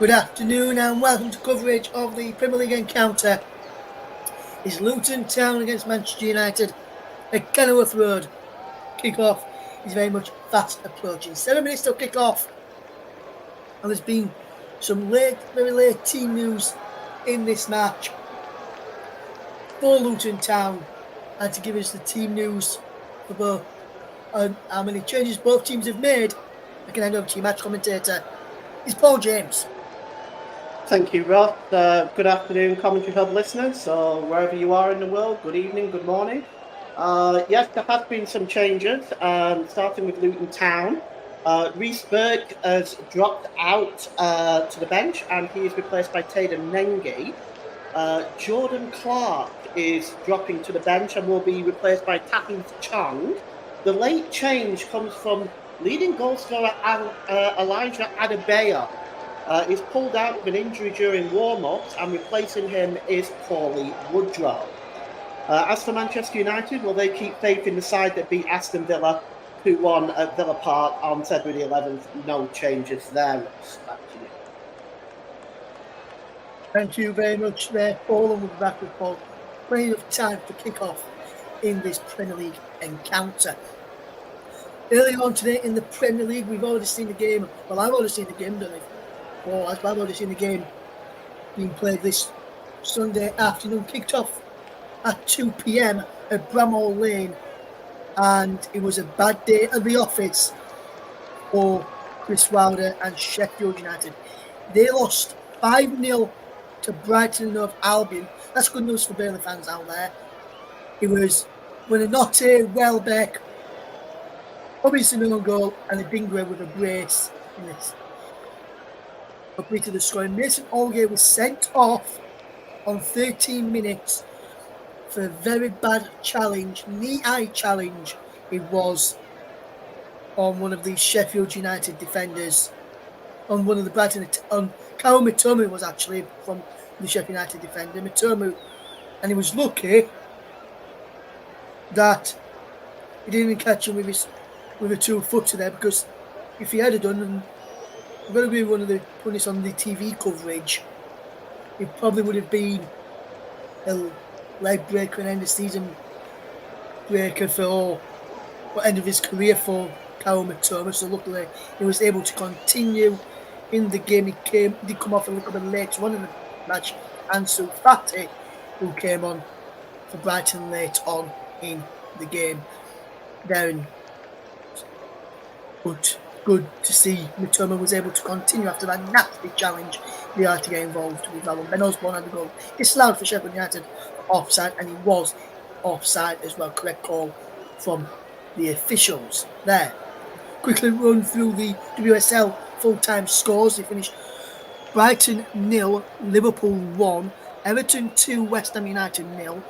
Good afternoon and welcome to coverage of the Premier League encounter. It's Luton Town against Manchester United at Kenilworth Road. Kick-off is very much fast approaching. 7 minutes till kick-off. And there's been some very late team news in this match for Luton Town. And to give us the team news for both and how many changes both teams have made, I can hand over to your match commentator. It's Paul James. Thank you, Ross. Good afternoon, Commentary Hub listeners. So wherever you are in the world, good evening, good morning. Yes, there has been some changes, starting with Luton Town. Reece Burke has dropped out to the bench, and he is replaced by Taden Nengi. Jordan Clark is dropping to the bench and will be replaced by Tahith Chong. The late change comes from leading goal scorer Elijah Adebayo. He's pulled out with an injury during warm-ups, and replacing him is Paulie Woodrow. As for Manchester United, will they keep faith in the side that beat Aston Villa 2-1 at Villa Park on February the 11th? No changes there. Back to you. Thank you very much there, Paul, and we'll be back with Paul. Plenty of time for kick-off in this Premier League encounter. Earlier on today in the Premier League, we've already seen the game. Well, I've already seen the game, don't I? Well, I've already seen the game being played this Sunday afternoon. Kicked off at 2 p.m. at Bramhall Lane, and it was a bad day at the office for Chris Wilder and Sheffield United. They lost 5-0 to Brighton and Hove Albion. That's good news for Burnley fans out there. It was Buonanotte, Welbeck, obviously no goal, and a Dingray with a brace in this. Completed the scoring. Mason Holgate was sent off on 13 minutes for a very bad challenge, knee-eye challenge it was, on one of the Sheffield United defenders, on one of the Brighton, on Kyle Mitomu was actually from the Sheffield United defender, Mitomu, and he was lucky that he didn't catch him with a 2-footer there, because if he had done, and I'm going to be one of the pundits on the TV coverage, it probably would have been a leg breaker and end of season breaker for end of his career for Kyle Mitoma. So luckily he was able to continue in the game. He did come off a little bit later on in the match, and Ansu Fati, who came on for Brighton late on in the game. But good to see Mitoma was able to continue after that nasty challenge they had to get involved with that one. Ben Osborne had the goal disallowed for Sheffield United offside, and he was offside as well. Correct call from the officials there. Quickly run through the WSL full-time scores. They finished Brighton 0, Liverpool 1, Everton 2, West Ham United 0,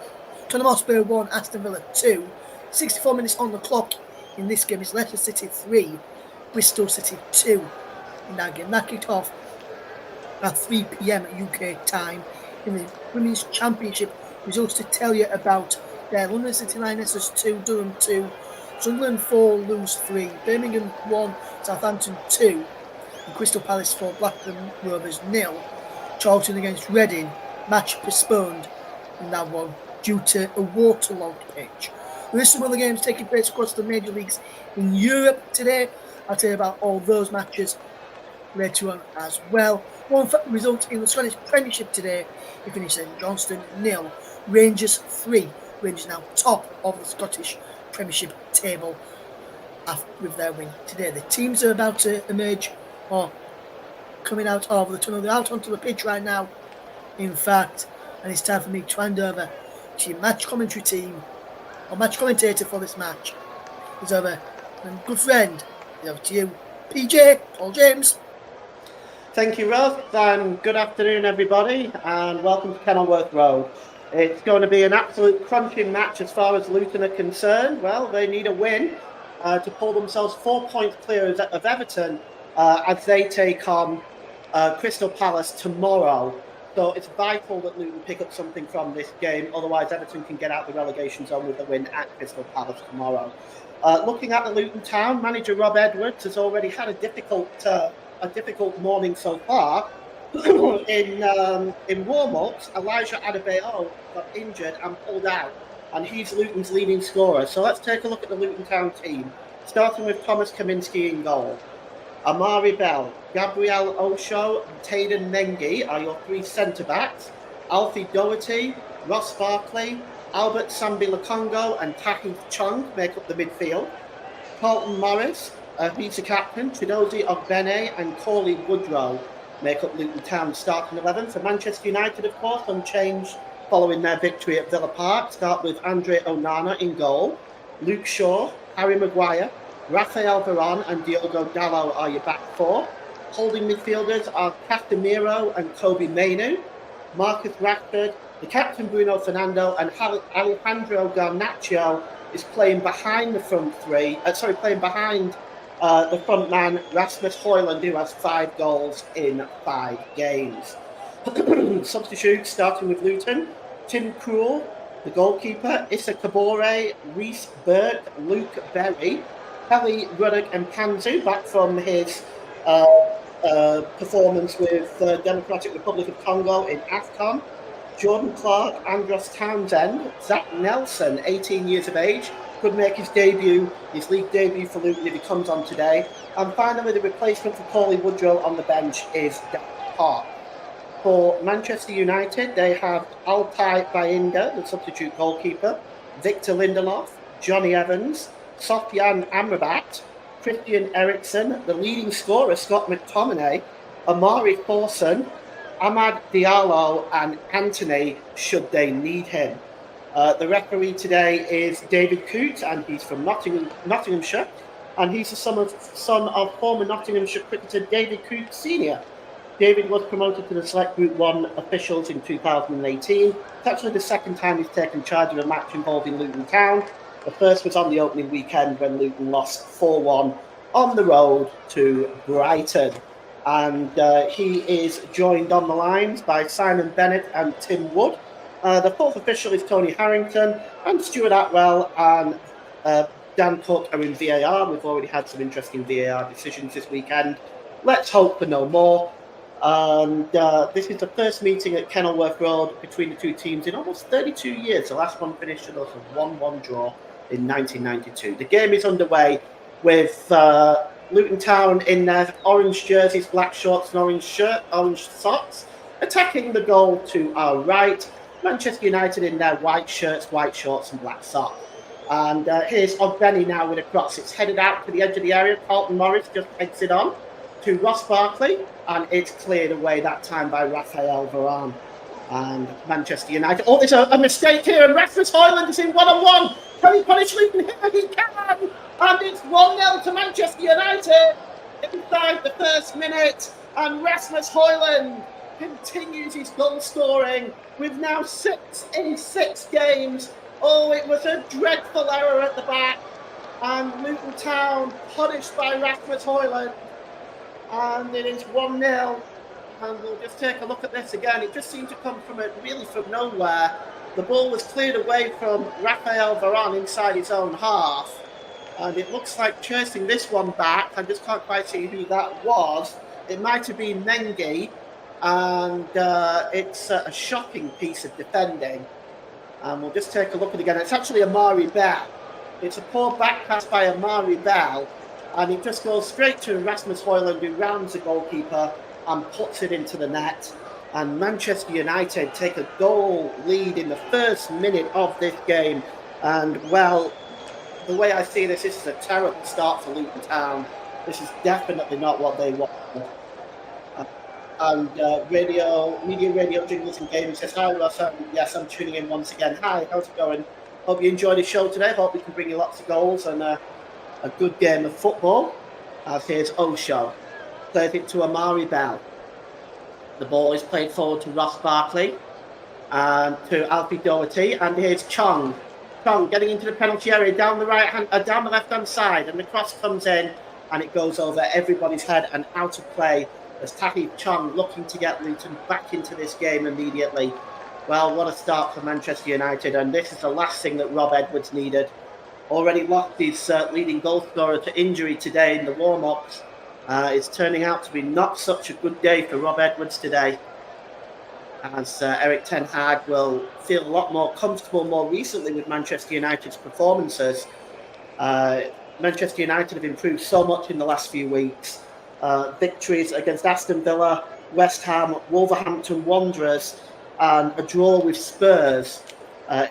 Tottenham Hotspur 1, Aston Villa 2. 64 minutes on the clock in this game is Leicester City 3, Bristol City 2 in that game. That kicked off at 3 p.m. UK time. In the Women's Championship, results to tell you about there. London City Lionesses 2, Durham 2, Sunderland 4, Lewes 3, Birmingham 1, Southampton 2, and Crystal Palace 4, Blackburn Rovers 0. Charlton against Reading, match postponed in that one due to a waterlogged pitch. There is some other games taking place across the major leagues in Europe today. I'll tell you about all those matches later on as well. One result in the Scottish Premiership today. We finished St Johnstone 0, Rangers 3. Rangers now top of the Scottish Premiership table with their win today. The teams are about to emerge, or coming out of the tunnel. They're out onto the pitch right now, in fact, and it's time for me to hand over to your match commentary team, or match commentator for this match. It's over, and good friend, it's over to you, PJ, Paul James. Thank you, Ross, and good afternoon, everybody, and welcome to Kenilworth Road. It's going to be an absolute crunching match as far as Luton are concerned. Well, they need a win to pull themselves 4 points clear of Everton as they take on Crystal Palace tomorrow. So it's vital that Luton pick up something from this game. Otherwise, Everton can get out the relegation zone with a win at Crystal Palace tomorrow. Looking at the Luton Town, manager Rob Edwards has already had a difficult morning so far. in warm-ups, Elijah Adebayo got injured and pulled out, and he's Luton's leading scorer. So let's take a look at the Luton Town team, starting with Thomas Kaminski in goal. Amari Bell, Gabriel Osho, and Tayden Mengi are your three centre-backs. Alfie Doherty, Ross Barkley, Albert Sambi-Lakongo and Tahith Chung make up the midfield. Carlton Morris, he's the captain. Chidozie Ogbene and Corley Woodrow make up Luton Town's starting 11. For Manchester United, of course, unchanged following their victory at Villa Park. Start with Andre Onana in goal. Luke Shaw, Harry Maguire, Rafael Varane and Diogo Dalot are your back four. Holding midfielders are Casemiro and Kobe Mainu. Marcus Rashford, the captain Bruno Fernando, and Alejandro Garnacho is playing behind the front three. Playing behind the front man Rasmus Højlund, who has 5 goals in 5 games. Substitutes starting with Luton: Tim Krul, the goalkeeper, Issa Kabore, Reece Burke, Luke Berry, Kelly Ruddock and Panzu back from his performance with the Democratic Republic of Congo in AFCON. Jordan Clark, Andros Townsend, Zach Nelson, 18 years of age, could make his league debut for Luton if he comes on today. And finally, the replacement for Corley Woodrow on the bench is Dan Hart. For Manchester United, they have Altai Bayinda, the substitute goalkeeper, Victor Lindelof, Johnny Evans, Sofyan Amrabat, Christian Eriksen, the leading scorer, Scott McTominay, Amari Thorson, Ahmad Diallo and Anthony, should they need him. The referee today is David Coote, and he's from Nottinghamshire, and he's the son of former Nottinghamshire cricketer David Coote Sr. David was promoted to the Select Group 1 officials in 2018. It's actually the second time he's taken charge of a match involving Luton Town. The first was on the opening weekend when Luton lost 4-1 on the road to Brighton. And he is joined on the lines by Simon Bennett and Tim Wood. The fourth official is Tony Harrington, and Stuart Atwell and Dan Cook are in VAR. We've already had some interesting VAR decisions this weekend. Let's hope for no more. And this is the first meeting at Kenilworth Road between the two teams in almost 32 years. The last one finished with us a 1-1 draw in 1992. The game is underway with Luton Town in their orange jerseys, black shorts and orange socks, attacking the goal to our right. Manchester United in their white shirts, white shorts and black socks. And here's Ogbeni now with a cross. It's headed out to the edge of the area. Carlton Morris just heads it on to Ross Barkley, and it's cleared away that time by Rafael Varane. And Manchester United. Oh, there's a mistake here, and Rasmus Højlund is in one-on-one. Can he punish Luton here? He can! And it's 1-0 to Manchester United inside the first minute. And Rasmus Højlund continues his goal scoring with now 6 in 6 games. Oh, it was a dreadful error at the back. And Luton Town punished by Rasmus Højlund. And it is 1-0. And we'll just take a look at this again. It just seemed to come from nowhere. The ball was cleared away from Rafael Varane inside his own half. And it looks like chasing this one back. I just can't quite see who that was. It might have been Mengi. And it's a shocking piece of defending. And we'll just take a look at it again. It's actually Amari Bell. It's a poor back pass by Amari Bell. And it just goes straight to Rasmus Højlund, who rounds the goalkeeper and puts it into the net. And Manchester United take a goal lead in the first minute of this game. And, well, the way I see this is a terrible start for Luton Town. This is definitely not what they want. And media radio jingles and games says, hi Ross, yes, I'm tuning in once again. Hi, how's it going? Hope you enjoyed the show today. Hope we can bring you lots of goals and a good game of football. As here's Osho. Plays it to Amari Bell. The ball is played forward to Ross Barkley and to Alfie Doherty. And here's Chong. Chong getting into the penalty area down the left-hand side. And the cross comes in and it goes over everybody's head and out of play as Tahith Chong looking to get Luton back into this game immediately. Well, what a start for Manchester United. And this is the last thing that Rob Edwards needed. Already lost his leading goal scorer to injury today in the warm-ups. It's turning out to be not such a good day for Rob Edwards today, as Erik ten Hag will feel a lot more comfortable more recently with Manchester United's performances. Manchester United have improved so much in the last few weeks. Victories against Aston Villa, West Ham, Wolverhampton Wanderers, and a draw with Spurs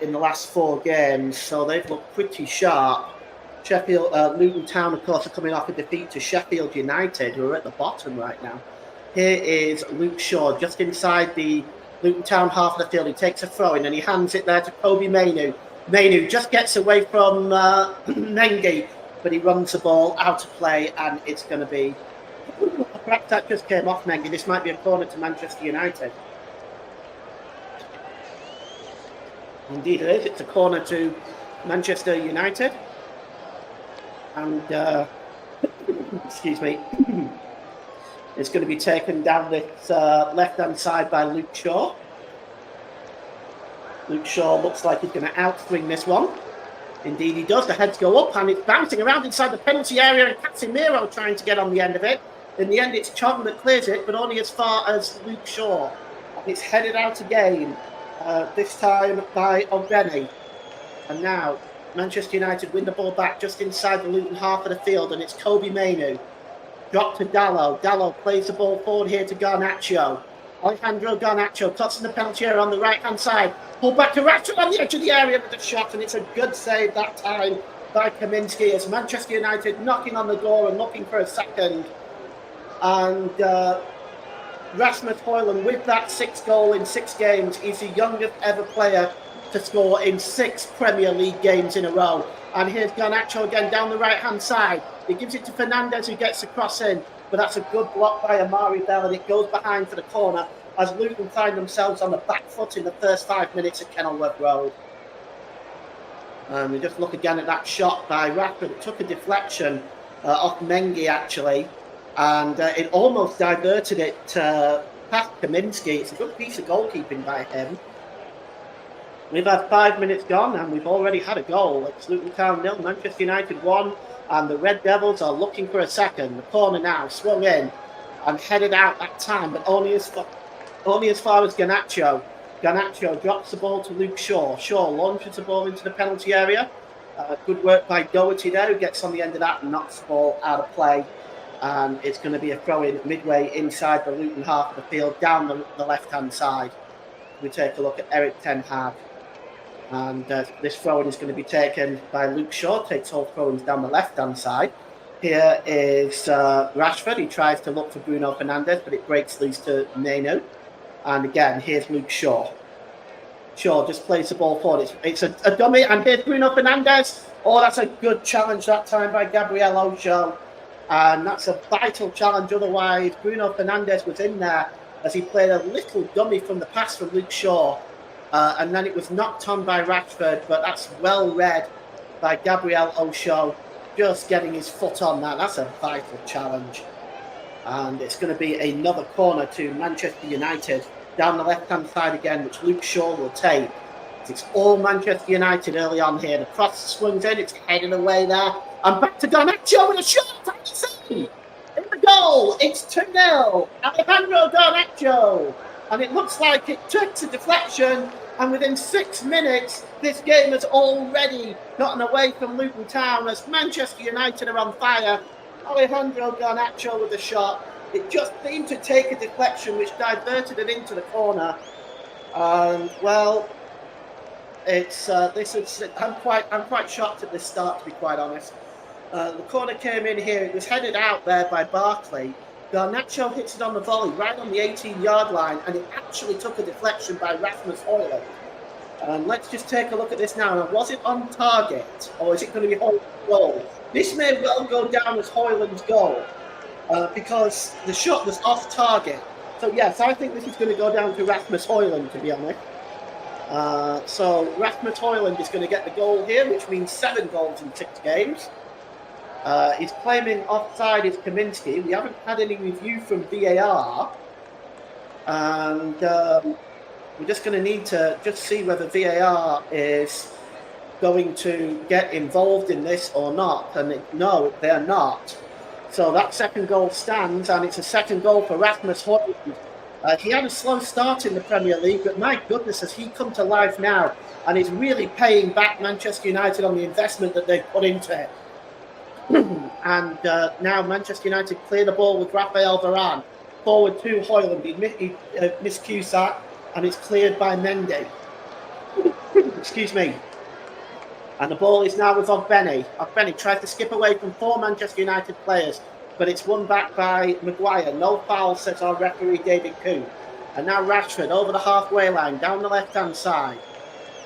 in the last 4 games. So they've looked pretty sharp. Luton Town, of course, are coming off a defeat to Sheffield United, who are at the bottom right now. Here is Luke Shaw, just inside the Luton Town half of the field. He takes a throw in and he hands it there to Kobe Mainoo. Mainoo just gets away from Mengi, but he runs the ball out of play, and it's going to be... Perhaps that just came off Mengi. This might be a corner to Manchester United. Indeed it is. It's a corner to Manchester United. And, excuse me, it's going to be taken down this left-hand side by Luke Shaw. Luke Shaw looks like he's going to outswing this one. Indeed he does. The heads go up and it's bouncing around inside the penalty area, and Casemiro trying to get on the end of it. In the end, it's Chong that clears it, but only as far as Luke Shaw. And it's headed out again, this time by Ogbene. And now Manchester United win the ball back just inside the Luton half of the field, and it's Kobe Mainoo. Drop to Dalot. Dalot plays the ball forward here to Garnacho. Alejandro Garnacho cuts in the penalty area on the right-hand side. Pull back to Rashford on the edge of the area with a shot, and it's a good save that time by Kaminski, as Manchester United knocking on the door and looking for a second. And Rasmus Højlund, with that 6th goal in 6 games, is the youngest ever player to score in 6 Premier League games in a row. And here's Garnacho again down the right-hand side. He gives it to Fernandes, who gets the cross in, but that's a good block by Amari Bell, and it goes behind for the corner as Luton find themselves on the back foot in the first 5 minutes at Kenilworth Road. And we just look again at that shot by Rashford. It took a deflection off Mengi, actually, and it almost diverted it past Kaminski. It's a good piece of goalkeeping by him. We've had 5 minutes gone, and we've already had a goal. It's Luton Town 0, Manchester United 1, and the Red Devils are looking for a second. The corner now swung in and headed out that time, but only as far as Garnacho. Garnacho drops the ball to Luke Shaw. Shaw launches the ball into the penalty area. Good work by Doherty there, who gets on the end of that and knocks the ball out of play. And it's going to be a throw-in midway inside the Luton half of the field, down the left-hand side. We take a look at Erik ten Hag. And this throw-in is going to be taken by Luke Shaw. Takes all throw-ins down the left-hand side. Here is Rashford. He tries to look for Bruno Fernandes, but it breaks loose to Mainoo. And again, here's Luke Shaw. Shaw just plays the ball forward. It's a dummy, and here's Bruno Fernandes. Oh, that's a good challenge that time by Gabriel Osho. And that's a vital challenge. Otherwise, Bruno Fernandes was in there as he played a little dummy from the pass from Luke Shaw. And then it was knocked on by Rashford, but that's well read by Gabriel Osho, just getting his foot on that. That's a vital challenge. And it's going to be another corner to Manchester United down the left-hand side again, which Luke Shaw will take. It's all Manchester United early on here. The cross swings in, it's headed away there. And back to Garnacho with a shot. In the goal, it's 2-0. Alejandro Garnacho. And it looks like it took a deflection, and within 6 minutes, this game has already gotten away from Luton Town as Manchester United are on fire. Alejandro Garnacho with a shot. It just seemed to take a deflection which diverted it into the corner. And well, I'm quite shocked at this start, to be quite honest. The corner came in here. It was headed out there by Barkley. Garnacho hits it on the volley right on the 18-yard line, and it actually took a deflection by Rasmus Højlund. Let's just take a look at this now. Now, was it on target, or is it going to be Højlund's goal? This may well go down as Højlund's goal, because the shot was off target. So yes, I think this is going to go down to Rasmus Højlund, to be honest. So Rasmus Højlund is going to get the goal here, which means 7 goals in 6 games. He's claiming offside is Kaminski. We haven't had any review from VAR. And we're just going to need to just see whether VAR is going to get involved in this or not. And no, they're not. So that second goal stands, and it's a second goal for Rasmus Højlund. He had a slow start in the Premier League, but my goodness, has he come to life now, and he's really paying back Manchester United on the investment that they've put into it. And now Manchester United clear the ball with Raphael Varane. Forward to Højlund. He miscues that, and it's cleared by Mendy. Excuse me. And the ball is now with Ogbene. Ogbene tries to skip away from 4 Manchester United players, but it's won back by Maguire. No foul, says our referee David Kuhn. And now Rashford over the halfway line, down the left-hand side.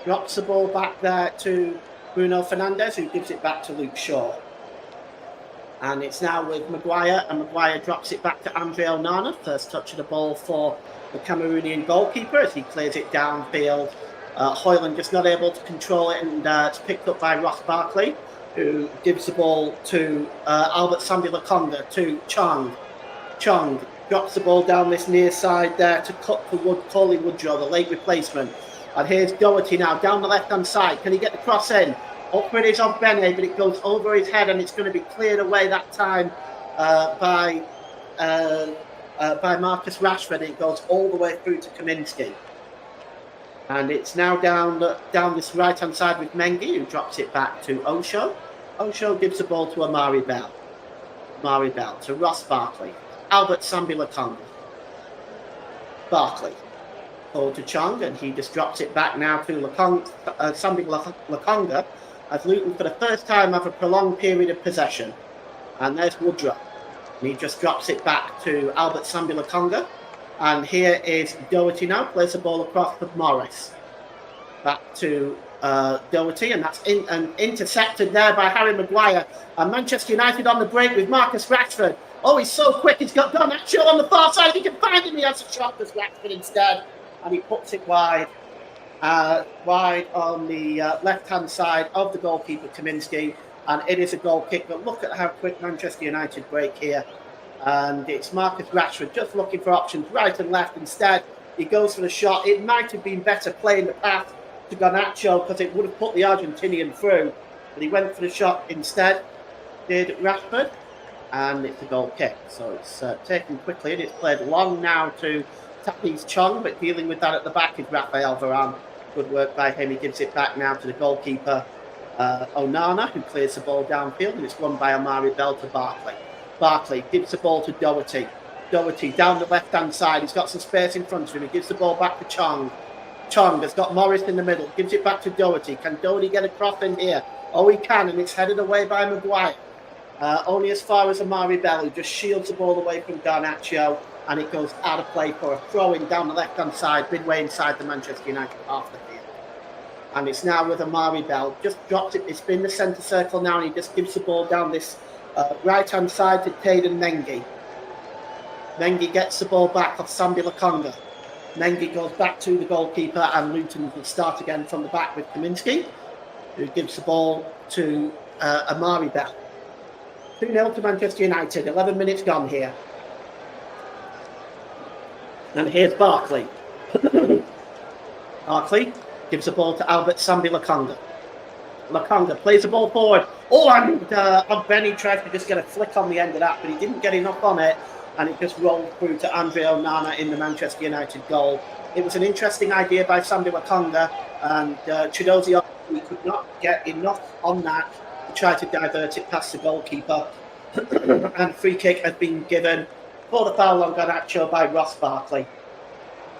Drops the ball back there to Bruno Fernandes, who gives it back to Luke Shaw. And it's now with Maguire, and Maguire drops it back to Andre Onana. First touch of the ball for the Cameroonian goalkeeper as he clears it downfield. Højlund just not able to control it, and it's picked up by Ross Barkley, who gives the ball to Albert Sambi-Lokonga to Chong. Chong drops the ball down this near side there to cut for Coley Woodrow, the late replacement. And here's Doherty now down the left-hand side. Can he get the cross in? Up it is on Bene, but it goes over his head, and it's going to be cleared away that time by Marcus Rashford. It goes all the way through to Kaminsky. And it's now down this right-hand side with Mengi, who drops it back to Osho. Osho gives the ball to Amari Bell. Amari Bell to Ross Barkley. Albert Sambi-Lokonga. Barkley. Forward to Chong, and he just drops it back now to Sambi-Lokonga, as Luton for the first time have a prolonged period of possession. And there's Woodrow. And he just drops it back to Albert Sambi-Lokonga. And here is Doherty now, plays the ball across to Morris. Back to Doherty, and that's intercepted there by Harry Maguire. And Manchester United on the break with Marcus Rashford. Oh, he's so quick, he's got Garnacho on the far side. If he can find him, he has a shot as Rashford instead. And he puts it wide on the left-hand side of the goalkeeper, Kaminsky. And it is a goal kick, but look at how quick Manchester United break here. And it's Marcus Rashford just looking for options right and left. Instead, he goes for the shot. It might have been better playing the pass to Garnacho because it would have put the Argentinian through. But he went for the shot instead, did Rashford. And it's a goal kick. So it's taken quickly, and it's played long now to Tapi's Chong, but dealing with that at the back is Raphael Varane. Good work by him. He gives it back now to the goalkeeper, Onana, who clears the ball downfield, and it's won by Amari Bell to Barkley. Barkley gives the ball to Doherty. Doherty down the left-hand side. He's got some space in front of him. He gives the ball back to Chong. Chong has got Morris in the middle. Gives it back to Doherty. Can Doherty get across in here? Oh, he can, and it's headed away by Maguire. Only as far as Amari Bell, who just shields the ball away from Garnacho, and it goes out of play for a throw-in down the left-hand side, midway inside the Manchester United half the field. And it's now with Amari Bell. Just drops it. It's been the centre circle now, and he just gives the ball down this right-hand side to Tayden Mengi. Mengi gets the ball back off Sambi-Lokonga. Mengi goes back to the goalkeeper, and Luton will start again from the back with Kaminsky, who gives the ball to Amari Bell. 2-0 to Manchester United. 11 minutes gone here. And here's Barkley. Barkley gives the ball to Albert Sambi-Lokonga. Lokonga plays the ball forward. Oh, and Ogbene tried to just get a flick on the end of that, but he didn't get enough on it, and it just rolled through to Andre Onana in the Manchester United goal. It was an interesting idea by Sambi-Lokonga, and Chidozie could not get enough on that to try to divert it past the goalkeeper. And a free kick has been given for the foul on Garnacho by Ross Barkley.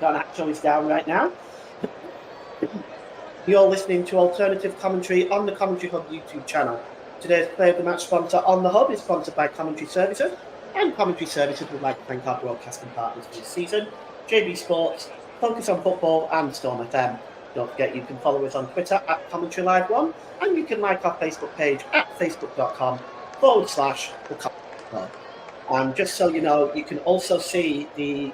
Garnacho is down right now. You're listening to alternative commentary on the Commentary Hub YouTube channel. Today's Player of the Match sponsor on the Hub is sponsored by Commentary Services, and Commentary Services would like to thank our broadcasting partners for this season, JB Sports, Focus on Football, and Storm FM. Don't forget you can follow us on Twitter at Commentary Live 1, and you can like our Facebook page at facebook.com/the Commentary Club. And just so you know, you can also hear the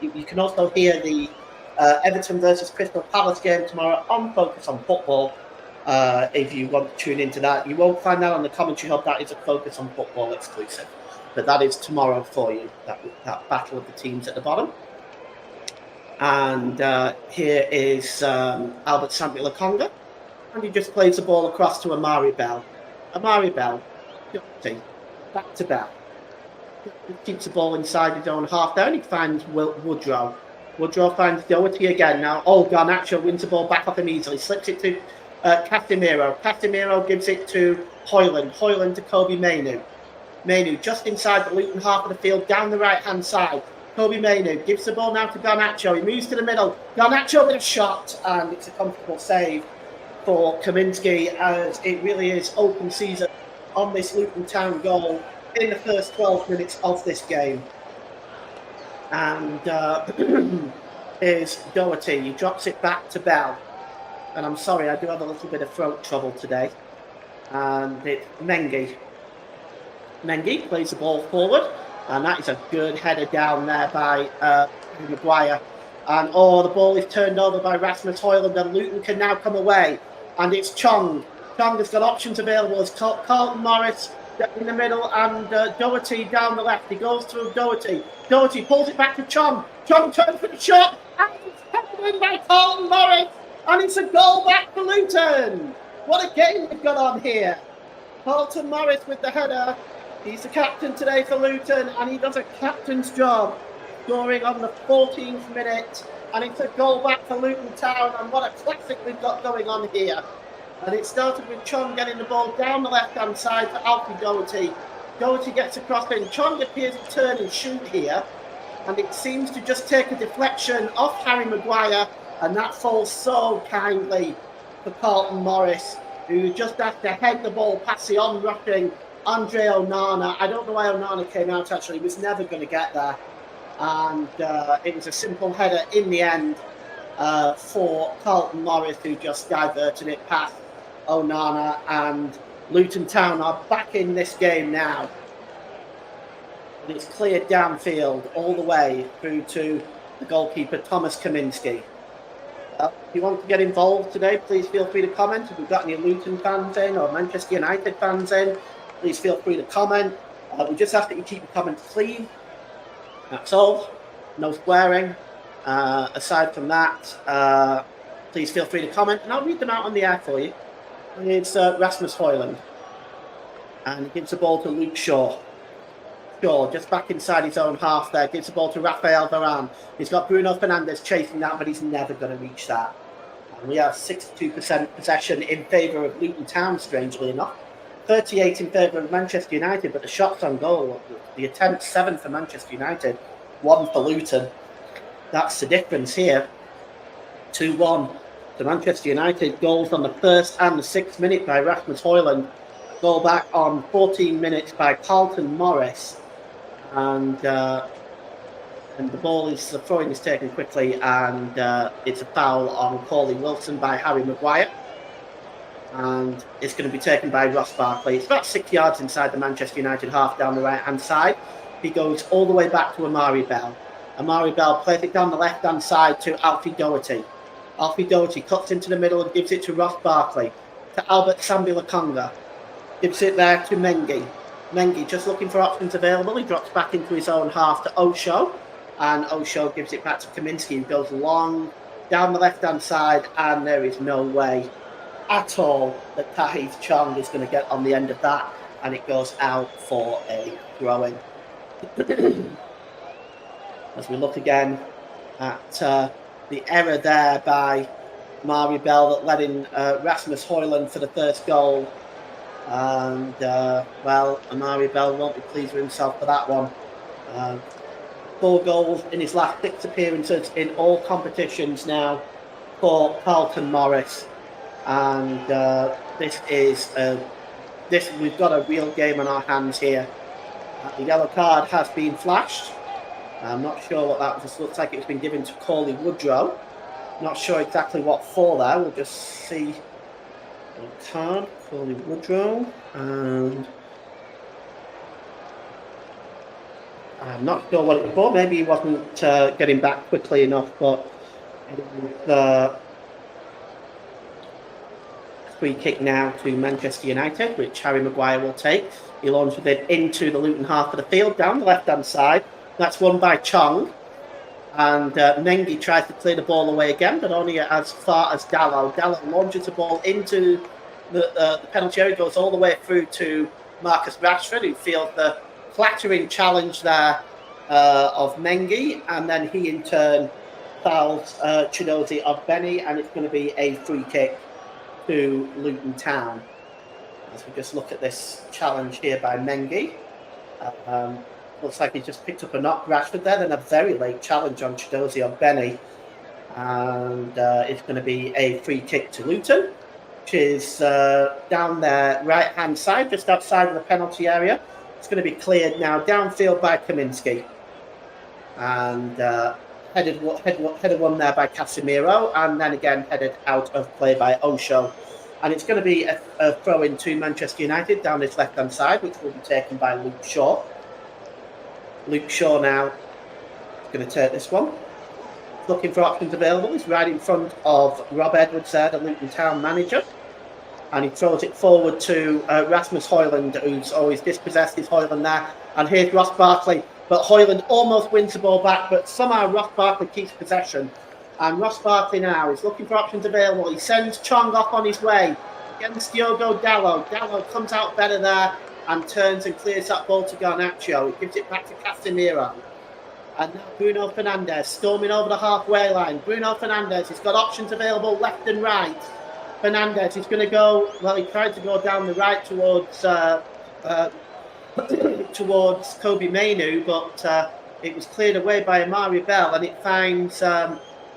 Everton versus Crystal Palace game tomorrow on Focus on Football. If you want to tune into that, you won't find that on the Commentary Hub. That is a Focus on Football exclusive, but that is tomorrow for you. That battle of the teams at the bottom. And here is Albert Sambi-Lokonga, and he just plays the ball across to Amari Bell. Amari Bell, back to Bell. keeps the ball inside his own half there, and he finds Woodrow. Woodrow finds Doherty again now. Oh, Garnacho wins the ball back off him easily, slips it to Casemiro. Casemiro gives it to Hoyland. Hoyland to Kobe Mainu. Mainu just inside the Luton half of the field, down the right-hand side. Kobe Mainu gives the ball now to Garnacho. He moves to the middle. Garnacho with a shot, and it's a comfortable save for Kaminsky, as it really is open season on this Luton Town goal in the first 12 minutes of this game. And here's Doherty. He drops it back to Bell. And I'm sorry, I do have a little bit of throat trouble today. And it's Mengi. Mengi plays the ball forward, and that is a good header down there by Maguire. And the ball is turned over by Rasmus Hoyland, and Luton can now come away. And it's Chong. Chong has got options available. It's Carlton Morris in the middle, and Doherty down the left. He goes through Doherty. Doherty pulls it back to Chong. Chong turns for the shot, and it's headed in by Carlton Morris. And it's a goal back for Luton. What a game we've got on here. Carlton Morris with the header. He's the captain today for Luton, and he does a captain's job, scoring on the 14th minute. And it's a goal back for Luton Town, and what a classic we've got going on here. And it started with Chong getting the ball down the left-hand side to Alfie Doherty. Doherty gets across in. Chong appears to turn and shoot here, and it seems to just take a deflection off Harry Maguire, and that falls so kindly for Carlton Morris, who just has to head the ball past the on-rushing Andre Onana. I don't know why Onana came out, actually. He was never going to get there. And it was a simple header in the end for Carlton Morris, who just diverted it past Onana. And Luton Town are back in this game now. And it's cleared downfield all the way through to the goalkeeper, Thomas Kaminsky. If you want to get involved today, please feel free to comment. If we've got any Luton fans in or Manchester United fans in, please feel free to comment. We just ask that you keep your comments clean. That's all. No swearing. Aside from that, please feel free to comment, and I'll read them out on the air for you. It's Rasmus Hoyland. And he gives the ball to Luke Shaw. Shaw just back inside his own half there. Gives the ball to Rafael Varane. He's got Bruno Fernandes chasing that, but he's never going to reach that. And we have 62% possession in favour of Luton Town, strangely enough. 38 in favour of Manchester United, but the shots on goal, the attempts 7 for Manchester United, 1 for Luton. That's the difference here. 2-1 to Manchester United. Goals on the 1st and the 6th minute by Rasmus Hoyland. Goal back on 14 minutes by Carlton Morris. And the ball is, the throwing is taken quickly, and it's a foul on Corley Wilson by Harry Maguire. And it's going to be taken by Ross Barkley. It's about 6 yards inside the Manchester United half down the right-hand side. He goes all the way back to Amari Bell. Amari Bell plays it down the left-hand side to Alfie Doherty. Alfie Doherty cuts into the middle and gives it to Ross Barkley. To Albert Sambi-Lokonga. Gives it there to Mengi. Mengi just looking for options available. He drops back into his own half to Osho. And Osho gives it back to Kaminsky, who goes long down the left-hand side. And there is no way at all that Tahith Chong is going to get on the end of that, and it goes out for a throw-in. As we look again at the error there by Mari Bell that led in Rasmus Hoyland for the first goal, and well, Amari Bell won't be pleased with himself for that one. 4 goals in his last 6 appearances in all competitions now for Carlton Morris. And we've got a real game on our hands here. The yellow card has been flashed. I'm not sure what that was. It looks like it's been given to Corley Woodrow. Not sure exactly what for there. We'll just see. Card, Corley Woodrow, and I'm not sure what it was for. Maybe he wasn't getting back quickly enough, but it was free kick now to Manchester United, which Harry Maguire will take. He launches it into the Luton half of the field, down the left-hand side. That's won by Chong. And Mengi tries to clear the ball away again, but only as far as Dallow. Dallow launches the ball into the penalty area, goes all the way through to Marcus Rashford, who feels the clattering challenge there of Mengi, and then he in turn fouls Chidozie of Benny, and it's going to be a free kick to Luton Town. As we just look at this challenge here by Mengi. Looks like he just picked up a knock Rashford there, then a very late challenge on Chidozie of Benny. And it's going to be a free kick to Luton, which is down their right-hand side, just outside of the penalty area. It's going to be cleared now downfield by Kaminski. And headed one there by Casemiro, and then again headed out of play by Osho. And it's going to be a throw in to Manchester United down this left-hand side, which will be taken by Luke Shaw. Luke Shaw now is going to take this one. Looking for options available. He's right in front of Rob Edwards there, the Luton Town manager. And he throws it forward to Rasmus Højlund, who's always dispossessed. Is Højlund there. And here's Ross Barkley. But Højlund almost wins the ball back, but somehow Ross Barkley keeps possession. And Ross Barkley now is looking for options available. He sends Chong off on his way against Diogo Dalot. Dalot comes out better there and turns and clears that ball to Garnacho. He gives it back to Casemiro. And now Bruno Fernandes storming over the halfway line. Bruno Fernandes has got options available left and right. Fernandes is going to go, well, he tried to go down the right towards towards Kobe Mainu, but it was cleared away by Amari Bell, and it finds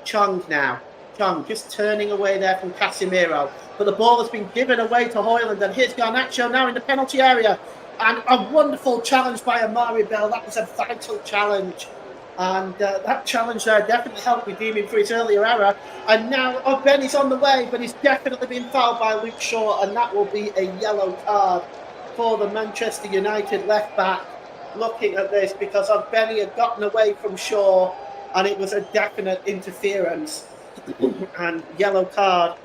Chong now. Chong just turning away there from Casemiro. But the ball has been given away to Højlund, and here's Garnacho now in the penalty area. And a wonderful challenge by Amari Bell. That was a vital challenge. And that challenge there definitely helped redeem him for his earlier error. And now Benny's on the way, but he's definitely been fouled by Luke Shaw, and that will be a yellow card for the Manchester United left back. Looking at this, because Benny had gotten away from Shaw, and it was a definite interference. And yellow card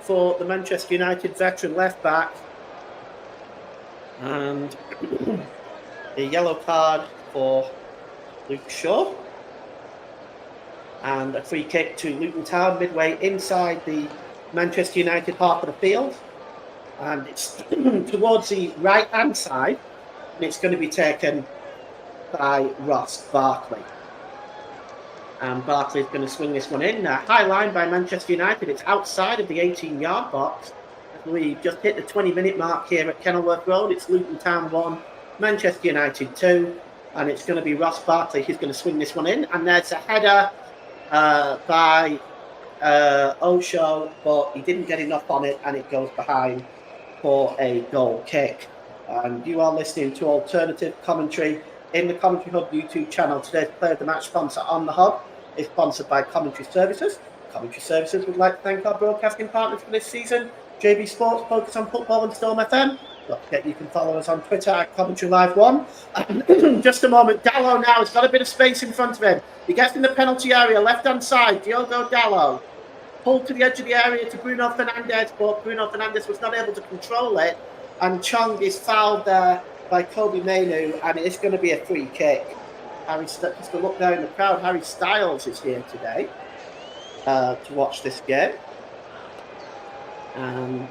for the Manchester United veteran left back. And a yellow card for Luke Shaw. And a free kick to Luton Town midway inside the Manchester United half of the field. And it's towards the right-hand side. And it's going to be taken by Ross Barkley. And Barkley's going to swing this one in. High line by Manchester United. It's outside of the 18-yard box. We just hit the 20-minute mark here at Kenilworth Road. It's Luton Town 1, Manchester United 2. And it's going to be Ross Barkley who's going to swing this one in. And there's a header by Osho, but he didn't get enough on it, and it goes behind for a goal kick. And you are listening to alternative commentary in the Commentary Hub YouTube channel. Today's Player of the Match sponsor on the Hub is sponsored by Commentary Services. Commentary Services would like to thank our broadcasting partners for this season. JB Sports, focus on football and Storm FM. Don't forget you can follow us on Twitter at Commentary Live 1. Just a moment, Dalot now has got a bit of space in front of him. He gets in the penalty area, left-hand side, Diogo Dalot. Pulled to the edge of the area to Bruno Fernandes, but Bruno Fernandes was not able to control it. And Chong is fouled there by Kobe Mainu, and it's going to be a free kick. Just to look there in the crowd, Harry Styles is here today to watch this game. And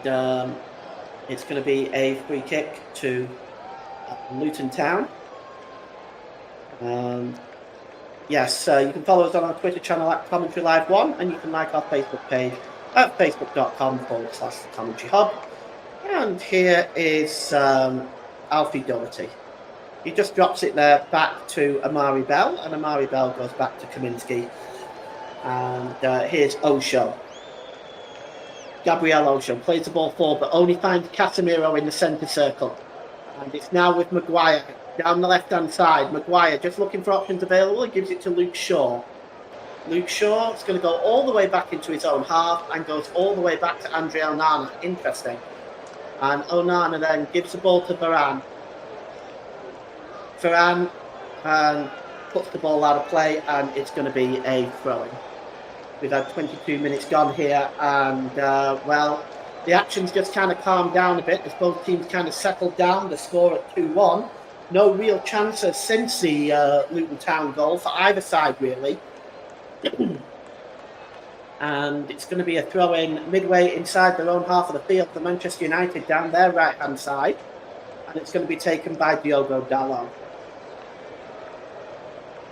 it's going to be a free kick to Luton Town. Yes, you can follow us on our Twitter channel at Commentary Live 1, and you can like our Facebook page at facebook.com/Commentary Hub. And here is Alfie Doherty. He just drops it there back to Amari Bell, and Amari Bell goes back to Kaminski. And here's Osho. Gabriel Osho plays the ball forward, but only finds Casemiro in the centre circle. And it's now with Maguire down the left-hand side. Maguire just looking for options available. He gives it to Luke Shaw. Luke Shaw is going to go all the way back into his own half and goes all the way back to Andre Onana. Interesting. And Onana then gives the ball to Varane. Varane puts the ball out of play, and it's going to be a throw-in. We've had 22 minutes gone here, and well, the action's just kind of calmed down a bit as both teams kind of settled down. The score at 2-1. No real chances since the Luton Town goal for either side, really. And it's going to be a throw-in midway inside their own half of the field for Manchester United down their right-hand side. And it's going to be taken by Diogo Dalot.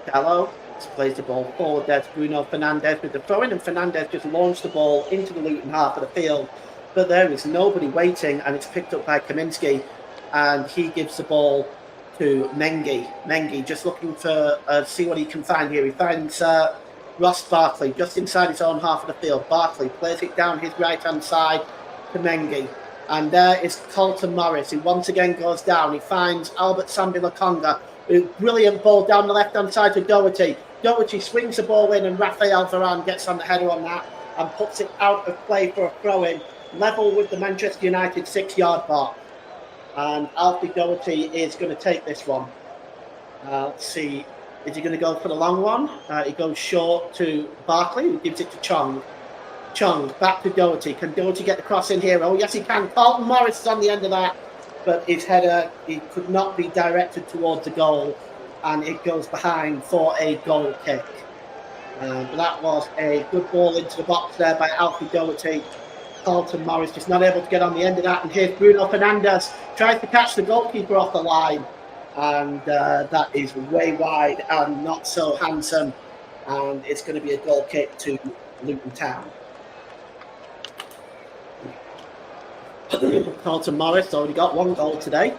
Dallo plays the ball forward there to Bruno Fernandes with the throw-in, and Fernandes just launched the ball into the Luton half of the field. But there is nobody waiting, and it's picked up by Kaminsky, and he gives the ball to Mengi. Mengi just looking for see what he can find here. He finds Ross Barkley just inside his own half of the field. Barkley plays it down his right-hand side to Mengi. And there is Carlton Morris, who once again goes down. He finds Albert Sambi-Lokonga. Brilliant ball down the left-hand side to Doherty. Doherty swings the ball in, and Rafael Varane gets on the header on that and puts it out of play for a throw-in, level with the Manchester United 6-yard mark. And Alfie Doherty is going to take this one. Let's see. Is he going to go for the long one? He goes short to Barkley, who gives it to Chong. Chong, back to Doherty. Can Doherty get the cross in here? Oh, yes, he can. Carlton Morris is on the end of that. But his header, he could not be directed towards the goal. And it goes behind for a goal kick. But that was a good ball into the box there by Alfie Doherty. Carlton Morris just not able to get on the end of that. And here's Bruno Fernandes. Tries to catch the goalkeeper off the line. And that is way wide and not so handsome. And it's going to be a goal kick to Luton Town. Carlton Morris already got one goal today.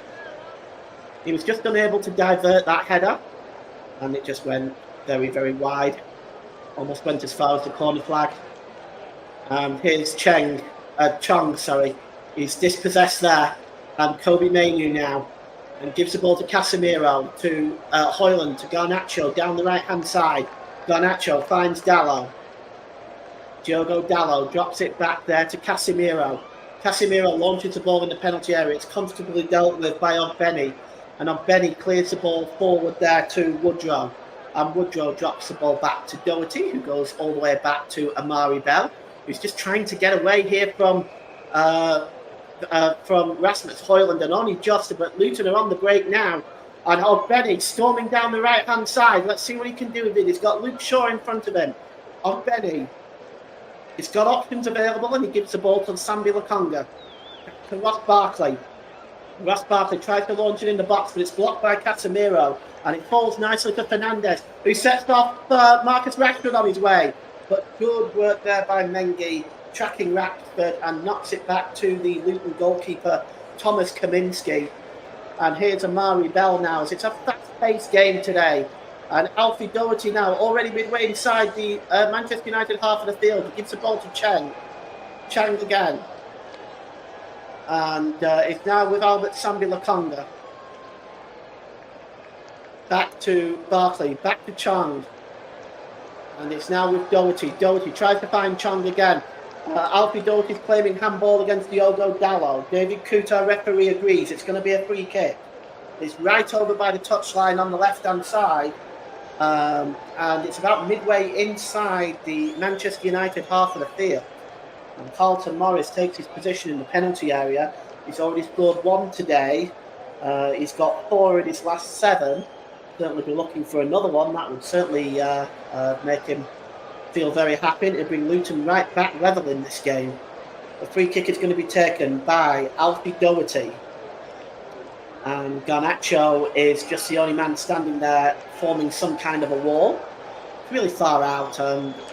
He was just unable to divert that header. And it just went very, very wide. Almost went as far as the corner flag. Here's Chong, He's dispossessed there. And Kobe Mainu now. And gives the ball to Casemiro, to Højlund, to Garnacho down the right-hand side. Garnacho finds Dallo. Diogo Dallo drops it back there to Casemiro. Casemiro launches the ball in the penalty area. It's comfortably dealt with by Ogbeni. And Ogbeni clears the ball forward there to Woodrow. And Woodrow drops the ball back to Doherty, who goes all the way back to Amari Bell, who's just trying to get away here from Rasmus Højlund, and only just, but Luton are on the break now. And Ogbeni storming down the right-hand side. Let's see what he can do with it. He's got Luke Shaw in front of him. Ogbeni, he's got options available, and he gives the ball to Sambi-Lokonga. To Ross Barkley. Ross Barkley tries to launch it in the box, but it's blocked by Casemiro, and it falls nicely to Fernandes, who sets off Marcus Rashford on his way. But good work there by Mengi, tracking Rashford, and knocks it back to the Luton goalkeeper, Thomas Kaminsky. And here's Amari Bell now, as it's a fast-paced game today. And Alfie Doherty now, already midway inside the Manchester United half of the field. He gives the ball to Chang. Chang again. And it's now with Albert Sambi-Lokonga. Back to Barkley, back to Chong. And it's now with Doherty. Doherty tries to find Chong again. Alfie Doherty's claiming handball against Diogo Dallo. David Kuta, referee, agrees. It's going to be a free kick. It's right over by the touchline on the left-hand side. And it's about midway inside the Manchester United half of the field. And Carlton Morris takes his position in the penalty area. He's already scored one today. He's got 4 in his last 7. Certainly be looking for another one. That would certainly make him feel very happy. It'll bring Luton right back level in this game. The free kick is going to be taken by Alfie Doherty. And Garnacho is just the only man standing there forming some kind of a wall. It's really far out.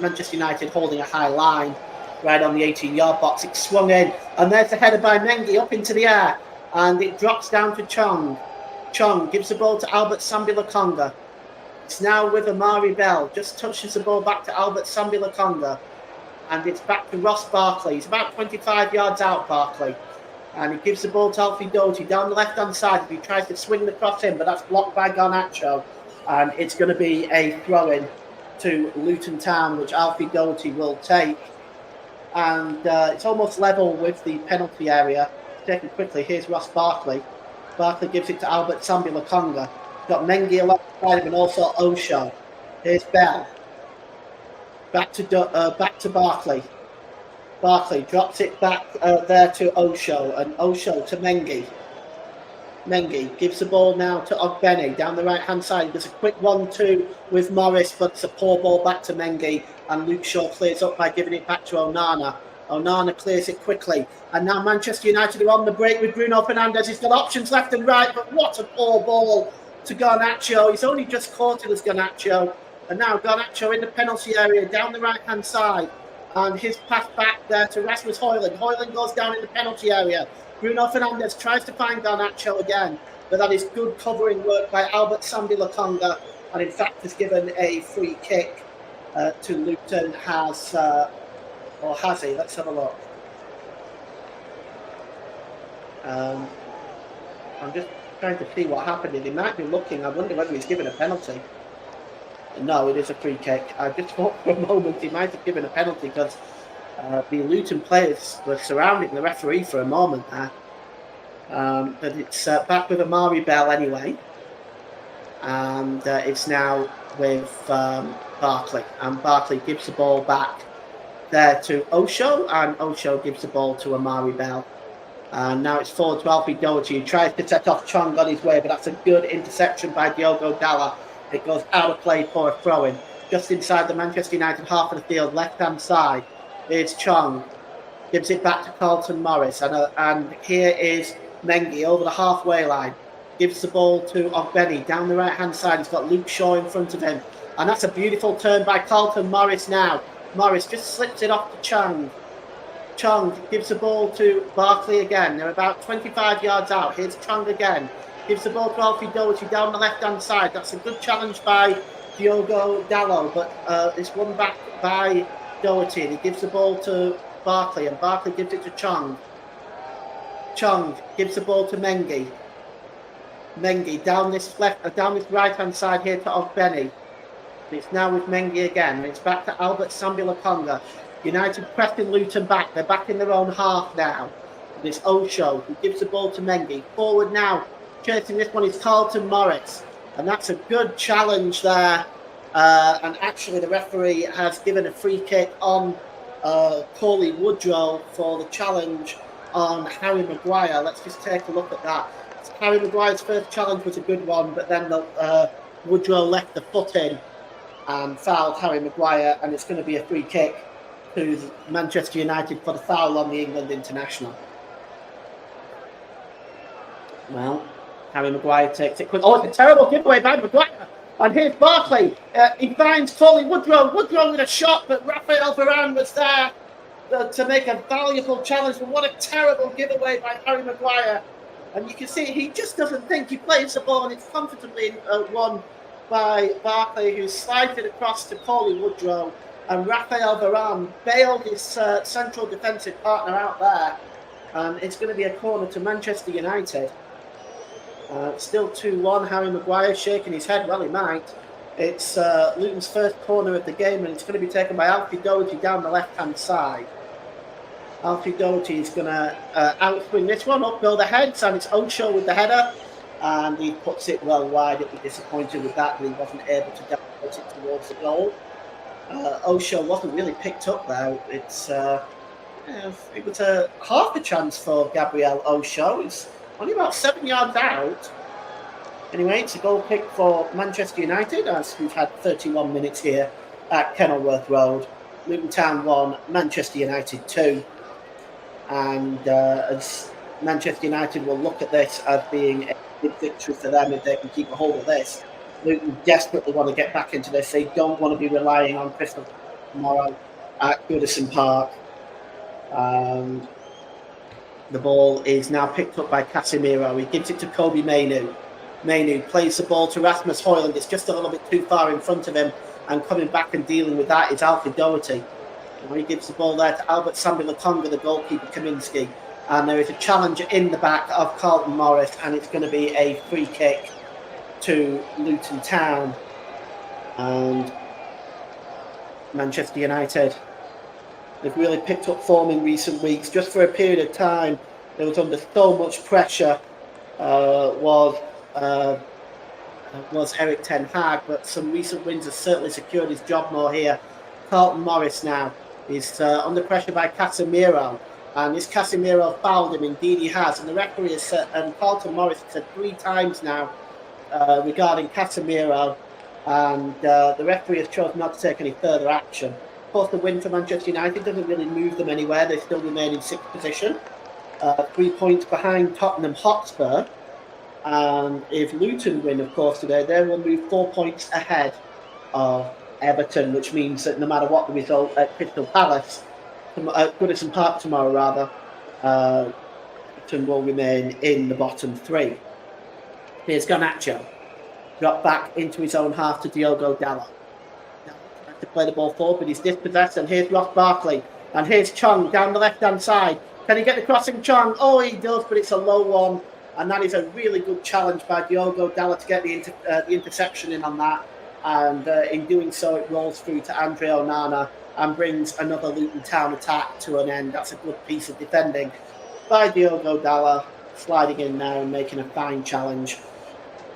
Manchester United holding a high line right on the 18-yard box. It's swung in, and there's the header by Mengi up into the air, and it drops down to Chong. Chong gives the ball to Albert Sambi-Lokonga. It's now with Amari Bell, just touches the ball back to Albert Sambi-Lokonga, and it's back to Ross Barkley. He's about 25 yards out, Barkley, and he gives the ball to Alfie Doherty down the left-hand side. He tries to swing the cross in, but that's blocked by Garnacho, and it's going to be a throw-in to Luton Town, which Alfie Doherty will take. And it's almost level with the penalty area. Taken quickly. Here's Ross Barkley. Barkley gives it to Albert Sambi-Lokonga. He's got Mengi alongside him and also Osho. Here's Bell. Back to Barkley. Barkley drops it back there to Osho, and Osho to Mengi. Mengi gives the ball now to Ogbeni down the right-hand side. There's a quick 1-2 with Morris, but it's a poor ball back to Mengi. And Luke Shaw clears up by giving it back to Onana. Onana clears it quickly. And now Manchester United are on the break with Bruno Fernandes. He's got options left and right, but what a poor ball to Garnacho. He's only just caught it as Garnacho. And now Garnacho in the penalty area down the right-hand side. And his pass back there to Rasmus Højlund. Højlund goes down in the penalty area. Bruno Fernandes tries to find Garnacho again. But that is good covering work by Albert Sambi Lokonga. And in fact has given a free kick to Luton. Or has he? Let's have a look. I'm just trying to see what happened. He might be looking. I wonder whether he's given a penalty. No, it is a free kick. I just thought for a moment he might have given a penalty because the Luton players were surrounding the referee for a moment there. But it's back with Amari Bell anyway. And it's now with Barkley. And Barkley gives the ball back there to Osho. And Osho gives the ball to Amari Bell. And now it's forward to Alfie Doherty, who tries to set off Chong on his way, but that's a good interception by Diogo Dalla. It goes out of play for a throw-in. Just inside the Manchester United half of the field, left-hand side, is Chong. Gives it back to Carlton Morris. And here is Mengi over the halfway line. Gives the ball to Ogbeni down the right-hand side. He's got Luke Shaw in front of him. And that's a beautiful turn by Carlton Morris now. Morris just slips it off to Chong. Chong gives the ball to Barkley again. They're about 25 yards out. Here's Chong again. Gives the ball to Alfie Doherty down the left-hand side. That's a good challenge by Diogo Dallo, but it's won back by Doherty. And he gives the ball to Barkley, and Barkley gives it to Chong. Chong gives the ball to Mengi. Mengi down this right-hand side here to Ogbeni. It's now with Mengi again. And it's back to Albert Sambi Lokonga. United pressing Luton back. They're back in their own half now. And it's Osho who gives the ball to Mengi. Forward now. Chasing this one is Carlton Morris. And that's a good challenge there. And actually the referee has given a free kick on Cauley Woodrow for the challenge on Harry Maguire. Let's just take a look at that. Harry Maguire's first challenge was a good one, but then Woodrow left the foot in and fouled Harry Maguire. And it's going to be a free kick to Manchester United for the foul on the England international. Well, Harry Maguire takes it quick. Oh, it's a terrible giveaway by Maguire. And here's Barkley. He finds Cauley Woodrow. Woodrow with a shot, but Raphael Varane was there to make a valuable challenge. But what a terrible giveaway by Harry Maguire. And you can see he just doesn't think. He plays the ball and it's comfortably won by Barkley, who slides it across to Cauley Woodrow. And Raphael Varane bailed his central defensive partner out there. And it's going to be a corner to Manchester United. Still 2-1. Harry Maguire shaking his head. Well, he might. It's Luton's first corner of the game, and it's going to be taken by Alfie Doherty down the left-hand side. Alfie Doherty is going to outswing this one. Up go the heads, and it's Osho with the header. And he puts it well wide. It'll be disappointed with that he wasn't able to put it towards the goal. Osho wasn't really picked up there. It was a half a chance for Gabriel Osho. It's only about 7 yards out. Anyway, it's a goal kick for Manchester United, as we've had 31 minutes here at Kenilworth Road. Luton Town 1, Manchester United 2. And as Manchester United will look at this as being a big victory for them if they can keep a hold of this. Luton desperately want to get back into this. They don't want to be relying on Crystal tomorrow at Goodison Park. The ball is now picked up by Casemiro. He gives it to Kobe Mainu. Mainu plays the ball to Rasmus Højlund. It's just a little bit too far in front of him. And coming back and dealing with that is Alfie Doherty. And he gives the ball there to Albert Sambi Lokonga, the goalkeeper, Kaminski. And there is a challenge in the back of Carlton Morris. And it's going to be a free kick to Luton Town. And Manchester United, they've really picked up form in recent weeks. Just for a period of time, they was under so much pressure. Was Eric Ten Hag, but some recent wins have certainly secured his job more here. Carlton Morris now is under pressure by Casemiro, and this Casemiro fouled him. Indeed, he has, and the referee has said, and Carlton Morris has said 3 times now regarding Casemiro, and the referee has chosen not to take any further action. Of course, the win for Manchester United doesn't really move them anywhere. They still remain in 6th position, 3 points behind Tottenham Hotspur. And if Luton win, of course, today, they will move 4 points ahead of Everton, which means that no matter what the result at Crystal Palace, at Goodison Park tomorrow, rather, Everton will remain in the bottom three. Here's Garnacho, dropped back into his own half to Diogo Dalot. Tries to play the ball forward, but he's dispossessed. And here's Ross Barkley, and here's Chong down the left-hand side. Can he get the crossing, Chong? Oh, he does, but it's a low one. And that is a really good challenge by Diogo Dalot to get the interception in on that. And in doing so, it rolls through to Andre Onana and brings another Luton Town attack to an end. That's a good piece of defending by Diogo Dalot, sliding in now and making a fine challenge.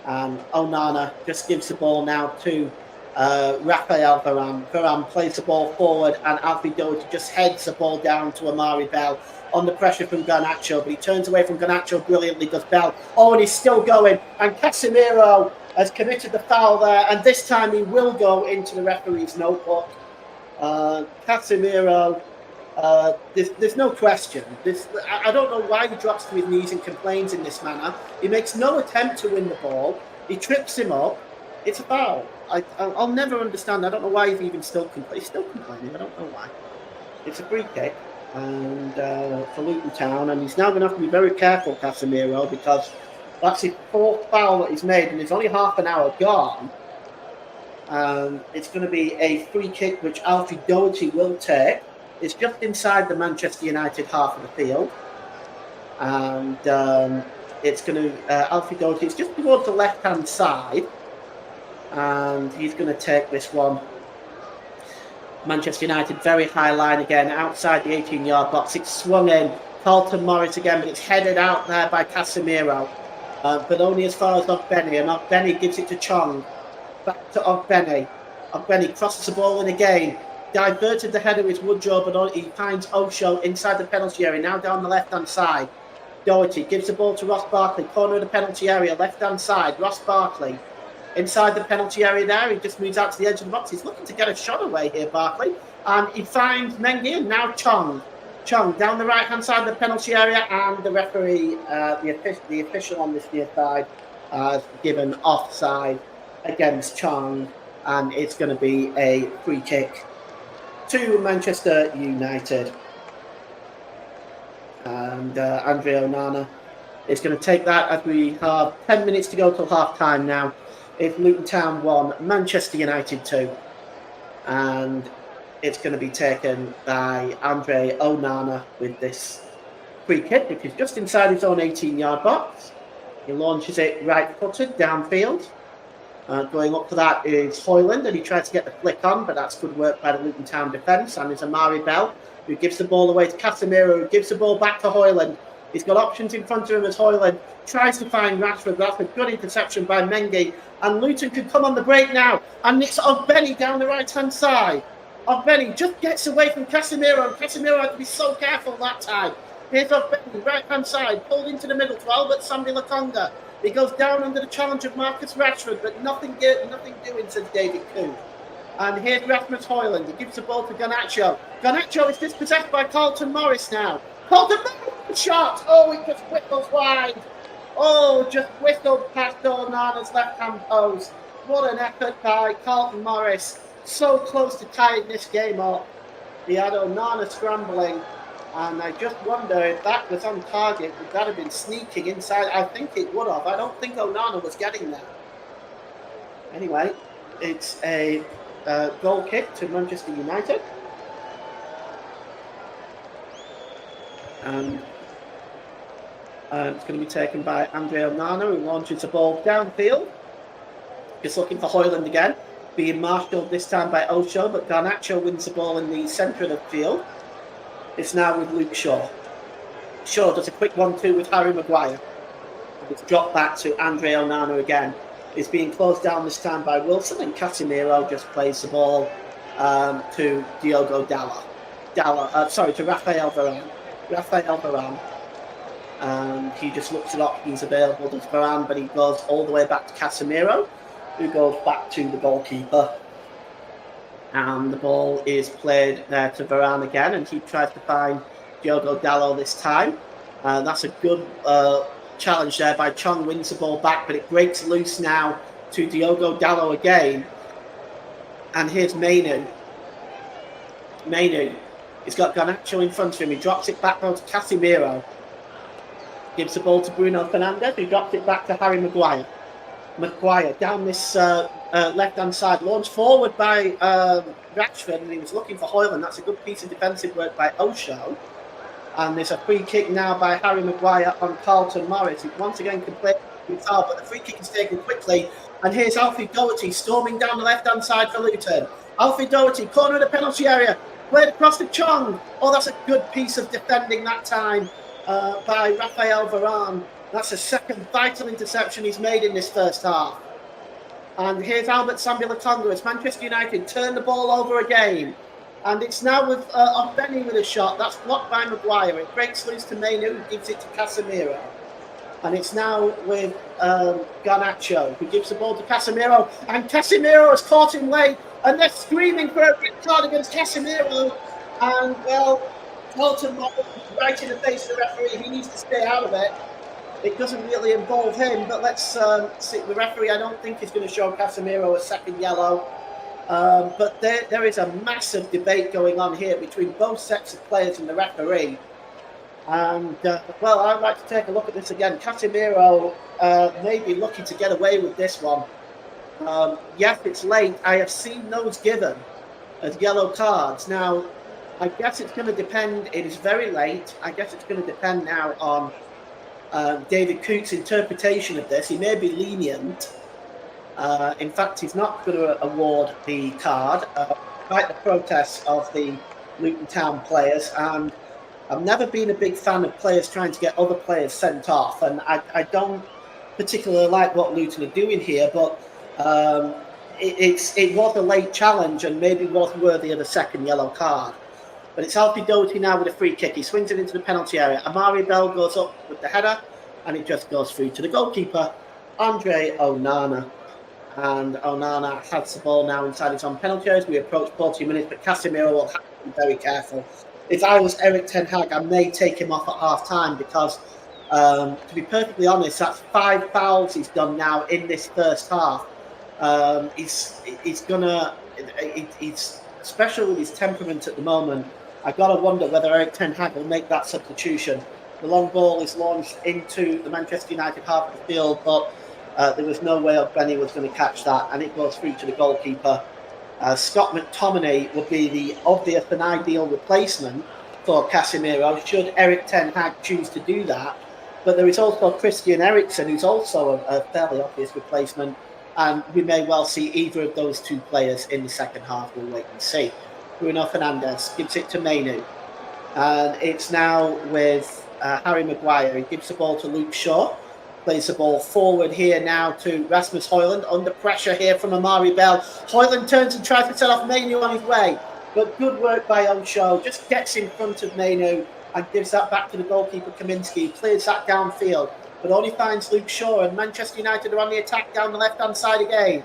And Onana just gives the ball now to Raphael Varane. Varane plays the ball forward, and Alfie Doherty just heads the ball down to Amari Bell under pressure from Garnacho, but he turns away from Garnacho brilliantly, does Bell. Oh, and he's still going, and Casemiro has committed the foul there, and this time he will go into the referee's notebook. Casemiro, there's no question. I don't know why he drops to his knees and complains in this manner. He makes no attempt to win the ball. He trips him up. It's a foul. I'll never understand. I don't know why he's even still complaining. He's still complaining. I don't know why. It's a free kick and for Luton Town, and he's now going to have to be very careful, Casemiro, because that's his fourth foul that he's made, and there's only half an hour gone. It's going to be a free kick which Alfie Doherty will take. It's just inside the Manchester United half of the field, and it's going to Alfie Doherty. It's just towards the left-hand side, and he's going to take this one. Manchester United very high line again, outside the 18-yard box. It's swung in. Carlton Morris again, but it's headed out there by Casemiro, but only as far as Ogbeni, and Ogbeni gives it to Chong. Back to Ogbeni. Ogbeni crosses the ball in again. Diverted the header with Woodrow, but he finds Osho inside the penalty area, now down the left-hand side. Doherty gives the ball to Ross Barkley, corner of the penalty area, left-hand side. Ross Barkley inside the penalty area there. He just moves out to the edge of the box. He's looking to get a shot away here, Barkley. And he finds Mengi, and now Chong. Chong down the right-hand side of the penalty area, and the referee, the official on this near side, has given offside against Chong, and it's going to be a free kick to Manchester United. And Andre Onana is going to take that as we have 10 minutes to go till half-time now. It's Luton Town 1, Manchester United 2. And it's going to be taken by Andre Onana with this free kick, which is just inside his own 18-yard box. He launches it right-footed downfield. Going up to that is Hoyland, and he tries to get the flick on, but that's good work by the Luton Town defence. And there's Amari Bell, who gives the ball away to Casemiro, who gives the ball back to Hoyland. He's got options in front of him as Hoyland tries to find Rashford. That's a good interception by Mengi. And Luton could come on the break now. And it's Ogbeni down the right-hand side. Ogbeni just gets away from Casemiro, and Casemiro had to be so careful that time. Here's Ogbeni, right-hand side, pulled into the middle to Albert Sambi-Lokonga. He goes down under the challenge of Marcus Rashford, but nothing doing, says David Coon. And here's Rasmus Hoyland. He gives the ball to Garnacho. Garnacho is dispossessed by Carlton Morris now. Carlton Morris shot. Oh, it just whistles wide. Oh, just whistled past Onana's left-hand post. What an effort by Carlton Morris. So close to tying this game up. He had Onana scrambling. And I just wonder if that was on target, would that have been sneaking inside? I think it would have. I don't think Onana was getting there. Anyway, it's a goal kick to Manchester United. And it's going to be taken by Andre Onana, who launches the ball downfield. Just looking for Hoyland again. Being marshalled this time by Osho, but Garnacho wins the ball in the centre of the field. It's now with Luke Shaw. Shaw does a quick 1-2 with Harry Maguire. And it's dropped back to Andre Onana again. It's being closed down this time by Wilson, and Casemiro just plays the ball to Diogo Dalot. To Raphael Varane. And he just looks at options available to Varane, but he goes all the way back to Casemiro, who goes back to the goalkeeper. And the ball is played there to Varane again, and he tries to find Diogo Dalot this time. That's a good challenge there by Chong, wins the ball back, but it breaks loose now to Diogo Dallo again. And here's Mainu. He's got Garnacho in front of him. He drops it back down to Casemiro. Gives the ball to Bruno Fernandes, who drops it back to Harry Maguire. Maguire down this left-hand side, launched forward by Rashford, and he was looking for Højlund. That's a good piece of defensive work by Osho. And there's a free kick now by Harry Maguire on Carlton Morris, who once again can play with foul, but the free kick is taken quickly. And here's Alfie Doherty storming down the left-hand side for Luton. Alfie Doherty, corner of the penalty area, played across to Chong. Oh, that's a good piece of defending that time by Rafael Varane. That's the second vital interception he's made in this first half. And here's Albert Sambi-Lokonga as Manchester United turn the ball over again. And it's now with Benny with a shot. That's blocked by Maguire. It breaks loose to Mainu, who gives it to Casemiro. And it's now with Garnacho, who gives the ball to Casemiro. And Casemiro has caught him late. And they're screaming for a red card against Casemiro. And, well, Carlton Morris is right in the face of the referee. He needs to stay out of it. It doesn't really involve him, but let's see. The referee, I don't think, is going to show Casemiro a second yellow. But there is a massive debate going on here between both sets of players and the referee. And, well, I'd like to take a look at this again. Casemiro may be lucky to get away with this one. Yes, it's late. I have seen those given as yellow cards. Now, I guess it's going to depend. It is very late. I guess it's going to depend now on David Coote's interpretation of this. He may be lenient. In fact, he's not going to award the card, despite the protests of the Luton Town players. And I've never been a big fan of players trying to get other players sent off. And I don't particularly like what Luton are doing here, but it was a late challenge and maybe was worthy of a second yellow card. But it's Alfie Doherty now with a free kick. He swings it into the penalty area. Amari Bell goes up with the header, and it just goes through to the goalkeeper, Andre Onana. And Onana has the ball now inside his own penalty area as we approach 40 minutes, but Casemiro will have to be very careful. If I was Eric Ten Hag, I may take him off at half-time because, to be perfectly honest, that's 5 fouls he's done now in this first half. He's especially with his temperament at the moment, I've got to wonder whether Eric Ten Hag will make that substitution. The long ball is launched into the Manchester United half of the field, but there was no way Benny was going to catch that, and it goes through to the goalkeeper. Scott McTominay would be the obvious and ideal replacement for Casemiro, should Eric Ten Hag choose to do that. But there is also Christian Eriksen, who's also a fairly obvious replacement, and we may well see either of those two players in the second half. We'll wait and see. Bruno Fernandes gives it to Mainu. And it's now with Harry Maguire. He gives the ball to Luke Shaw. Plays the ball forward here now to Rasmus Højlund. Under pressure here from Amari Bell. Højlund turns and tries to set off Mainu on his way. But good work by Osho. Just gets in front of Mainu and gives that back to the goalkeeper Kaminski. Clears that downfield. But only finds Luke Shaw, and Manchester United are on the attack down the left-hand side again.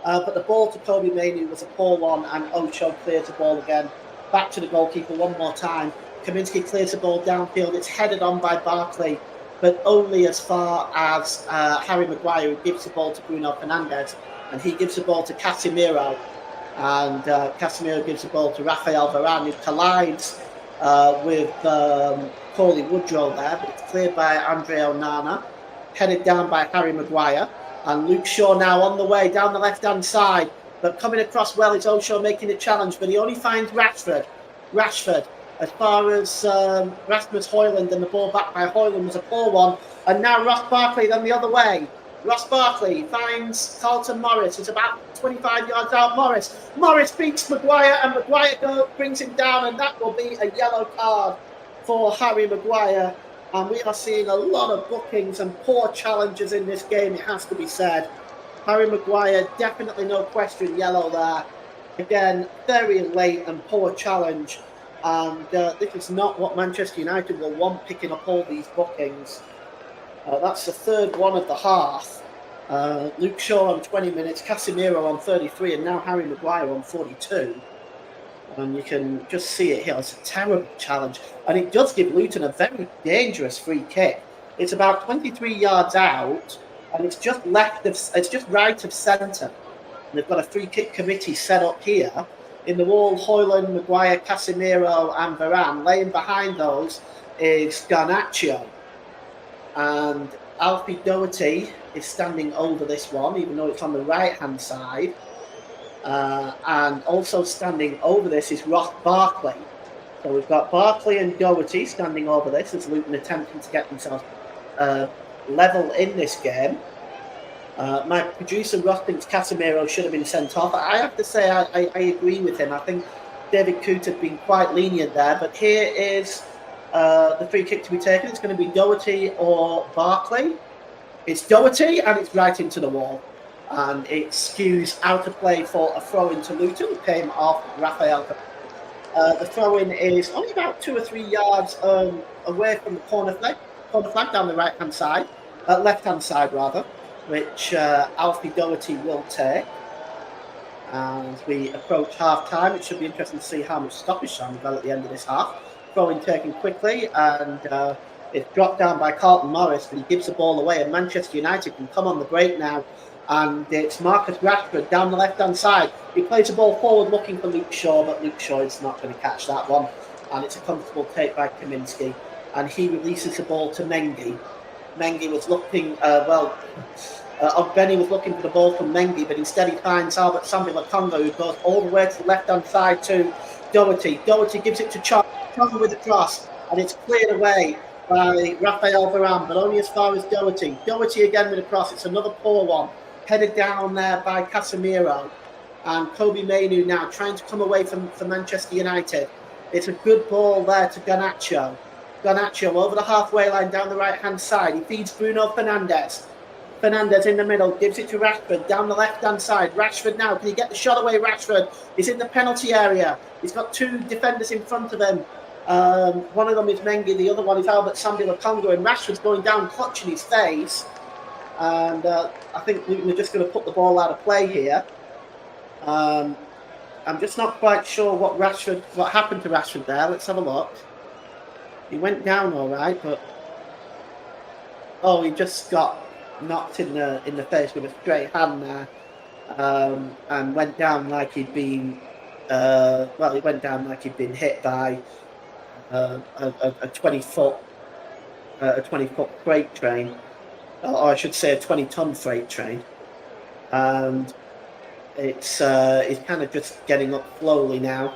But the ball to Kobe Mainu was a poor one, and Ocho clears the ball again. Back to the goalkeeper one more time. Kaminski clears the ball downfield. It's headed on by Barkley, but only as far as Harry Maguire, who gives the ball to Bruno Fernandes, and he gives the ball to Casemiro. And Casemiro gives the ball to Rafael Varane, who collides with Paulie Woodrow there, but it's cleared by Andre Onana, headed down by Harry Maguire. And Luke Shaw now on the way down the left-hand side, but coming across well is Osho making a challenge, but he only finds Rashford. As far as Rasmus Højlund, and the ball back by Højlund was a poor one. And now Ross Barkley then the other way. Ross Barkley finds Carlton Morris. It's about 25 yards out. Morris beats Maguire, and Maguire brings him down, and that will be a yellow card for Harry Maguire. And we are seeing a lot of bookings and poor challenges in this game, it has to be said. Harry Maguire, definitely no question, yellow there. Again, very late and poor challenge. And this is not what Manchester United will want, picking up all these bookings. That's the third one of the half. Luke Shaw on 20 minutes, Casemiro on 33, and now Harry Maguire on 42. And you can just see it here. It's a terrible challenge. And it does give Luton a very dangerous free kick. It's about 23 yards out, and it's just right of centre. They've got a free kick committee set up here. In the wall, Hoyland, Maguire, Casemiro, and Varane. Laying behind those is Garnacho. And Alfie Doherty is standing over this one, even though it's on the right-hand side. And also standing over this is Ross Barkley. So we've got Barkley and Doherty standing over this as Luton attempting to get themselves level in this game. My producer Ross thinks Casemiro should have been sent off. I have to say I agree with him. I think David Coote had been quite lenient there. But here is the free kick to be taken. It's going to be Doherty or Barkley. It's Doherty, and it's right into the wall. And it skews out of play for a throw into Luton. It came off Raphael. The throw-in is only about 2 or 3 yards away from the corner flag down the right-hand side, left-hand side rather, which Alfie Doherty will take. As we approach half-time, it should be interesting to see how much stoppage time we've got at the end of this half. Throw-in taken quickly, and it's dropped down by Carlton Morris, but he gives the ball away, and Manchester United can come on the break now. And it's Marcus Rashford down the left-hand side. He plays the ball forward looking for Luke Shaw, but Luke Shaw is not going to catch that one. And it's a comfortable take by Kaminski. And he releases the ball to Mengi. Mengi was looking, Benny was looking for the ball from Mengi, but instead he finds Albert Sambi-Lokonga, who goes all the way to the left-hand side to Doherty. Doherty gives it to Chong. Chong with the cross, and it's cleared away by Raphael Varane, but only as far as Doherty. Doherty again with a cross. It's another poor one. Headed down there by Casemiro. And Kobe Mainu now trying to come away from Manchester United. It's a good ball there to Garnacho. Garnacho over the halfway line down the right-hand side. He feeds Bruno Fernandes. Fernandes in the middle, gives it to Rashford down the left-hand side. Rashford now, can he get the shot away? Rashford is in the penalty area. He's got 2 defenders in front of him. One of them is Mengi, the other one is Albert Sambi-Lokonga, and Rashford's going down, clutching his face. And I think we're just going to put the ball out of play here. I'm just not quite sure what happened to Rashford there. Let's have a look. He went down all right, but he just got knocked in the face with a straight hand there, and went down like he'd been. He went down like he'd been hit by a 20-foot freight train. Or I should say a 20-ton freight train, and it's kind of just getting up slowly now.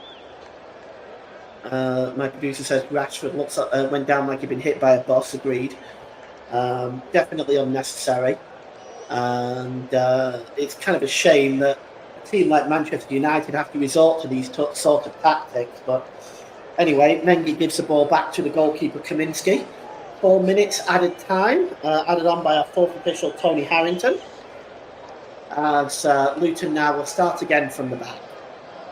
My producer says Rashford went down like he'd been hit by a bus. Agreed. Definitely unnecessary, and it's kind of a shame that a team like Manchester United have to resort to these sort of tactics. But anyway, Mengi gives the ball back to the goalkeeper Kaminski. 4 minutes added time, added on by our 4th official, Tony Harrington. As Luton now will start again from the back.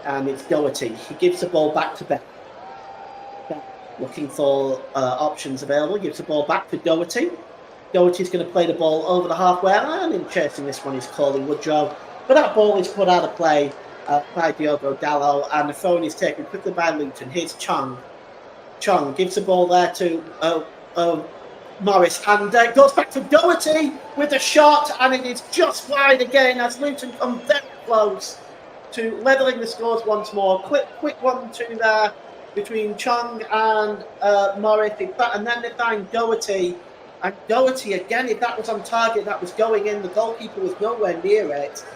And it's Doherty. He gives the ball back to Ben. Looking for options available. Gives the ball back to Doherty. Doherty's going to play the ball over the halfway line. And chasing this one is Coley Woodrow. But that ball is put out of play by Diogo Dalot. And the throw is taken quickly by Luton. Here's Chong. Chong gives the ball there to Morris, and goes back to Doherty with a shot, and it is just wide again as Luton come very close to levelling the scores once more. Quick 1-2 there between Chong and Morris, and then they find Doherty, and Doherty again, if that was on target, that was going in. The goalkeeper was nowhere near it.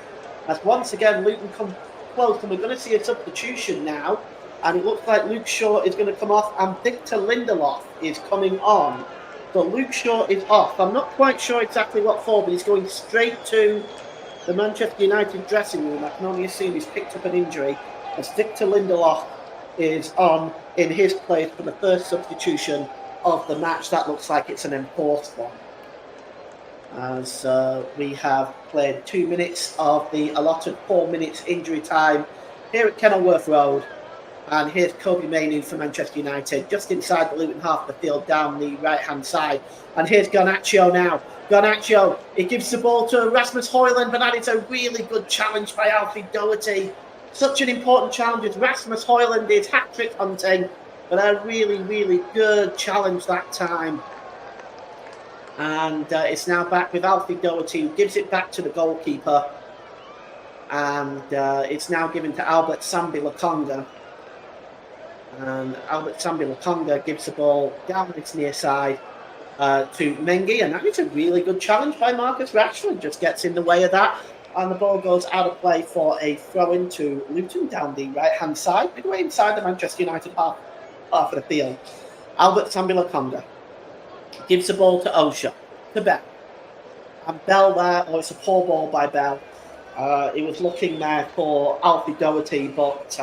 As once again Luton come close, and we're going to see a substitution now. And it looks like Luke Shaw is going to come off, and Victor Lindelof is coming on. So Luke Shaw is off. I'm not quite sure exactly what for, but he's going straight to the Manchester United dressing room. I can only assume he's picked up an injury, as Victor Lindelof is on in his place for the first substitution of the match. That looks like it's an enforced one. As we have played 2 minutes of the allotted 4 minutes injury time here at Kenilworth Road. And here's Kobe Mainu for Manchester United, just inside the Luton half of the field, down the right-hand side. And here's Garnacho now. Garnacho, he gives the ball to Rasmus Højlund, but that is a really good challenge by Alfie Doherty. Such an important challenge as Rasmus Højlund is hat-trick hunting, but a really, really good challenge that time. And it's now back with Alfie Doherty, who gives it back to the goalkeeper. And it's now given to Albert Sambi-Lokonga. And Albert Sambi-Lokonga gives the ball down its near side to Mengi. And that is a really good challenge by Marcus Rashford. Just gets in the way of that. And the ball goes out of play for a throw-in to Luton down the right-hand side, midway inside the Manchester United half of the field. Albert Sambi-Lokonga gives the ball to Osha, to Bell. And Bell there, it's a poor ball by Bell. He was looking there for Alfie Doherty, but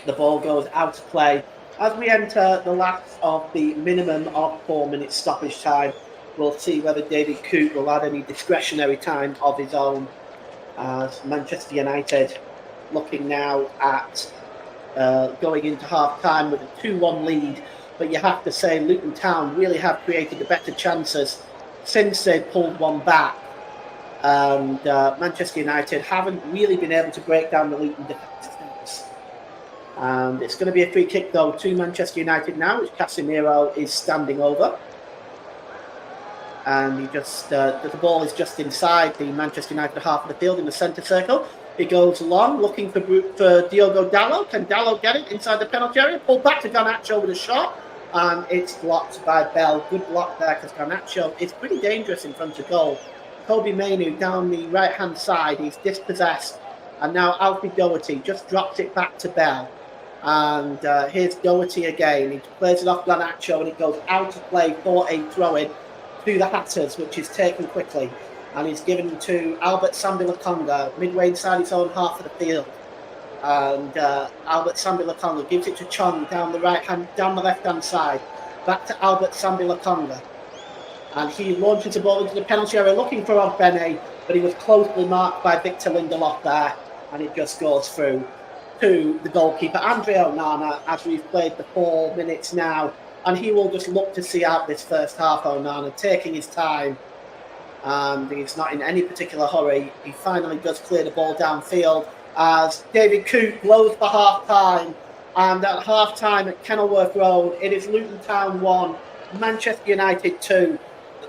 the ball goes out of play. As we enter the last of the minimum of 4 minutes stoppage time, we'll see whether David Coote will add any discretionary time of his own. As Manchester United looking now at going into half-time with a 2-1 lead. But you have to say Luton Town really have created the better chances since they pulled one back. And Manchester United haven't really been able to break down the Luton defence. And it's going to be a free kick, though, to Manchester United now, which Casemiro is standing over. And he just the ball is just inside the Manchester United half of the field in the centre circle. He goes long, looking for Diogo Dalot. Can Dalot get it inside the penalty area? Pulled back to Garnacho with a shot. And it's blocked by Bell. Good block there, because Garnacho is pretty dangerous in front of goal. Kobe Mainoo down the right-hand side. He's dispossessed. And now Alfie Doherty just drops it back to Bell. And here's Doherty again. He plays it off Garnacho, and it goes out of play for a throw-in to the Hatters, which is taken quickly. And he's given to Albert Sambi-Lokonga, midway inside his own half of the field. And Albert Sambi-Lokonga gives it to Chong down the left-hand side. Back to Albert Sambi-Lokonga. And he launches the ball into the penalty area looking for Ogbene, but he was closely marked by Victor Lindelof there. And it just goes through to the goalkeeper, Andre Onana, as we've played the 4 minutes now. And he will just look to see out this first half, Onana, taking his time. And he's not in any particular hurry. He finally does clear the ball downfield as David Coote blows for half-time. And at half-time at Kenilworth Road, it is Luton Town 1, Manchester United 2.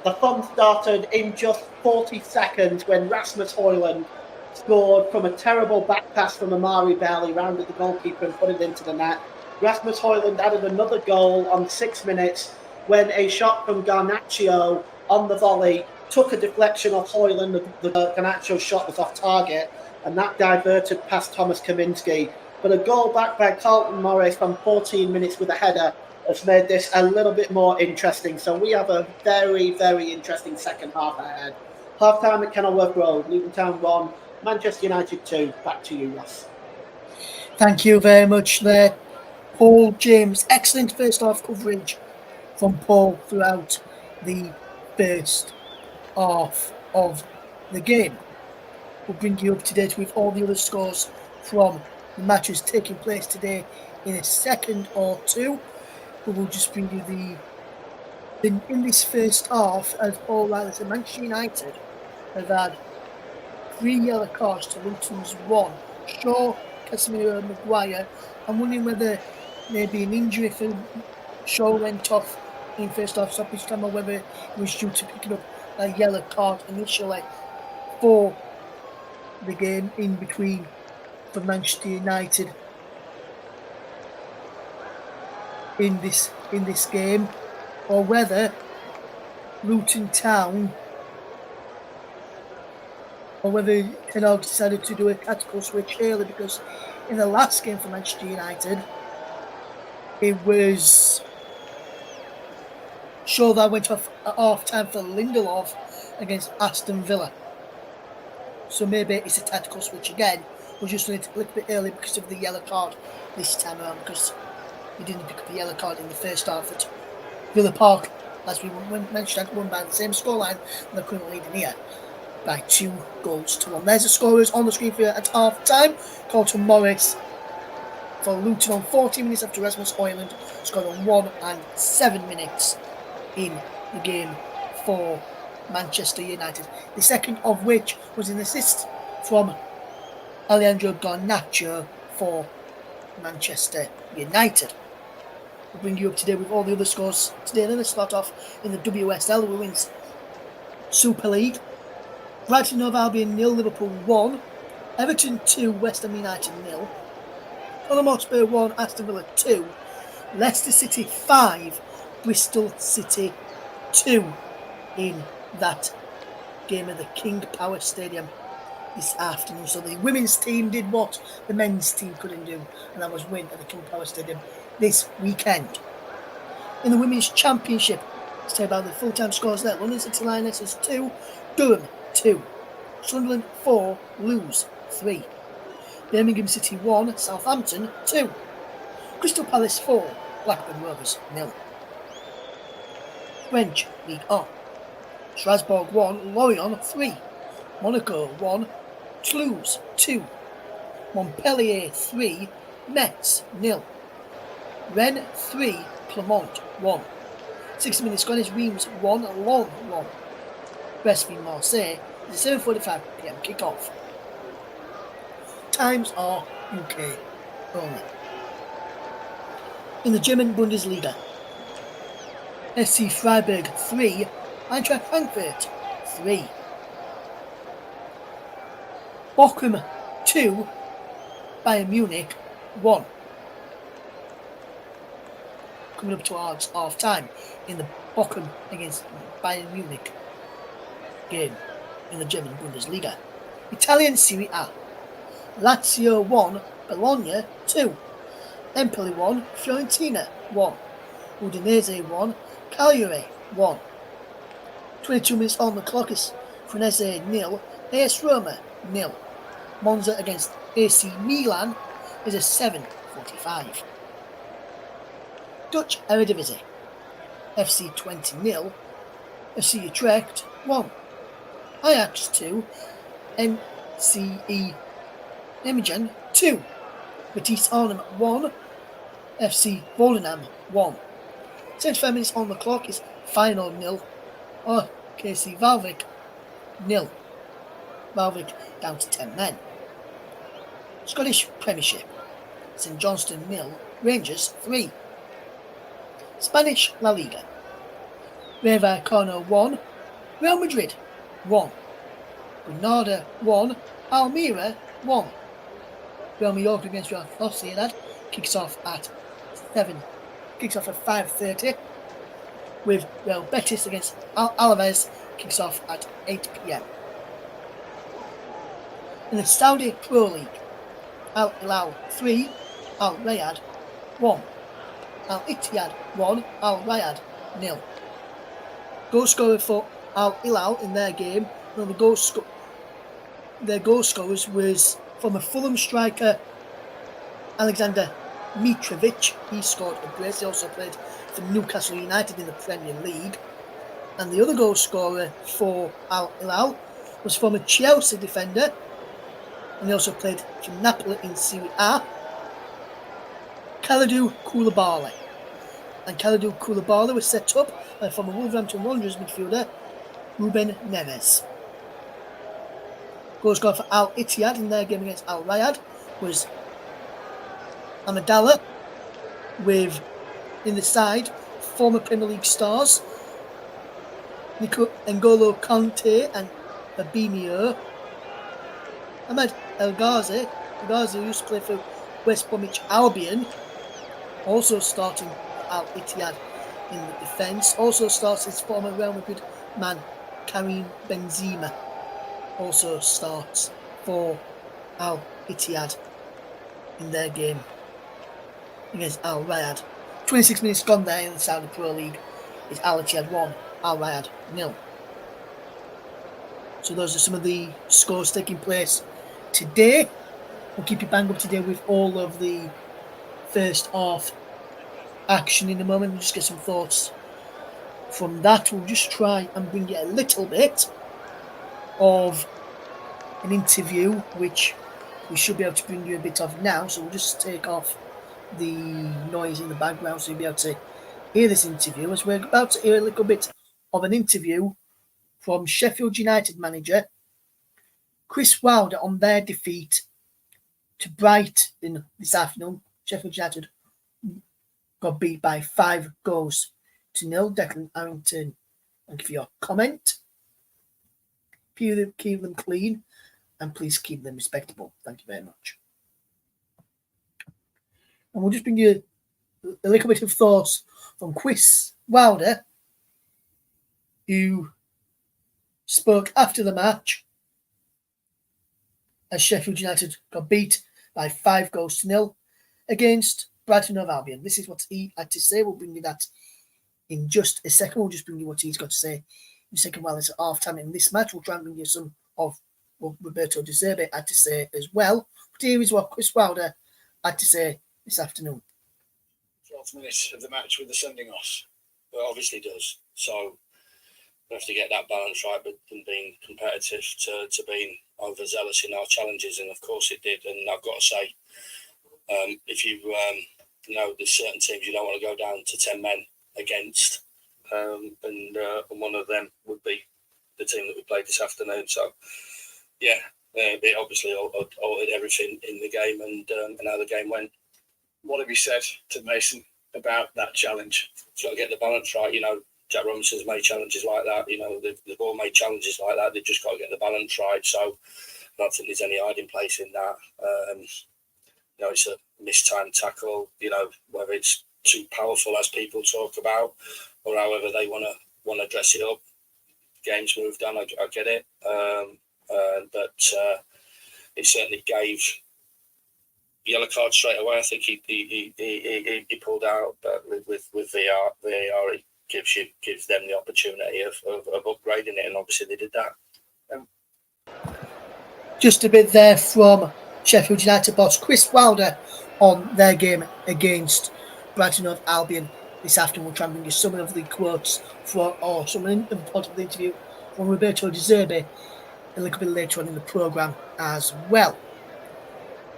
The fun started in just 40 seconds when Rasmus Højlund scored from a terrible back pass from Amari Bell. He rounded the goalkeeper and put it into the net. Rasmus Højlund added another goal on 6 minutes when a shot from Garnacho on the volley took a deflection off Højlund. The Garnacho shot was off target, and that diverted past Thomas Kaminski. But a goal back by Carlton Morris from 14 minutes with a header has made this a little bit more interesting. So we have a very, very interesting second half ahead. Half-time at Kenilworth Road, Luton Town 1, Manchester United 2. Back to you, Ross. Thank you very much there, Paul James. Excellent first half coverage from Paul throughout the first half of the game. We'll bring you up to date with all the other scores from the matches taking place today in a second or two. We will just bring you in this first half, as Paul rightly said, Manchester United have had 3 yellow cards to Luton's 1. Shaw, Casemiro and Maguire. I'm wondering whether maybe an injury for Shaw went off in first half stoppage time, or whether he was due to picking up a yellow card initially for the game in between for Manchester United in this game, or whether Luton Town, or whether Tenag decided to do a tactical switch early, because in the last game for Manchester United, it was Shaw that went off at half time for Lindelof against Aston Villa. So maybe it's a tactical switch again. We're just a little bit early because of the yellow card this time around, because he didn't pick up the yellow card in the first half at Villa Park, as we mentioned, won by the same scoreline. They're currently leading here by 2-1. There's the scorers on the screen for you at half time. Carlton Morris for Luton on 14 minutes after Rasmus Højlund scored on 1 and 7 minutes in the game for Manchester United. The second of which was an assist from Alejandro Garnacho for Manchester United. We'll bring you up today with all the other scores today. Then let's start off in the WSL, the Women's Super League. Brighton Hove Albion 0, Liverpool 1, Everton 2, West Ham United 0, Tottenham Hotspur 1, Aston Villa 2, Leicester City 5, Bristol City 2 in that game at the King Power Stadium this afternoon. So the women's team did what the men's team couldn't do, and that was win at the King Power Stadium this weekend. In the Women's Championship, let's tell you about the full-time scores there. London City Lionesses 2, Durham 2, Sunderland 4, Lewes 3, Birmingham City 1, Southampton 2, Crystal Palace 4, Blackburn Rovers 0. French League 1, Strasbourg 1, Lorient 3, Monaco 1, Toulouse 2, Montpellier 3, Metz 0, Rennes 3, Clermont 1. 60 minutes Scottish Reims 1, Lyon 1. Brest v Marseille is a 7:45 p.m. kickoff. Times are UK only. In the German Bundesliga, SC Freiburg 3, Eintracht Frankfurt 3. Bochum 2, Bayern Munich 1. Coming up towards half time in the Bochum against Bayern Munich game in the German Bundesliga. Italian Serie A, Lazio 1, Bologna 2, Empoli 1, Fiorentina 1, Udinese 1, Cagliari 1. 22 minutes on the clock is Cremonese 0, AS Roma 0. Monza against AC Milan is a 7:45. Dutch Eredivisie, FC Twente 0, FC Utrecht 1, Ajax 2, NCE Nijmegen 2, Betis Arnhem 1, FC Volendam 1. 75 minutes on the clock is Feyenoord 0, KC Valvik 0. Valvik down to 10 men. Scottish Premiership, St Johnstone 0, Rangers 3. Spanish La Liga, Rayo Vallecano 1, Real Madrid 1, Granada 1, Almeria 1. Real Mallorca against Real Sociedad kicks off at 5:30, with Real Betis against Alaves kicks off at 8 p.m. In the Saudi Pro League, Al Hilal 3, Al Riyadh 1, Al Ittihad 1, Al Riyadh 0. Goal scorer for Al Hilal in their game, their goal scorers was former Fulham striker Alexander Mitrovic. He scored a brace. He also played for Newcastle United in the Premier League. And the other goal scorer for Al Hilal was former Chelsea defender, and he also played for Napoli in Serie A, Kalidou Koulibaly. And Kalidou Koulibaly was set up by former Wolverhampton Wanderers midfielder Ruben Neves. Goal scorer for Al Ittihad in their game against Al Riyadh was Amadallah, with in the side former Premier League stars N'Golo Kante and Fabinho. Ahmed El Ghazi, who used to play for West Bromwich Albion, also starting for Al Ittihad in the defence. Also starts his former Real Madrid man Karim Benzema. Also starts for Al Ittihad in their game against Al Riyadh. 26 minutes gone there in the Saudi Pro League. It's Al Ittihad 1, Al Riyadh 0. So those are some of the scores taking place today. We'll keep you bang up to date with all of the first half action in a moment. We'll just get some thoughts from that. We'll just try and bring you a little bit of an interview, which we should be able to bring you a bit of now. So we'll just take off the noise in the background so you'll be able to hear this interview, as we're about to hear a little bit of an interview from Sheffield United manager Chris Wilder on their defeat to Brighton this afternoon. Sheffield United got beat by 5 goals to nil. Declan Arrington, thank you for your comment. Keep them clean and please keep them respectable. Thank you very much. And we'll just bring you a little bit of thoughts from Chris Wilder, who spoke after the match as Sheffield United got beat by 5 goals to nil against Brighton of Albion. This is what he had to say. We'll bring you that in just a second. We'll just bring you what he's got to say in a second while it's at half time in this match. We'll try and bring you some of what Roberto De Zerbi had to say as well. But here is what Chris Wilder had to say this afternoon. 12 minutes of the match with the sending off. It obviously does. So we have to get that balance right, but from being competitive to being overzealous in our challenges, and of course it did. And I've got to say, if you know, there's certain teams you don't want to go down to 10 men against, and one of them would be the team that we played this afternoon. So, yeah, it obviously altered everything in the game and how the game went. What have you said to Mason about that challenge? Got to get the balance right. You know, Jack Robinson's made challenges like that. You know, they've all made challenges like that. They've just got to get the balance right. So I don't think there's any hiding place in that. You know, it's a mistimed tackle. You know, whether it's too powerful as people talk about, or however they want to dress it up. Game's moved on. I get it, but it certainly gave yellow card straight away. I think he pulled out, but with VAR, it gives them the opportunity of upgrading it, and obviously they did that. Just a bit there from Sheffield United boss Chris Wilder on their game against Brighton of Albion this afternoon. We'll try and bring you some of the quotes or some important interview from Roberto De Zerbi a little bit later on in the programme as well.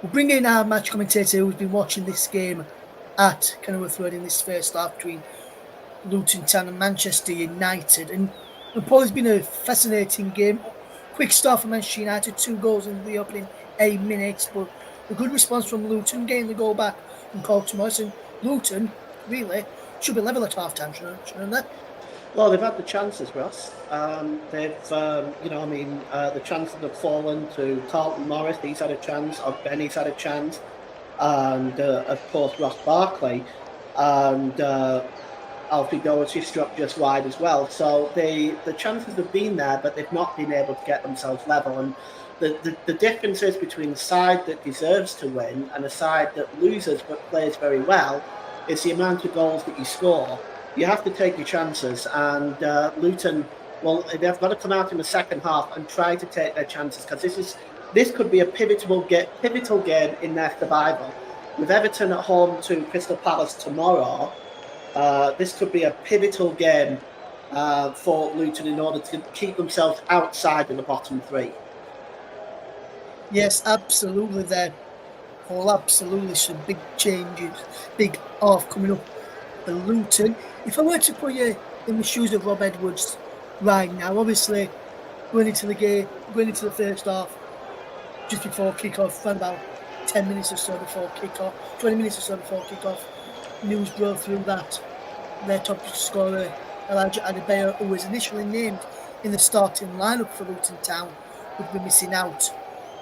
We'll bring in our match commentator who's been watching this game at Kenilworth Road in this first half between Luton Town and Manchester United. And Paul, it's been a fascinating game. Quick start for Manchester United, 2 goals in the opening 8 minutes, but a good response from Luton, getting the goal back from Colton Morris. And Luton, really, should be level at half time, shouldn't they? Well, they've had the chances, Ross. They've, the chances have fallen to Carlton Morris. He's had a chance. Benny's had a chance. And, of course, Ross Barkley. And Alfie Doherty struck just wide as well. So the chances have been there, but they've not been able to get themselves level. And the difference is between a side that deserves to win and a side that loses but plays very well is the amount of goals that you score. You have to take your chances, and Luton, well, they've got to come out in the second half and try to take their chances, because this could be a pivotal game in their survival. With Everton at home to Crystal Palace tomorrow, this could be a pivotal game for Luton in order to keep themselves outside of the bottom 3. Yes, absolutely there. Paul, absolutely some big changes, big half coming up for Luton. If I were to put you in the shoes of Rob Edwards right now, obviously going into the first half, just before kick-off, around about 10 minutes or so before kick-off, 20 minutes or so before kick-off, news broke through that their top scorer, Elijah Adebayo, who was initially named in the starting lineup for Luton Town, would be missing out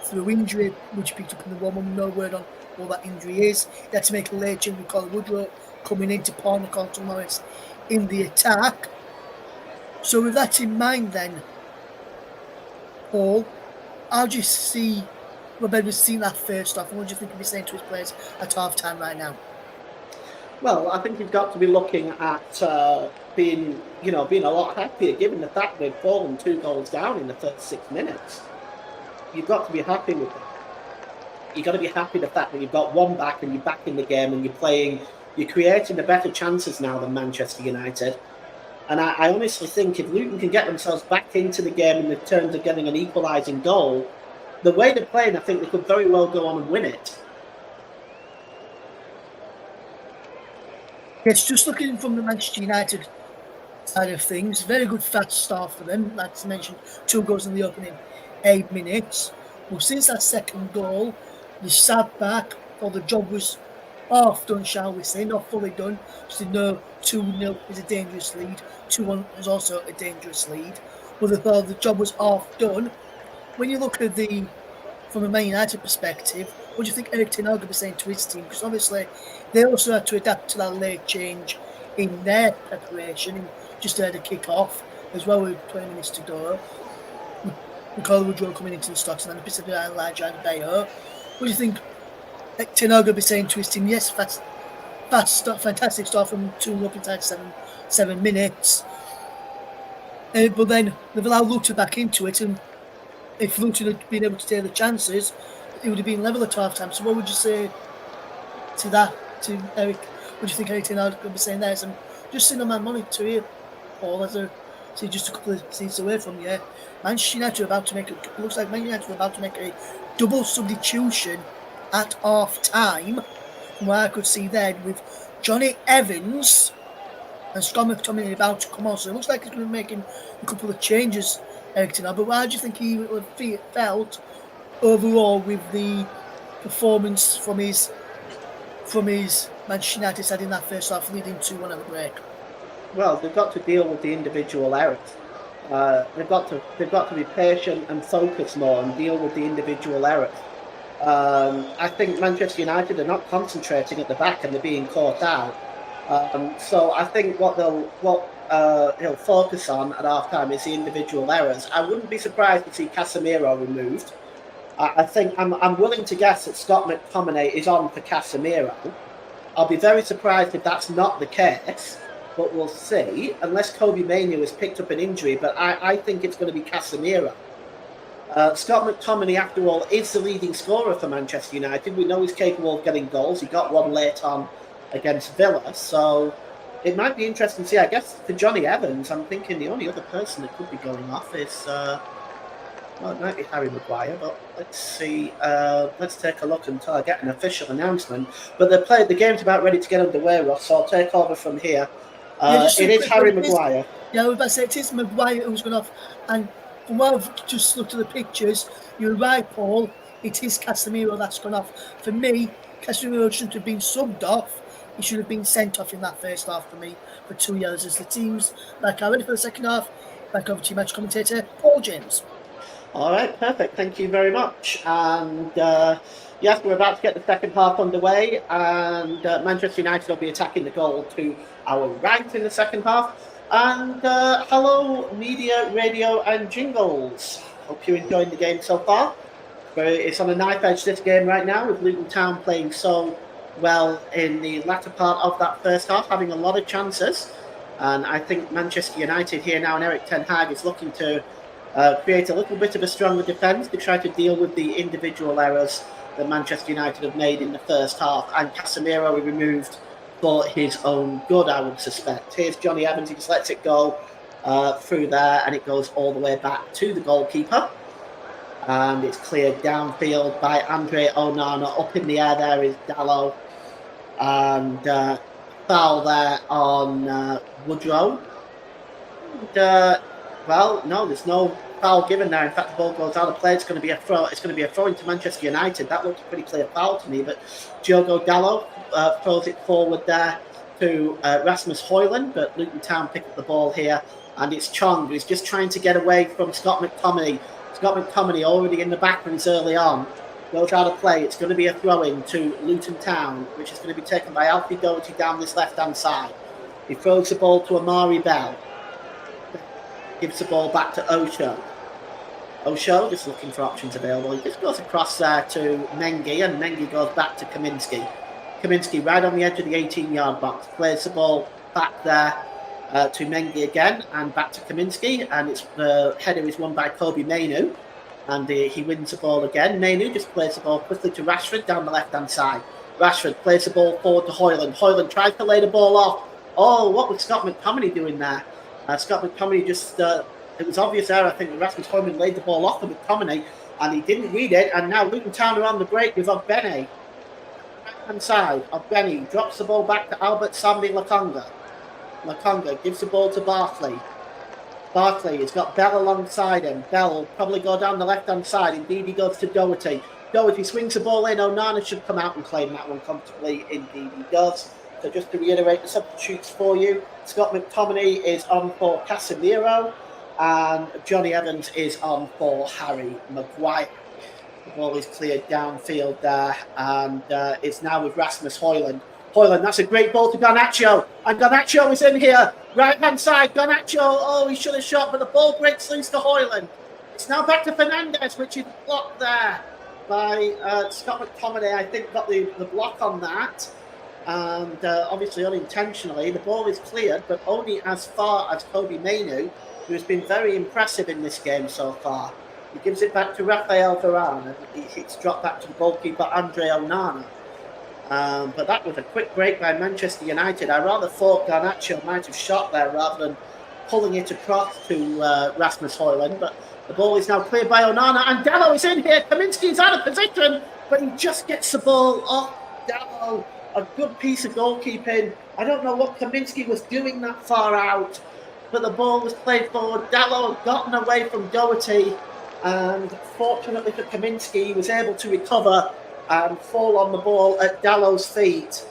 through injury, which picked up in the warm-up. No word on what that injury is. They had to make a late change with Colin Woodrow coming in to pawn Colton Morris in the attack. So with that in mind then, Paul, how do you see Rob Edwards seeing that first off, and what do you think he'll be saying to his players at half-time right now? Well, I think you've got to be looking at being a lot happier, given the fact they've fallen 2 goals down in the first 6 minutes. You've got to be happy with that. You've got to be happy with the fact that you've got one back and you're back in the game and you're creating the better chances now than Manchester United. And I honestly think if Luton can get themselves back into the game in the terms of getting an equalising goal, the way they're playing, I think they could very well go on and win it. Yes, just looking from the Manchester United side of things, very good fast start for them. Like I mentioned, 2 goals in the opening 8 minutes. Well, since that second goal, they sat back, or the job was half done, shall we say, not fully done. Just to know 2-0 is a dangerous lead, 2-1 is also a dangerous lead. But I thought the job was half done. When you look at from a Man United perspective, what do you think Eric Ten Hag will be saying to his team? Because obviously they also had to adapt to that late change in their preparation, and just had a kick off as well with 20 minutes to go. Nicola Woodrow coming into the stocks and then the Pacific Island Elijah and Bayo. What do you think Ten Hag will be saying to his team? Yes, fantastic start from 2 up inside 7 minutes. But then they've allowed Luton back into it, and if Luton had been able to take the chances, it would have been level at half time. So what would you say to that, to Eric? What do you think Eric Ten Hag could be saying there? I'm just seeing on my monitor here, Paul, as a see just a couple of seats away from you. Manchester United are about to make looks like Man United are about to make a double substitution at half time. From what I could see then, with Johnny Evans and Scott McTominay about to come on. So it looks like he's going to be making a couple of changes, Eric Ten Hag. But how do you think he would have felt overall with the performance from his Manchester United side in that first half, leading to 1 hour break? Well, they've got to deal with the individual errors. They've got to be patient and focus more and deal with the individual errors. I think Manchester United are not concentrating at the back and they're being caught out. So I think what he'll focus on at half time is the individual errors. I wouldn't be surprised to see Casemiro removed. I think I'm willing to guess that Scott McTominay is on for Casemiro. I'll be very surprised if that's not the case, but we'll see. Unless Kobe Mainoo has picked up an injury, but I think it's going to be Casemiro. Scott McTominay, after all, is the leading scorer for Manchester United. We know he's capable of getting goals. He got one late on against Villa, so it might be interesting to see. I guess for Johnny Evans, I'm thinking the only other person that could be going off is well, it might be Harry Maguire, but let's see. Let's take a look until I get an official announcement. But the game's about ready to get underway, Ross, so I'll take over from here. It is Harry Maguire. Yeah, I was about to say it is Maguire who's gone off. And from what I've just looked at the pictures, you're right, Paul. It is Casemiro that's gone off. For me, Casemiro shouldn't have been subbed off. He should have been sent off in that first half for me for 2 years as the teams back are ready for the second half. Back over to your match commentator, Paul James. All right, perfect. Thank you very much. And yes, we're about to get the second half underway, and Manchester United will be attacking the goal to our right in the second half. And hello, media, radio, and jingles. Hope you're enjoying the game so far. It's on a knife edge, this game right now, with Luton Town playing so well in the latter part of that first half, having a lot of chances. And I think Manchester United here now, and Eric Ten Hag is looking to create a little bit of a stronger defence to try to deal with the individual errors that Manchester United have made in the first half. And Casemiro we removed for his own good, I would suspect. Here's Johnny Evans, he just lets it go through there, and it goes all the way back to the goalkeeper. And it's cleared downfield by Andre Onana. Up in the air there is Dalot. And foul there on Woodrow. And, well, no, there's no foul given there. In fact, the ball goes out of play. It's going to be a throw. It's going to be a throw into Manchester United. That looks a pretty clear foul to me. But Diogo Dalot throws it forward there to Rasmus Højlund. But Luton Town pick up the ball here, and it's Chong who's just trying to get away from Scott McTominay. Scott McTominay already in the backgrounds early on. Goes out of play. It's going to be a throw-in to Luton Town, which is going to be taken by Alfie Doherty down this left-hand side. He throws the ball to Amari Bell. Gives the ball back to Osho. Osho just looking for options available. He just goes across there to Mengi, and Mengi goes back to Kaminski. Kaminski right on the edge of the 18-yard box. Plays the ball back there to Mengi again, and back to Kaminski. And the header is won by Kobe Mainoo. And he wins the ball again. Mainoo just plays the ball quickly to Rashford down the left-hand side. Rashford plays the ball forward to Højlund. Højlund tries to lay the ball off. Oh, what was Scott McTominay doing there? Scott McTominay just, it was obvious there, I think, that Rasmus Højlund laid the ball off to McTominay, and he didn't read it, and now Luton Town are on the break with Ogbene. Right-hand side, Ogbene drops the ball back to Albert Sambi Lokonga. Lokonga gives the ball to Barkley. Barkley has got Bell alongside him. Bell will probably go down the left-hand side. Indeed, he goes to Doherty. Doherty swings the ball in. Onana should come out and claim that one comfortably. Indeed, he does. So just to reiterate the substitutes for you, Scott McTominay is on for Casemiro, and Johnny Evans is on for Harry Maguire. The ball is cleared downfield there, and it's now with Rasmus Højlund. Højlund, that's a great ball to Garnacho, and Garnacho is in here. Right-hand side, Garnacho, oh, he should have shot, but the ball breaks loose to Højlund. It's now back to Fernandes, which is blocked there by Scott McTominay. I think got the block on that, and obviously unintentionally. The ball is cleared, but only as far as Kobbie Mainoo, who has been very impressive in this game so far. He gives it back to Raphael Varane, and it's dropped back to the goalkeeper, Andre Onana. But that was a quick break by Manchester United. I rather thought Garnacho might have shot there rather than pulling it across to Rasmus Højlund. But the ball is now cleared by Onana, and Dalot is in here. Kaminski is out of position, but he just gets the ball off Dalot. A good piece of goalkeeping. I don't know what Kaminski was doing that far out, but the ball was played forward. Dalot had gotten away from Doherty, and fortunately for Kaminski, he was able to recover and fall on the ball at Dallow's feet.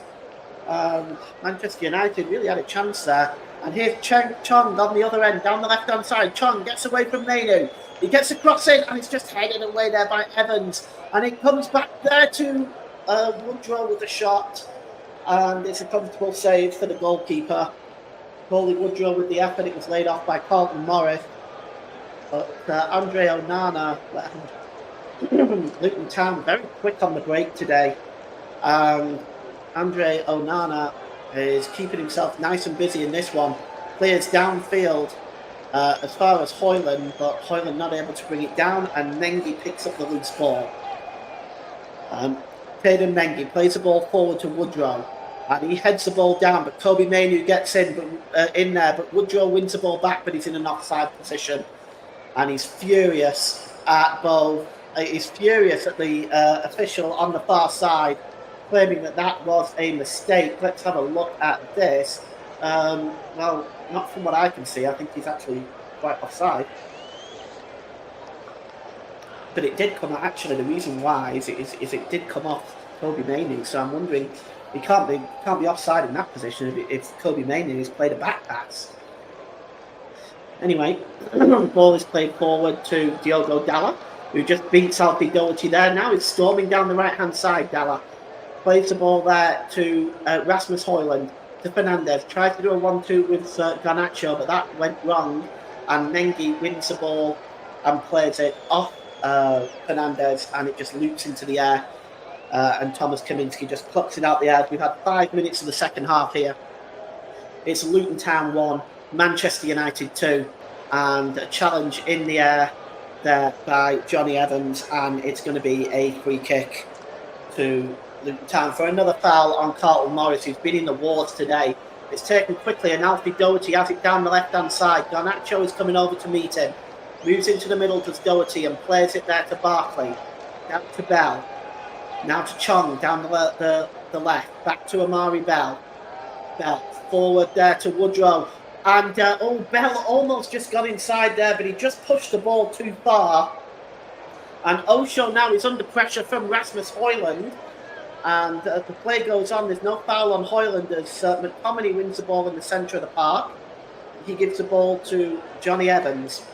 Manchester United really had a chance there. And here's Chong on the other end, down the left-hand side. Chong gets away from Mainoo. He gets a cross in, and it's just headed away there by Evans. And it comes back there to Woodrow with a shot. And it's a comfortable save for the goalkeeper. Paulie Woodrow with the effort. It was laid off by Carlton Morris. But Andre Onana, Luton Town, very quick on the break today. Andre Onana is keeping himself nice and busy in this one. Clears downfield as far as Højlund, but Højlund not able to bring it down, and Mengi picks up the loose ball. Caden Mengi plays the ball forward to Woodrow, and he heads the ball down, but Kobbie Mainoo gets in there, but Woodrow wins the ball back, but he's in an offside position, and he's furious at both. He's furious at the official on the far side, claiming that was a mistake. Let's have a look at this. Well, not from what I can see. I think he's actually quite offside. But it did come out. Actually, the reason why is it did come off Kobbie Mainoo. So I'm wondering, he can't be offside in that position if Kobbie Mainoo has played a back pass. Anyway, the ball is played forward to Diogo Dalot, who just beats Alfie Doherty there. Now he's storming down the right-hand side, Dalot. Plays the ball there to Rasmus Højlund, to Fernandes. Tries to do a 1-2 with Garnacho, but that went wrong. And Mengi wins the ball and plays it off Fernandes, and it just loops into the air. And Thomas Kaminski just plucks it out the air. We've had 5 minutes of the second half here. It's Luton Town 1, Manchester United 2, and a challenge in the air there by Johnny Evans, and it's going to be a free kick to Luton Town for another foul on Carlton Morris, who's been in the wards today. It's taken quickly, and Alfie Doherty has it down the left-hand side. Garnacho is coming over to meet him. Moves into the middle, does Doherty, and plays it there to Barkley. Down to Bell. Now to Chong, down the left. Back to Amari Bell. Bell forward there to Woodrow. And Bell almost just got inside there, but he just pushed the ball too far. And Osho now is under pressure from Rasmus Højlund. And the play goes on. There's no foul on Højlund as McTominay wins the ball in the centre of the park. He gives the ball to Johnny Evans.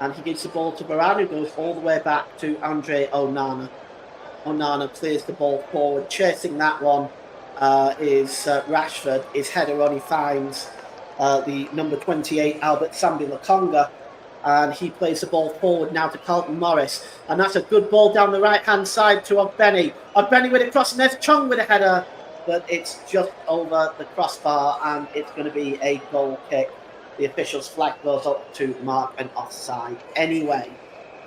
And he gives the ball to Varane, who goes all the way back to Andre Onana. Onana clears the ball forward. Chasing that one is Rashford. His header only finds the number 28, Albert Sambi Lokonga. And he plays the ball forward now to Carlton Morris. And that's a good ball down the right-hand side to Ogbeni. Ogbeni with a cross, and there's Chong with a header. But it's just over the crossbar, and it's going to be a goal kick. The official's flag goes up to mark an offside anyway.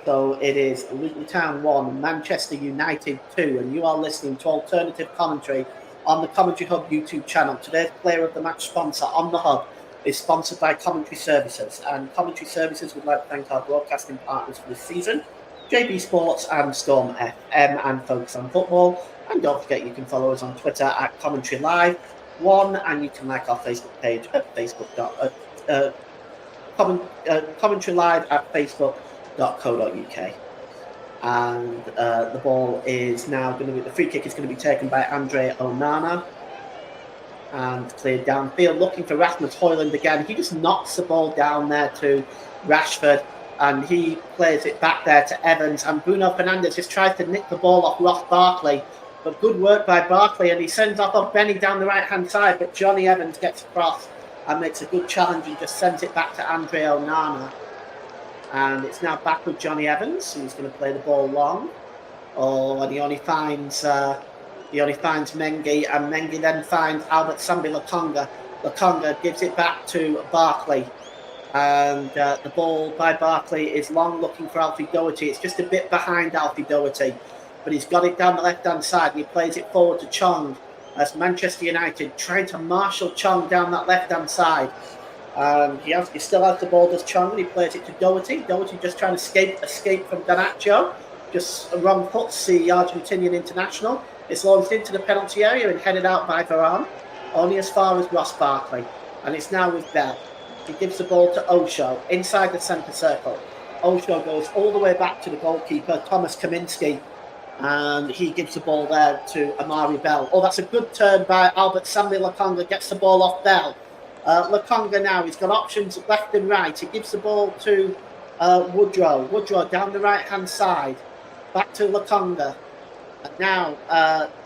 So it is Luton Town 1, Manchester United 2. And you are listening to alternative commentary on the Commentary Hub YouTube channel. Today's player of the match sponsor on the Hub is sponsored by Commentary Services, and Commentary Services would like to thank our broadcasting partners for this season, JB Sports and Storm FM and Focus on Football. And don't forget, you can follow us on Twitter at Commentary Live 1, and you can like our Facebook page at Commentary Live at facebook.co.uk. And the ball is now going to be, the free kick is going to be taken by Andre Onana and cleared downfield, looking for Rasmus Højlund again. He just knocks the ball down there to Rashford, and he plays it back there to Evans, and Bruno Fernandes just tries to nick the ball off Ross Barkley, but good work by Barkley, and he sends off Benny down the right hand side, but Johnny Evans gets across and makes a good challenge and just sends it back to Andre Onana. And it's now back with Johnny Evans, who's going to play the ball long. And he only finds Mengi, and Mengi then finds Albert Sambi Lokonga. Lokonga gives it back to Barkley, and the ball by Barkley is long, looking for Alfie Doherty. It's just a bit behind Alfie Doherty, but he's got it down the left-hand side, and he plays it forward to Chong, as Manchester United trying to marshal Chong down that left-hand side. He still has the ball, does Chong, and he plays it to Doherty. Doherty just trying to escape from Garnacho. Just a wrong foot, the Argentinian international. It's launched into the penalty area and headed out by Varane, only as far as Ross Barkley. And it's now with Bell. He gives the ball to Osho inside the centre circle. Osho goes all the way back to the goalkeeper, Thomas Kaminski, and he gives the ball there to Amari Bell. Oh, that's a good turn by Albert Sambi Lokonga, gets the ball off Bell. Lokonga now, he's got options left and right. He gives the ball to Woodrow. Woodrow down the right-hand side. Back to Lokonga. And now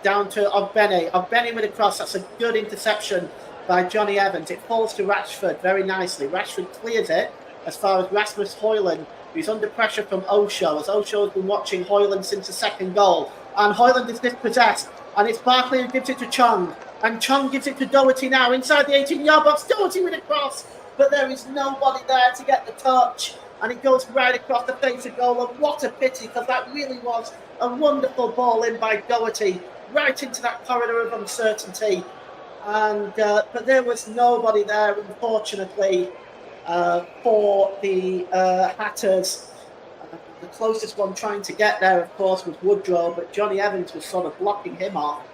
down to Ogbene. Ogbene with a cross. That's a good interception by Johnny Evans. It falls to Rashford very nicely. Rashford clears it as far as Rasmus Højlund, who's under pressure from Osho, as Osho has been watching Højlund since the second goal. And Højlund is dispossessed. And it's Barkley who gives it to Chong. And Chong gives it to Doherty now inside the 18-yard box. Doherty with a cross, but there is nobody there to get the touch. And it goes right across the face of goal. And what a pity, because that really was a wonderful ball in by Doherty, right into that corridor of uncertainty. And but there was nobody there, unfortunately, for the Hatters. The closest one trying to get there, of course, was Woodrow, but Johnny Evans was sort of blocking him off.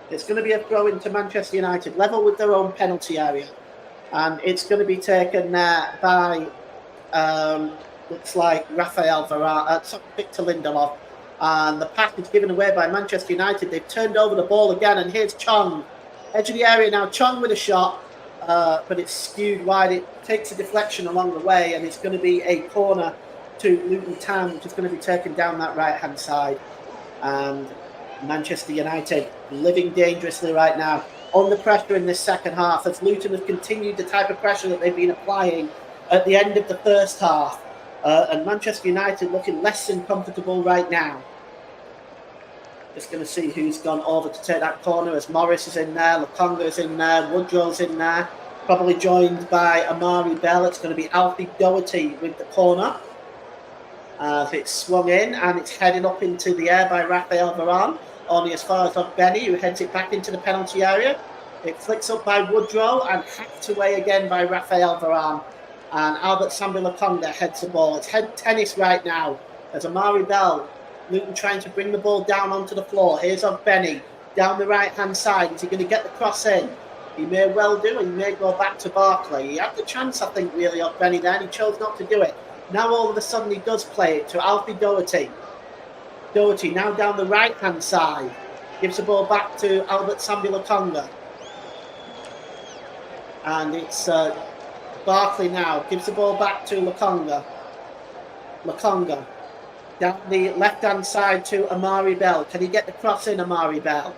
It's going to be a throw into Manchester United, level with their own penalty area. And it's going to be taken by, looks like Rafael Varane, Victor Lindelof. And the pass is given away by Manchester United. They've turned over the ball again, and here's Chong. Edge of the area now, Chong with a shot, but it's skewed wide. It takes a deflection along the way, and it's going to be a corner to Luton Town, which is going to be taken down that right-hand side. And Manchester United living dangerously right now, under pressure in this second half, as Luton have continued the type of pressure that they've been applying at the end of the first half. And Manchester United looking less than comfortable right now. Just going to see who's gone over to take that corner, as Morris is in there, Lokonga's in there, Woodrow's in there, probably joined by Amari Bell. It's going to be Alfie Doherty with the corner. It's swung in and it's headed up into the air by Rafael Varane, only as far as Ogbene, who heads it back into the penalty area. It flicks up by Woodrow and hacked away again by Rafael Varane. And Albert Sambi Lokonga heads the ball. It's head tennis right now as Amari Bell, Luton trying to bring the ball down onto the floor. Here's Ogbene down the right-hand side. Is he going to get the cross in? He may well do, and he may go back to Barkley. He had the chance, I think, really, Ogbene there, and he chose not to do it. Now all of a sudden he does play it to Alfie Doherty. Doherty now down the right-hand side. Gives the ball back to Albert Sambi Lokonga. And it's Barkley now. Gives the ball back to Lokonga. Lokonga. Down the left-hand side to Amari Bell. Can he get the cross in, Amari Bell?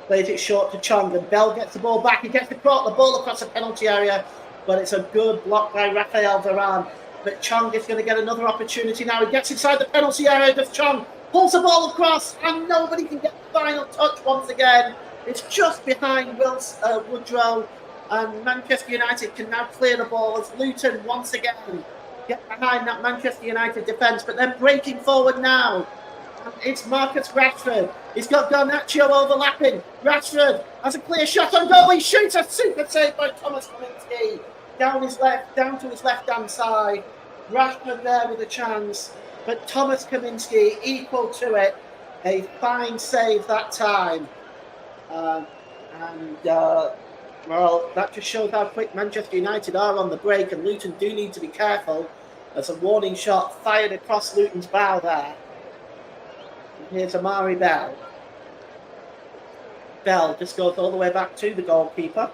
Plays it short to Chong, and Bell gets the ball back. He gets the ball across the penalty area, but it's a good block by Rafael Varane. But Chong is going to get another opportunity now. He gets inside the penalty area. Does Chong pulls the ball across, and nobody can get the final touch once again. It's just behind Woodrow, and Manchester United can now clear the ball as Luton once again get behind that Manchester United defence. But they're breaking forward now. And it's Marcus Rashford. He's got Garnacho overlapping. Rashford has a clear shot on goal. He shoots a super save by Thomas Kaminski. Down to his left-hand side. Rashford there with a chance, but Thomas Kaminski equal to it. A fine save that time. Well, that just shows how quick Manchester United are on the break, and Luton do need to be careful as a warning shot fired across Luton's bow there. Here's Amari Bell. Bell just goes all the way back to the goalkeeper,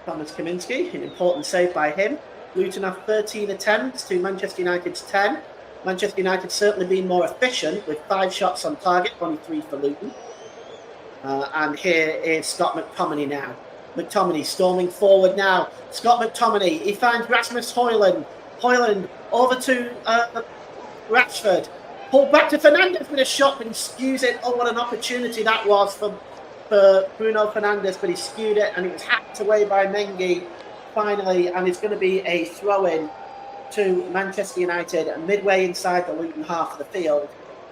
Thomas Kaminski. An important save by him. Luton have 13 attempts to Manchester United's 10. Manchester United certainly been more efficient with 5 shots on target, only 3 for Luton. And here is Scott McTominay now. McTominay storming forward now. Scott McTominay, he finds Rasmus Højlund. Højlund over to Rashford. Pulled back to Fernandes with a shot, but he skews it. Oh, what an opportunity that was for Bruno Fernandes, but he skewed it and it was hacked away by Mengi finally, and it's going to be a throw-in to Manchester United midway inside the Luton half of the field.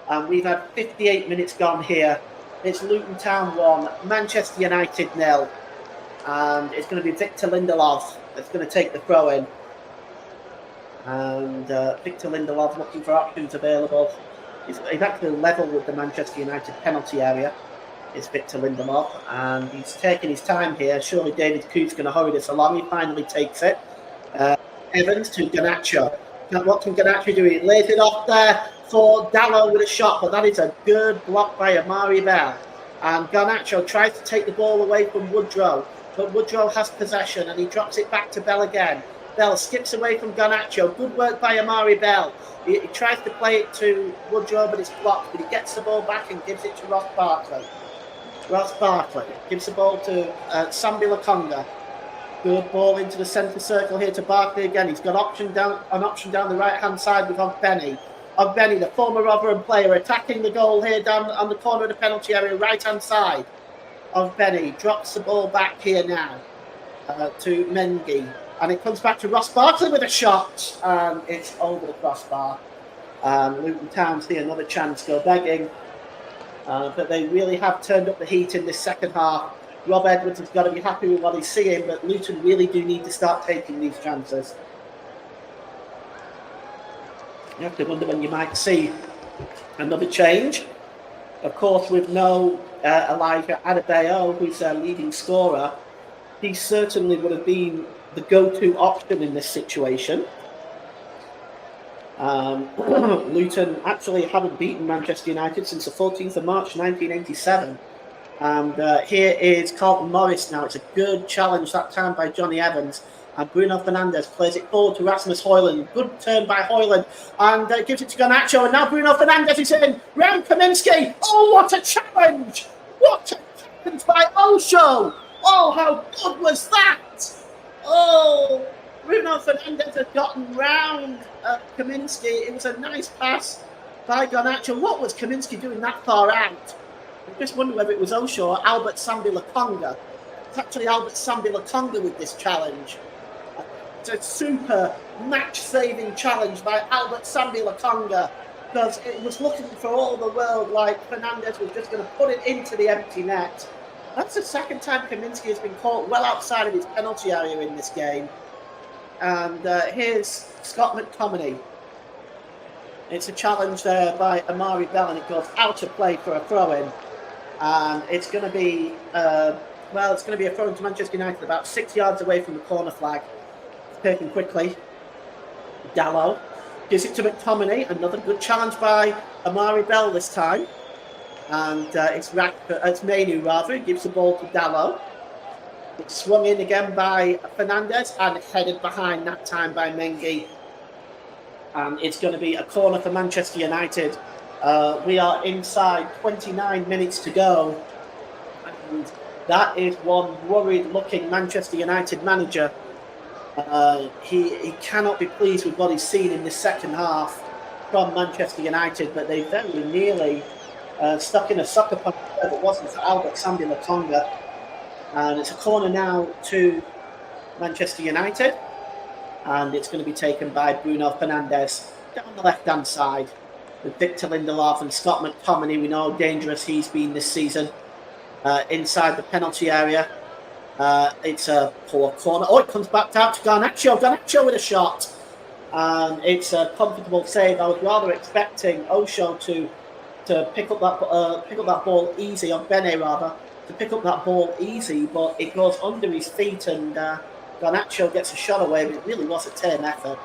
And we've had 58 minutes gone here. It's Luton Town 1, Manchester United 0. And it's going to be Victor Lindelof that's going to take the throw-in. And Victor Lindelof looking for options available. He's actually level with the Manchester United penalty area. It's Victor Lindelof, and he's taking his time here. Surely David Coote's going to hurry this along. He finally takes it. Evans to Garnacho. Now, what can Garnacho do? He lays it off there for Dalot with a shot, but that is a good block by Amari Bell. And Garnacho tries to take the ball away from Woodrow, but Woodrow has possession, and he drops it back to Bell again. Bell skips away from Garnacho. Good work by Amari Bell. He tries to play it to Woodrow, but it's blocked. But he gets the ball back and gives it to Ross Barkley. Ross Barkley gives the ball to Sambi Lokonga. Good ball into the centre circle here to Barkley again. He's got an option down the right-hand side with Ogbenny. Ogbenny, the former Rotherham player, attacking the goal here down on the corner of the penalty area, right-hand side. Ogbenny drops the ball back here now to Mengi. And it comes back to Ross Barkley with a shot. And it's over the crossbar. Luton Town see another chance go begging. But they really have turned up the heat in this second half. Rob Edwards has got to be happy with what he's seeing, but Luton really do need to start taking these chances. You have to wonder when you might see another change. Of course, with no Elijah Adebayo, who's their leading scorer, he certainly would have been the go-to option in this situation. Luton actually haven't beaten Manchester United since the 14th of March 1987. And here is Carlton Morris now. It's a good challenge that time by Johnny Evans. And Bruno Fernandes plays it forward to Rasmus Højlund. Good turn by Højlund. And gives it to Garnacho. And now Bruno Fernandes is in. Round Kaminski. Oh, what a challenge! What a challenge by Osho! Oh, how good was that? Oh, Bruno Fernandes had gotten round Kaminski. It was a nice pass by Garnacho. What was Kaminski doing that far out? I just wonder whether it was Osho or Albert Sambi Lokonga. It's actually Albert Sambi Lokonga with this challenge. It's a super match-saving challenge by Albert Sambi Lokonga, because it was looking for all the world like Fernandes was just going to put it into the empty net. That's the second time Kaminski has been caught well outside of his penalty area in this game. And here's Scott McTominay. It's a challenge there by Amari Bell, and it goes out of play for a throw-in. And it's going to be, it's going to be a throw-in to Manchester United about 6 yards away from the corner flag. It's taken quickly. Dalot gives it to McTominay. Another good challenge by Amari Bell this time. And it's Mainu rather. He gives the ball to Dalot. It's swung in again by Fernandes and headed behind that time by Mengi. And it's going to be a corner for Manchester United. We are inside 29 minutes to go. And that is one worried-looking Manchester United manager. He cannot be pleased with what he's seen in the second half from Manchester United, but they very nearly stuck in a sucker punch if it wasn't for Albert Sambi Lokonga. And it's a corner now to Manchester United. And it's going to be taken by Bruno Fernandes down the left-hand side with Victor Lindelof and Scott McTominay. We know how dangerous he's been this season inside the penalty area. It's a poor corner. Oh, it comes back out to Garnacho. Garnacho with a shot. And it's a comfortable save. I was rather expecting Osho to pick up that ball easy, or Bene rather, to pick up that ball easy, but it goes under his feet and Garnacho gets a shot away, but it really was a tame effort.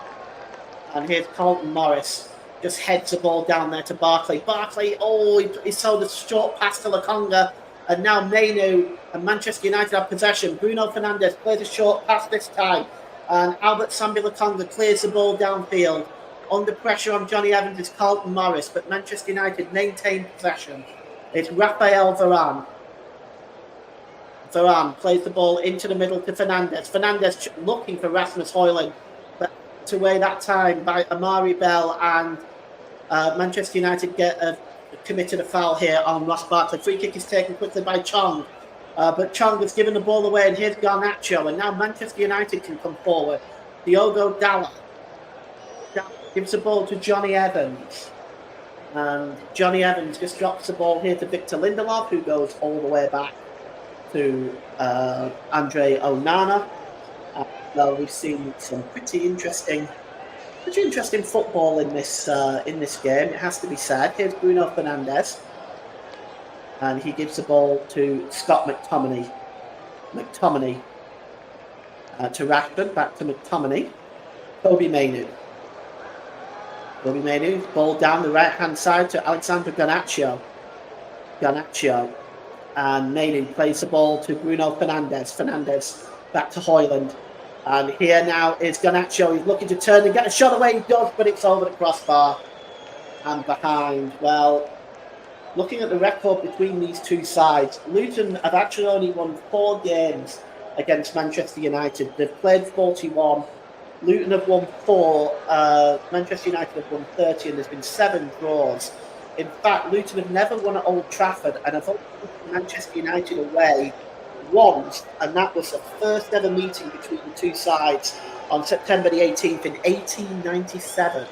And here's Carlton Morris just heads the ball down there to Barkley. Barkley, he sold a short pass to Lokonga, and now Mainu and Manchester United have possession. Bruno Fernandes plays a short pass this time, and Albert Sambi Lokonga clears the ball downfield. Under pressure on Johnny Evans is Carlton Morris, but Manchester United maintain possession. It's Rafael Varane. Varane plays the ball into the middle to Fernandes. Fernandes looking for Rasmus Højlund, but away that time by Amari Bell, and Manchester United committed a foul here on Ross Barkley. Free kick is taken quickly by Chong, but Chong has given the ball away, and here's Garnacho, and now Manchester United can come forward. Diogo Dalot gives the ball to Johnny Evans, and Johnny Evans just drops the ball here to Victor Lindelof, who goes all the way back to Andre Onana. Well, we've seen some pretty interesting football in this game. It has to be said. Here's Bruno Fernandes, and he gives the ball to Scott McTominay. To Rashford, back to McTominay. Kobe Mainu, ball down the right-hand side to Alexander Garnacho, and Mainu plays the ball to Bruno Fernandes. Fernandes back to Højlund. And here now is Garnacho. He's looking to turn and get a shot away. He does, but it's over the crossbar and behind. Well, looking at the record between these two sides, Luton have actually only won 4 games against Manchester United. They've played 41. Luton have won 4. Manchester United have won 30, and there's been 7 draws. In fact, Luton have never won at Old Trafford, and have only beaten Manchester United away once, and that was the first ever meeting between the two sides on September the 18th in 1897.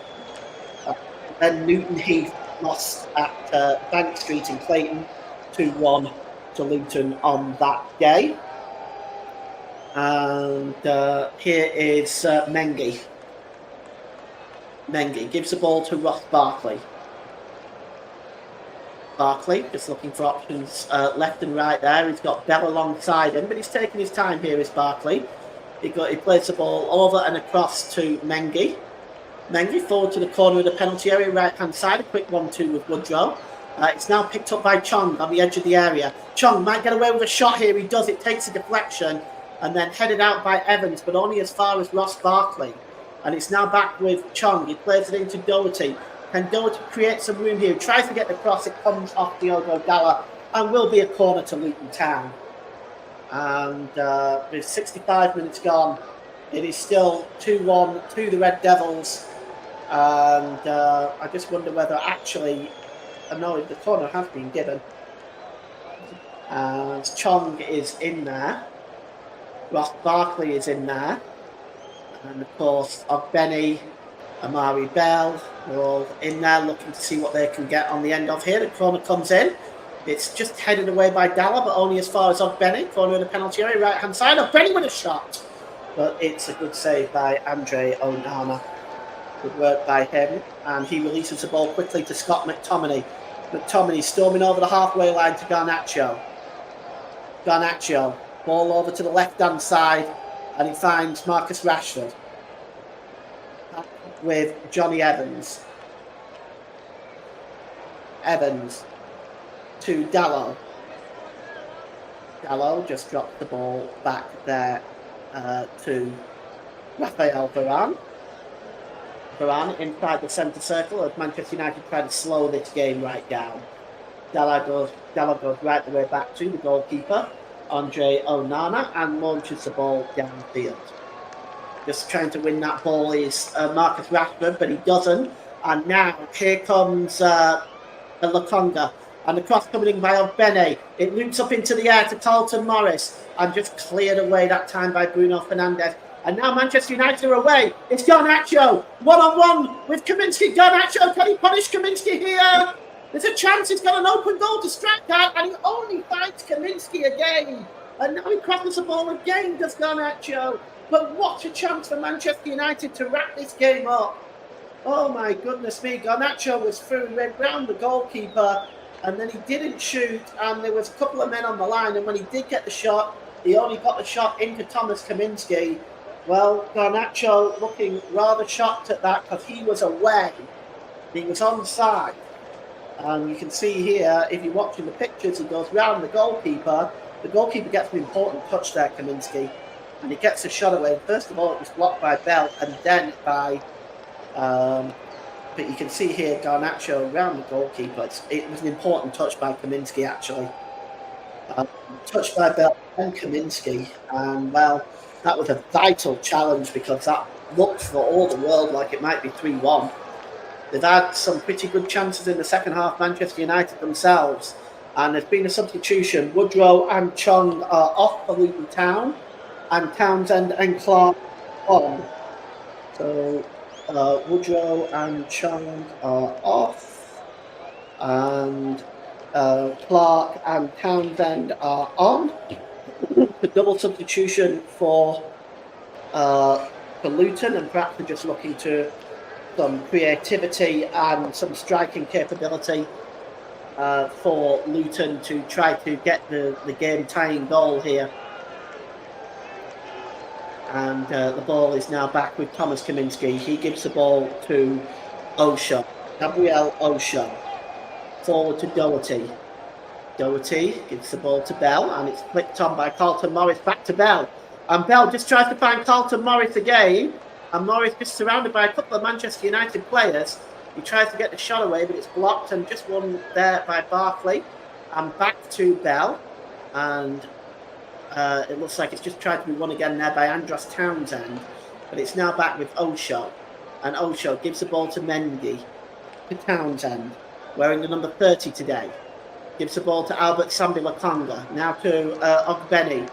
Then Newton Heath lost at Bank Street in Clayton 2-1 to Luton on that day. And here is Mengi. Mengi gives the ball to Ross Barkley. Barkley just looking for options left and right there. He's got Bell alongside him, but he's taking his time here, is Barkley. He plays the ball over and across to Mengi. Mengi forward to the corner of the penalty area, right-hand side. A quick 1-2 with Woodrow. It's now picked up by Chong on the edge of the area. Chong might get away with a shot here. He does. It takes a deflection and then headed out by Evans, but only as far as Ross Barkley. And it's now back with Chong. He plays it into Doherty. Can Doherty create some room here? He tries to get the cross. It comes off Diogo Dalot and will be a corner to Luton Town. And with 65 minutes gone, it is still 2-1 to the Red Devils. And I just wonder whether actually, no, the corner has been given. And Chong is in there. Ross Barkley is in there. And of course, Ogbeni, Amari Bell, they're all in there looking to see what they can get on the end of here. The corner comes in. It's just headed away by Dalot, but only as far as Ogbeni. Corner of the penalty area, right-hand side. Ogbeni with a shot. But it's a good save by Andre Onana. Good work by him. And he releases the ball quickly to Scott McTominay. McTominay storming over the halfway line to Garnacho. Garnacho. Ball over to the left-hand side. And he finds Marcus Rashford with Johnny Evans. Evans to Dalot. Dalot just dropped the ball back there to Rafael Varane. Varane inside the centre circle as Manchester United try to slow this game right down. Dalot goes right the way back to the goalkeeper, Andre Onana, and launches the ball downfield. Just trying to win that ball is Marcus Rashford, but he doesn't. And now here comes Lokonga. And the cross coming in by Ogbeni. It loops up into the air to Carlton Morris. And just cleared away that time by Bruno Fernandes. And now Manchester United are away. It's Garnacho. 1-on-1 with Kaminsky. Garnacho, can he punish Kaminsky here? There's a chance he's got an open goal to strike at. And he only fights Kaminsky again. And now he crosses the ball again, does Garnacho. But what a chance for Manchester United to wrap this game up. Oh my goodness me. Garnacho was through round the goalkeeper. And then he didn't shoot. And there was a couple of men on the line. And when he did get the shot, he only got the shot into Thomas Kaminsky. Well, Garnacho looking rather shocked at that because he was away. He was onside. And you can see here, if you're watching the pictures, he goes round the goalkeeper. The goalkeeper gets an important touch there, Kaminsky, and he gets a shot away. First of all, it was blocked by Bell, and then by, but you can see here Garnacho around the goalkeeper. It was an important touch by Kaminsky, actually. Touched by Bell and Kaminsky, and well, that was a vital challenge because that looked for all the world like it might be 3-1. They've had some pretty good chances in the second half, Manchester United themselves, and there's been a substitution. Woodrow and Chong are off for Luton Town, and Townsend and Clark on. So Woodrow and Chong are off, and Clark and Townsend are on. The double substitution for Luton, and perhaps they're just looking to some creativity and some striking capability for Luton to try to get the game-tying goal here. And the ball is now back with Thomas Kaminsky. He gives the ball to Osho, Gabriel Osho. Forward to Doherty. Doherty gives the ball to Bell, and it's flicked on by Carlton Morris back to Bell. And Bell just tries to find Carlton Morris again. And Morris is surrounded by a couple of Manchester United players. He tries to get the shot away, but it's blocked and just won there by Barkley. And back to Bell. And it looks like it's just tried to be won again there by Andros Townsend. But it's now back with Osho. And Osho gives the ball to Mendy. To Townsend, wearing the number 30 today. Gives the ball to Albert Sambi-Lokonga. Now to Ogbeni.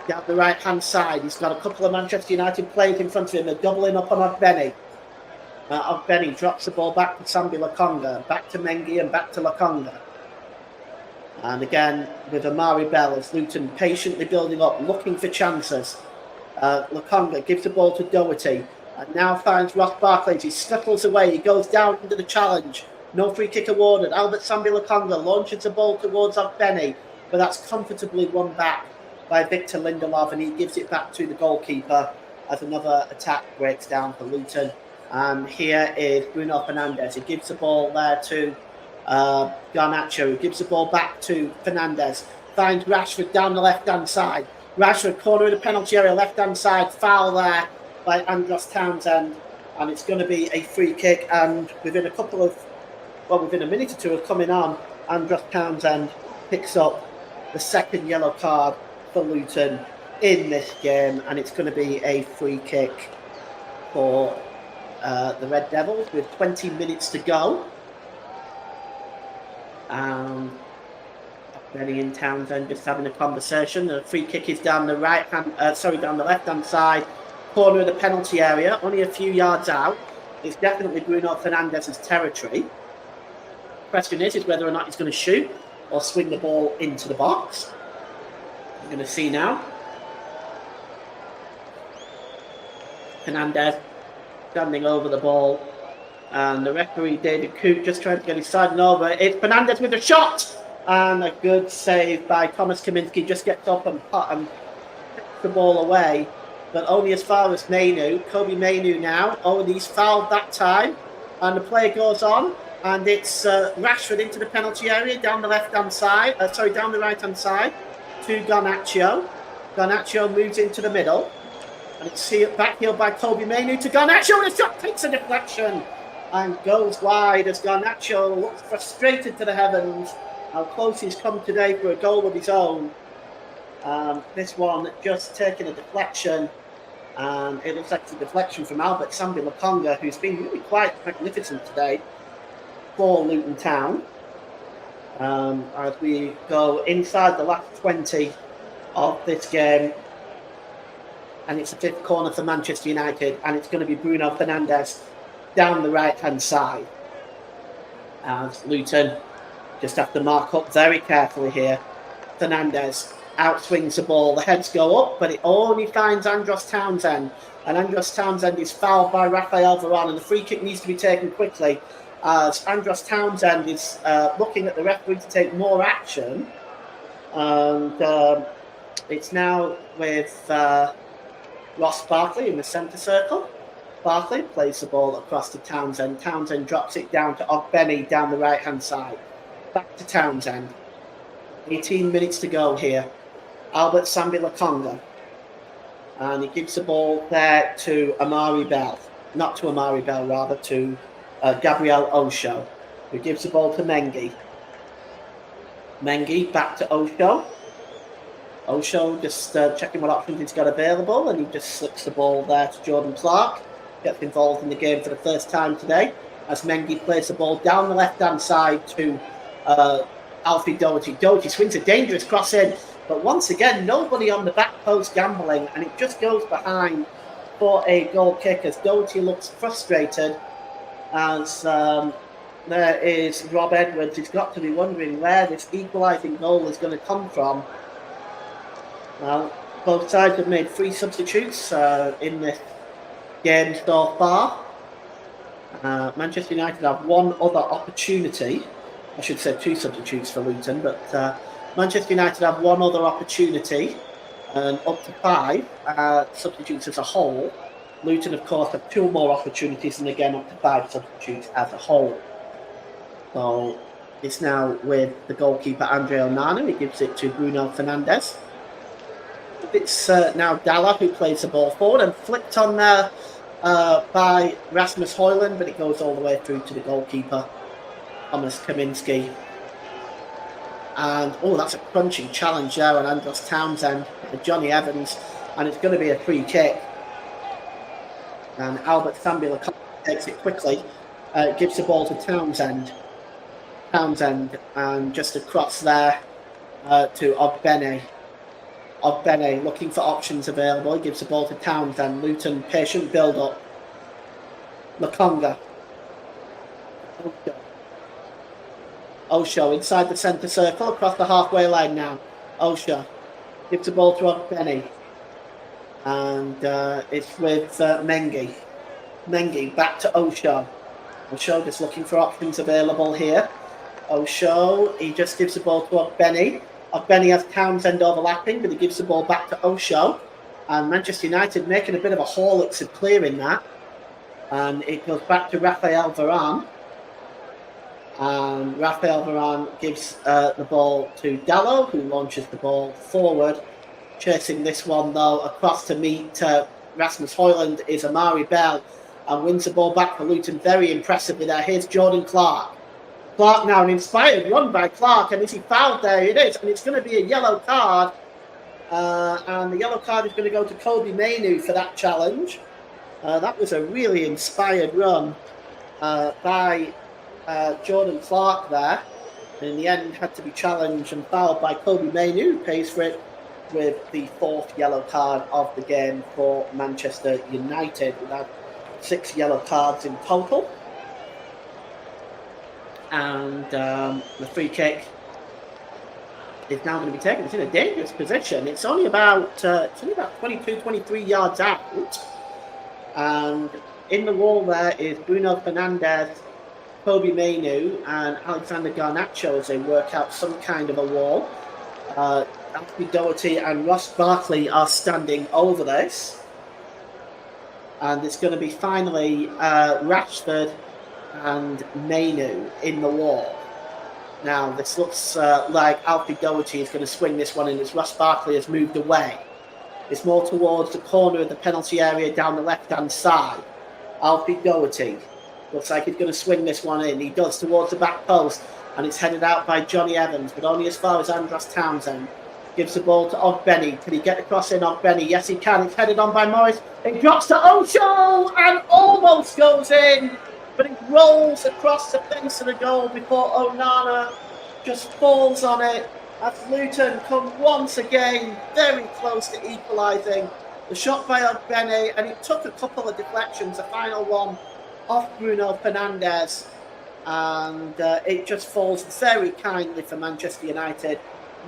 Down the right-hand side, he's got a couple of Manchester United players in front of him. They're doubling up on Ogbeni. Ogbeni drops the ball back to Sambi-Lokonga, back to Mengi, and back to Lokonga. And again, with Amari Bell, as Luton patiently building up, looking for chances. Lokonga gives the ball to Doherty, and now finds Ross Barkley as he scuttles away. He goes down into the challenge. No free kick awarded. Albert Sambi-Lokonga launches the ball towards Ogbeni, but that's comfortably won back by Victor Lindelof, and he gives it back to the goalkeeper as another attack breaks down for Luton. And here is Bruno Fernandes. He gives the ball there to Garnacho. He gives the ball back to Fernandes. Finds Rashford down the left-hand side. Rashford, corner of the penalty area, left-hand side. Foul there by Andros Townsend. And it's going to be a free kick. And within a minute or two of coming on, Andros Townsend picks up the second yellow card for Luton in this game, and it's going to be a free kick for the Red Devils with 20 minutes to go. Benny and Townsend just having a conversation. The free kick is down the down the left-hand side corner of the penalty area, only a few yards out. It's definitely Bruno Fernandes' territory. Question is whether or not he's going to shoot or swing the ball into the box. We're going to see now. Fernandes standing over the ball, and the referee David Coote just trying to get his side over. It's Fernandes with a shot, and a good save by Thomas Kaminsky. Just gets up and takes the ball away, but only as far as Mainu. Kobe Mainu now. Oh, and he's fouled that time, and the play goes on. And it's Rashford into the penalty area down the left-hand side. Down the right-hand side to Garnacho. Garnacho moves into the middle. And it's backheel by Kobe Mainu to Garnacho. And the shot takes a deflection and goes wide as Garnacho looks frustrated to the heavens. How close he's come today for a goal of his own. This one just taking a deflection. And it looks like it's a deflection from Albert Sambi-Lokonga, who's been really quite magnificent today for Luton Town. As we go inside the last 20 of this game, and it's the fifth corner for Manchester United, and it's going to be Bruno Fernandes down the right-hand side. As Luton just have to mark up very carefully here. Fernandes outswings the ball, the heads go up, but it only finds Andros Townsend, and Andros Townsend is fouled by Rafael Varane, and the free kick needs to be taken quickly, as Andros Townsend is looking at the referee to take more action. And it's now with Ross Barkley in the centre circle. Barkley plays the ball across to Townsend. Townsend drops it down to Ogbeni down the right-hand side. Back to Townsend. 18 minutes to go here. Albert Sambi-Lokonga. And he gives the ball there to Amari Bell. Not to Amari Bell, rather to Gabriel Osho, who gives the ball to Mengi. Mengi back to Osho. Osho just checking what options he's got available, and he just slips the ball there to Jordan Clark. Gets involved in the game for the first time today, as Mengi plays the ball down the left-hand side to Alfie Doherty. Doherty swings a dangerous cross in, but once again, nobody on the back post gambling, and it just goes behind for a goal kick as Doherty looks frustrated, as there is Rob Edwards. He's got to be wondering where this equalising goal is going to come from. Well, both sides have made 3 substitutes in this game so far. Manchester United have one other opportunity. I should say 2 substitutes for Luton, but Manchester United have one other opportunity, and up to 5 substitutes as a whole. Luton, of course, have 2 more opportunities, and again up to 5 substitutes as a whole. So it's now with the goalkeeper Andre Onana. He gives it to Bruno Fernandes. It's now Dalla who plays the ball forward, and flicked on there by Rasmus Højlund, but it goes all the way through to the goalkeeper, Thomas Kaminski. And, that's a crunching challenge there on Andros Townsend, Johnny Evans, and it's going to be a free kick. And Albert Sambi-Lokonga takes it quickly, gives the ball to Townsend, and just across there to Ogbene. Ogbene looking for options available. He gives the ball to Townsend. Luton, patient build-up. Lokonga. Osho inside the centre circle, across the halfway line now. Osho gives the ball to Ogbene. And it's with Mengi. Mengi back to Osho. Osho just looking for options available here. Osho, he just gives the ball to Ogbene. Ogbene has Townsend overlapping, but he gives the ball back to Osho. And Manchester United making a bit of a haulix of clearing that. And it goes back to Raphael Varane. And Raphael Varane gives the ball to Dallo, who launches the ball forward. Chasing this one, though, across to meet Rasmus Højlund is Amari Bell, and wins the ball back for Luton very impressively there. Here's Jordan Clark. Clark now, an inspired run by Clark, and is he fouled there? It is, and it's going to be a yellow card. And the yellow card is going to go to Kobe Mainu for that challenge. That was a really inspired run by Jordan Clark there. And in the end, had to be challenged and fouled by Kobe Mainu, who pays for it with the 4th yellow card of the game for Manchester United. We've had 6 yellow cards in total. And the free kick is now going to be taken. It's in a dangerous position. It's only about 22, 23 yards out. And in the wall there is Bruno Fernandes, Kobe Mainu, and Alexander Garnacho as they work out some kind of a wall. Anthony Doherty and Ross Barkley are standing over this. And it's going to be finally Rashford and Mainu in the wall. Now, this looks like Alfie Doherty is going to swing this one in as Ross Barkley has moved away. It's more towards the corner of the penalty area down the left-hand side. Alfie Doherty looks like he's going to swing this one in. He does towards the back post, and it's headed out by Johnny Evans, but only as far as Andros Townsend. Gives the ball to Ogbene. Can he get across in Ogbene? Yes, he can. It's headed on by Morris. It drops to Osho and almost goes in, but it rolls across the face of the goal before Onana just falls on it. As Luton come once again very close to equalising. The shot by Ogbene, and it took a couple of deflections. The final one off Bruno Fernandes, and it just falls very kindly for Manchester United.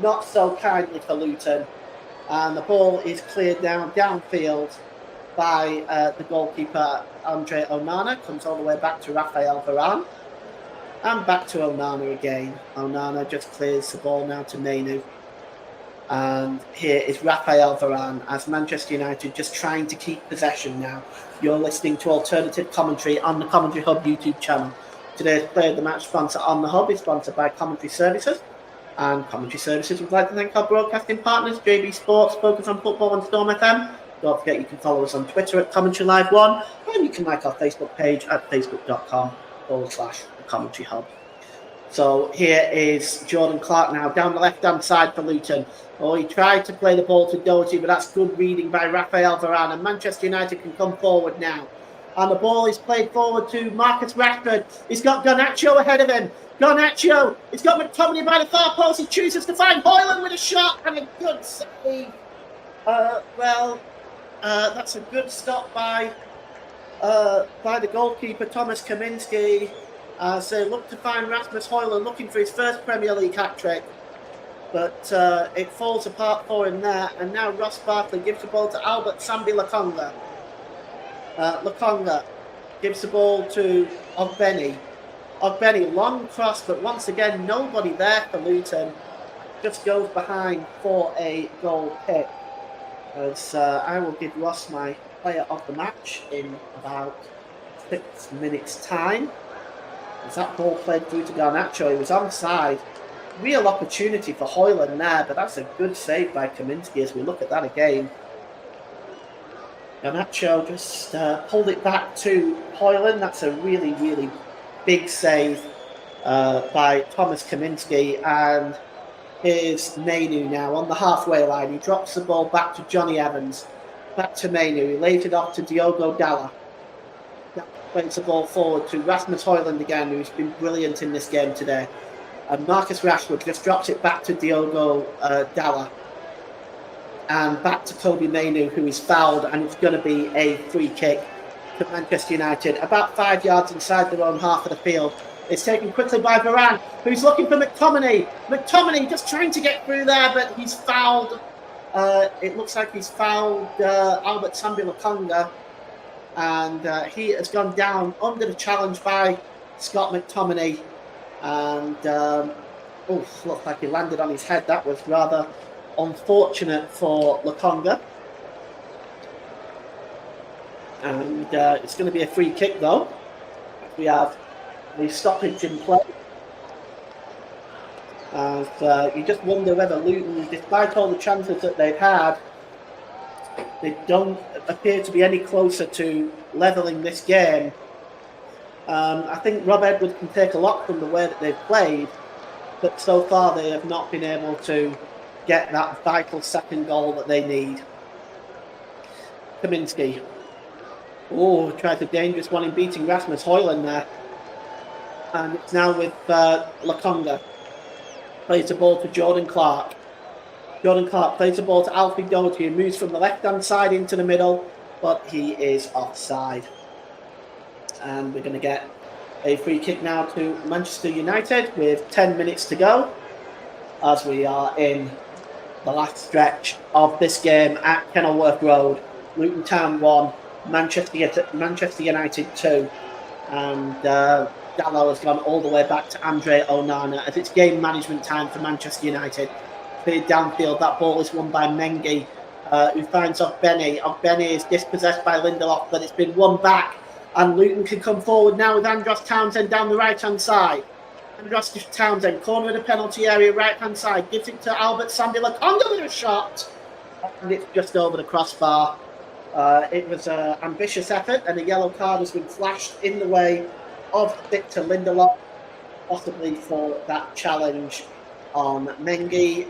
Not so kindly for Luton, and the ball is cleared downfield by the goalkeeper Andre Onana. Comes all the way back to Raphael Varane, and back to Onana again. Onana just clears the ball now to Mainu. And here is Raphael Varane as Manchester United just trying to keep possession now. You're listening to alternative commentary on the Commentary Hub YouTube channel. Today's Player of the Match sponsor on the Hub is sponsored by Commentary Services. And Commentary Services would like to thank our broadcasting partners, JB Sports, Focus on Football and Storm FM. Don't forget you can follow us on Twitter at Commentary Live 1, and you can like our Facebook page at facebook.com/Commentary Hub. So here is Jordan Clark now down the left-hand side for Luton. Oh, he tried to play the ball to Doherty, but that's good reading by Raphael Varane. And Manchester United can come forward now. And the ball is played forward to Marcus Rashford. He's got Garnacho ahead of him. Garnacho. He's got McTominay by the far post. He chooses to find Højlund with a shot and a good save. That's a good stop by the goalkeeper, Thomas Kaminski, as they look to find Rasmus Højlund looking for his first Premier League hat-trick. But it falls apart for him there. And now Ross Barkley gives the ball to Albert Sambi Lokonga. Lokonga gives the ball to Ogbeni. Ogbeni, long cross, but once again, nobody there for Luton. Just goes behind for a goal kick. As I will give Ross my player of the match in about 6 minutes' time. As that ball played through to Garnacho, he was onside. Real opportunity for Højlund there, but that's a good save by Kaminski as we look at that again. Garnacho just pulled it back to Højlund. That's a really, really big save by Thomas Kaminski. And here's Mainu now on the halfway line. He drops the ball back to Johnny Evans. Back to Mainu. He lays it off to Diogo Dalla. Plays the ball forward to Rasmus Højlund again, who's been brilliant in this game today. And Marcus Rashford just drops it back to Diogo Dalla. And back to Kobbie Mainoo, who is fouled, and it's going to be a free kick to Manchester United, about 5 yards inside their own half of the field. It's taken quickly by Varane, who's looking for McTominay. McTominay just trying to get through there, but he's fouled. It looks like he's fouled Albert Sambi Lokonga. And he has gone down under the challenge by Scott McTominay. And looked like he landed on his head. That was rather unfortunate for Lokonga. And it's going to be a free kick though. We have the stoppage in play. And you just wonder whether Luton, despite all the chances that they've had, they don't appear to be any closer to levelling this game. I think Rob Edwards can take a lot from the way that they've played, but so far they have not been able to get that vital second goal that they need. Kaminski. Oh, tried a dangerous one in beating Rasmus Højlund there. And it's now with Lokonga. Plays the ball to Jordan Clark. Jordan Clark plays the ball to Alfie Doherty, who moves from the left-hand side into the middle, but he is offside. And we're going to get a free kick now to Manchester United with 10 minutes to go, as we are in the last stretch of this game at Kenilworth Road. Luton Town 1, Manchester United 2. And Dallo has gone all the way back to Andre Onana as it's game management time for Manchester United. Cleared downfield, that ball is won by Mengi, who finds Ogbeni. Ogbeni is dispossessed by Lindelof, but it's been won back. And Luton can come forward now with Andros Townsend down the right-hand side. Andros Townsend, corner of the penalty area, right-hand side, gives it to Albert Sambi Lokonga with a shot. And it's just over the crossbar. It was an ambitious effort, and a yellow card has been flashed in the way of Victor Lindelof, possibly for that challenge on Mengi.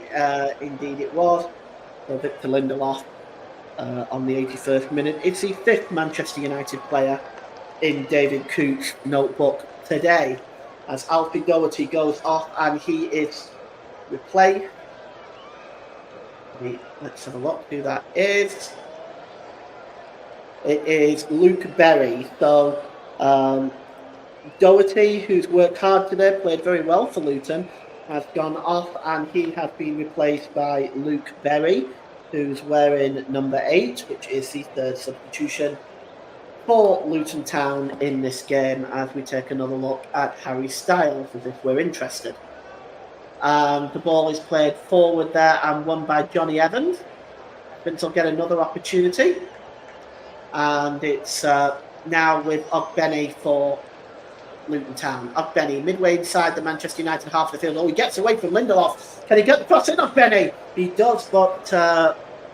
Indeed it was. So Victor Lindelof on the 81st minute. It's the 5th Manchester United player in David Coote's notebook today, as Alfie Doherty goes off and he is replaced. Let's have a look who that is. It is Luke Berry. So Doherty, who's worked hard today, played very well for Luton, has gone off and he has been replaced by Luke Berry, who's wearing number 8, which is the 3rd substitution for Luton Town in this game, as we take another look at Harry Styles, as if we're interested. The ball is played forward there and won by Johnny Evans. Evans will get another opportunity. And it's now with Ogbeni for Luton Town. Ogbeni, midway inside the Manchester United half of the field. Oh, he gets away from Lindelof. Can he get the cross in, Ogbeni? He does, but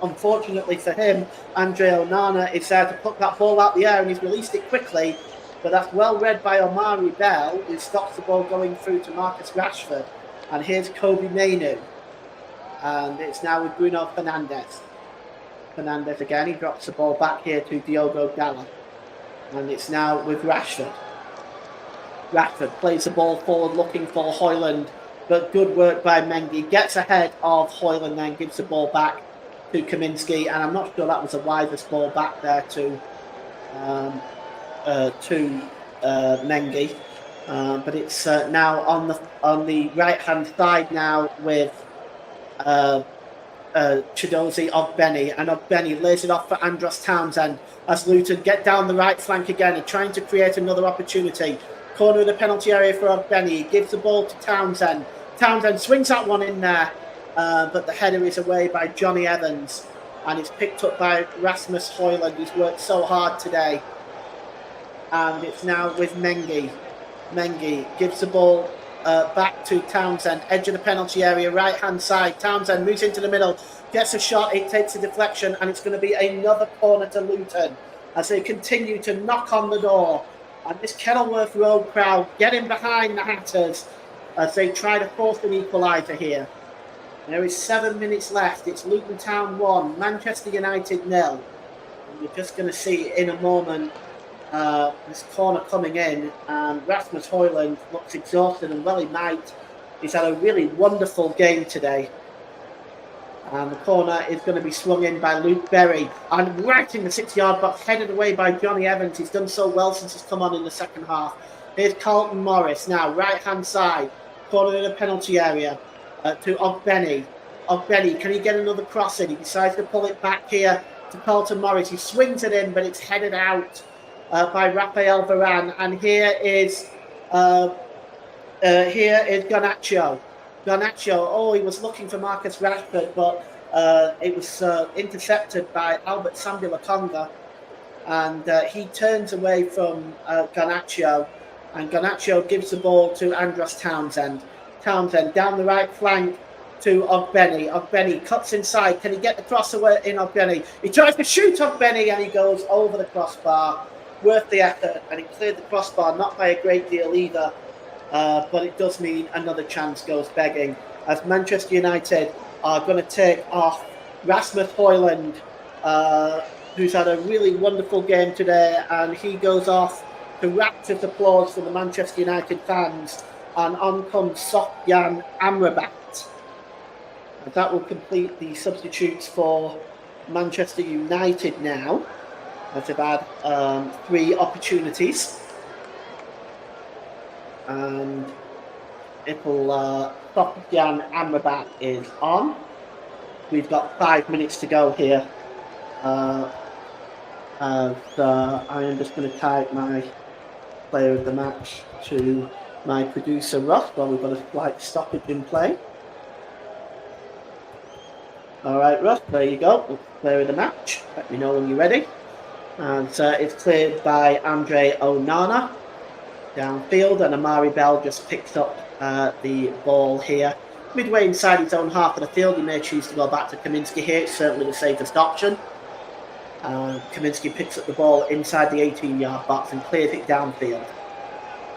unfortunately for him, Andre Onana is there to put that ball out the air, and he's released it quickly. But that's well read by Omari Bell, who stops the ball going through to Marcus Rashford. And here's Kobe Mainu. And it's now with Bruno Fernandes. Fernandes again, he drops the ball back here to Diogo Dalot. And it's now with Rashford. Rashford plays the ball forward looking for Højlund, but good work by Mengi. Gets ahead of Højlund, then gives the ball back to Kaminski, and I'm not sure that was the wisest ball back there to Mengi. But it's now on the right hand side now with Chidozie Ogbeni, and Ogbeni lays it off for Andros Townsend as Luton get down the right flank again and trying to create another opportunity. Corner of the penalty area for Ogbeni. He gives the ball to Townsend. Townsend swings that one in there, but the header is away by Johnny Evans, and it's picked up by Rasmus Højlund, who's worked so hard today. And it's now with Mengi. Mengi gives the ball back to Townsend, edge of the penalty area, right hand side. Townsend moves into the middle, gets a shot, it takes a deflection, and it's going to be another corner to Luton as they continue to knock on the door. And this Kenilworth Road crowd getting behind the Hatters as they try to force an equaliser here. There is 7 minutes left. It's Luton Town 1, Manchester United 0. And we're just going to see in a moment this corner coming in, and Rasmus Højlund looks exhausted, and well he might. He's had a really wonderful game today. And the corner is going to be swung in by Luke Berry. And right in the 6-yard box, headed away by Johnny Evans. He's done so well since he's come on in the second half. Here's Carlton Morris now, right-hand side. Corner in the penalty area to Ogbeni. Ogbeni, can he get another cross in? He decides to pull it back here to Carlton Morris. He swings it in, but it's headed out by Rafael Varane. And here is Garnacho. Garnacho, he was looking for Marcus Rashford, but it was intercepted by Albert Sambi-Lokonga, and he turns away from Garnacho, and Garnacho gives the ball to Andros Townsend. Townsend down the right flank to Ogbeni. Ogbeni cuts inside. Can he get the crossover in Ogbeni? He tries to shoot Ogbeni, and he goes over the crossbar. Worth the effort, and he cleared the crossbar, not by a great deal either. But it does mean another chance goes begging, as Manchester United are going to take off Rasmus Højlund, who's had a really wonderful game today, and he goes off to rapturous applause from the Manchester United fans, and on comes Sofyan Amrabat. And that will complete the substitutes for Manchester United now, as they've had 3 opportunities. And Sofyan Amrabat is on. We've got 5 minutes to go here. I am just going to type my player of the match to my producer Ross while we've got a slight stoppage in play. Alright Ross, there you go. Player of the match. Let me know when you're ready. And it's cleared by Andre Onana downfield, and Amari Bell just picks up the ball here. Midway inside his own half of the field, he may choose to go back to Kaminski here. It's certainly the safest option. Kaminski picks up the ball inside the 18-yard box and clears it downfield.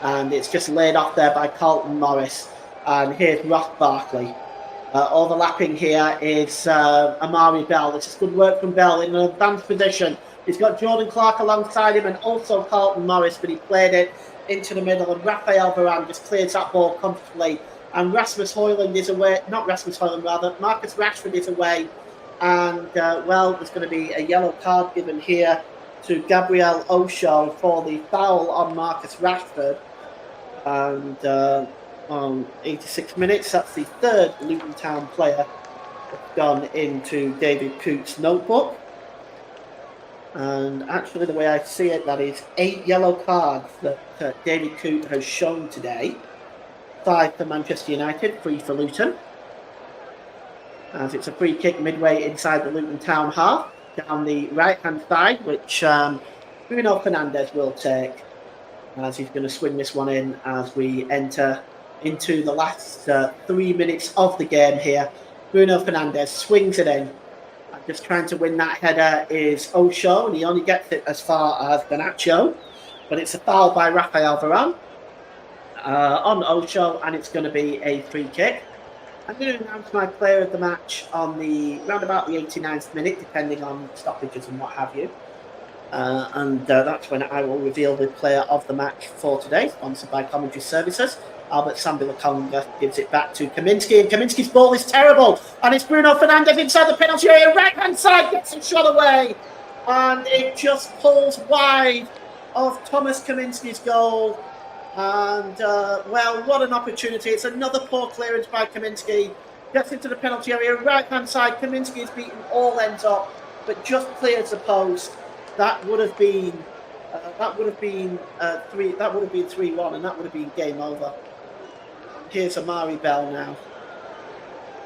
And it's just laid off there by Carlton Morris. And here's Ross Barkley. Overlapping here is Amari Bell. This is good work from Bell in an advanced position. He's got Jordan Clark alongside him and also Carlton Morris, but he played it into the middle, and Rafael Varane just clears that ball comfortably. And Rasmus Højlund is away, not Rasmus Højlund rather, Marcus Rashford is away. And, there's going to be a yellow card given here to Gabriel Osho for the foul on Marcus Rashford. And on 86 minutes, that's the 3rd Luton Town player that's gone into David Coote's notebook. And actually, the way I see it, that is 8 yellow cards that David Coote has shown today. 5 for Manchester United, 3 for Luton. As it's a free kick midway inside the Luton Town half, down the right-hand side, which Bruno Fernandes will take, as he's going to swing this one in as we enter into the last 3 minutes of the game here. Bruno Fernandes swings it in. Just trying to win that header is Osho, and he only gets it as far as Garnacho, but it's a foul by Rafael Varane on Osho, and it's going to be a free kick. I'm going to announce my player of the match on round about the 89th minute, depending on stoppages and what have you. And that's when I will reveal the player of the match for today, sponsored by Commentary Services. Albert Sambi-Lokonga gives it back to Kaminski, and Kaminski's ball is terrible, and it's Bruno Fernandes inside the penalty area, right-hand side, gets it shot away, and it just pulls wide of Thomas Kaminski's goal. And, well, what an opportunity. It's another poor clearance by Kaminski. Gets into the penalty area, right-hand side. Kaminski is beaten all ends up, but just clears the post. That would have been 3-1, and that would have been game over. Here's Amari Bell now.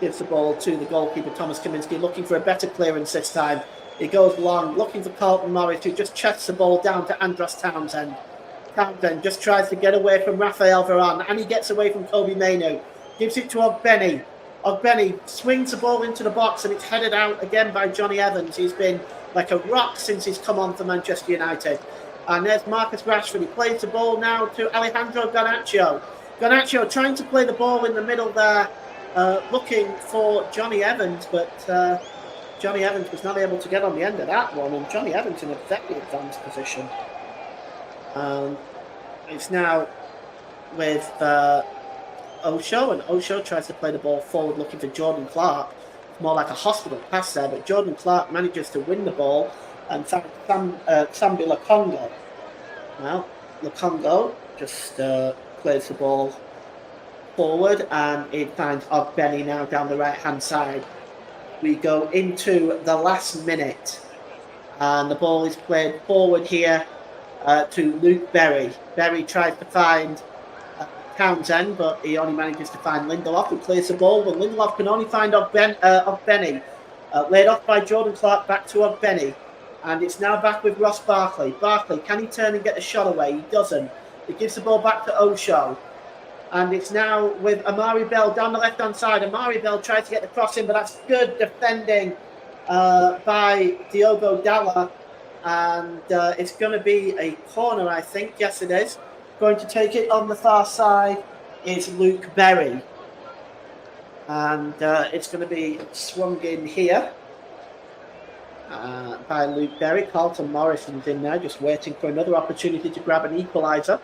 Gives the ball to the goalkeeper, Thomas Kaminski, looking for a better clearance this time. He goes long, looking for Carlton Morris, who just chests the ball down to Andros Townsend. Townsend just tries to get away from Rafael Varane, and he gets away from Kobe Mainoo. Gives it to Ogbeni. Ogbeni swings the ball into the box, and it's headed out again by Johnny Evans. He's been like a rock since he's come on for Manchester United. And there's Marcus Rashford. He plays the ball now to Alejandro Garnacho. Garnacho trying to play the ball in the middle there, looking for Johnny Evans, but Johnny Evans was not able to get on the end of that one, and Johnny Evans in a very advanced position. It's now with Osho, and Osho tries to play the ball forward looking for Jordan Clark. It's more like a hospital pass there, but Jordan Clark manages to win the ball and Sambi-Lokonga. Well, Lokonga just plays the ball forward, and it finds Ogbeni now down the right-hand side. We go into the last minute, and the ball is played forward here to Luke Berry. Berry tries to find Townsend, but he only manages to find Lindelof, who plays the ball, but Lindelof can only find Ogbeni. Laid off by Jordan Clark, back to Ogbeni, and it's now back with Ross Barkley. Barkley, can he turn and get the shot away? He doesn't. He gives the ball back to Osho, and it's now with Amari Bell down the left-hand side. Amari Bell tries to get the cross in, but that's good defending by Diogo Dalla. And it's going to be a corner, I think. Yes, it is. Going to take it on the far side is Luke Berry. And it's going to be swung in here by Luke Berry. Carlton Morrison's in there, just waiting for another opportunity to grab an equaliser.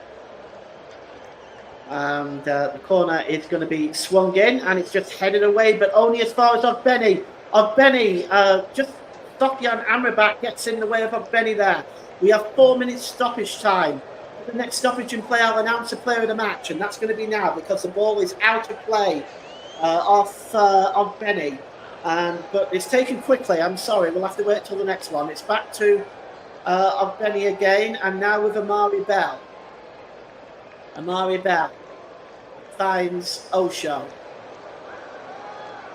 And the corner is going to be swung in, and it's just headed away, but only as far as Ogbeni. Ogbeni just... Sofyan Amrabat gets in the way of Ogbeni there. We have 4 minutes stoppage time. The next stoppage in play, I'll announce the player of the match, and that's going to be now because the ball is out of play off Ogbeni. But it's taken quickly. I'm sorry, we'll have to wait till the next one. It's back to Ogbeni again, and now with Amari Bell. Amari Bell finds Osho.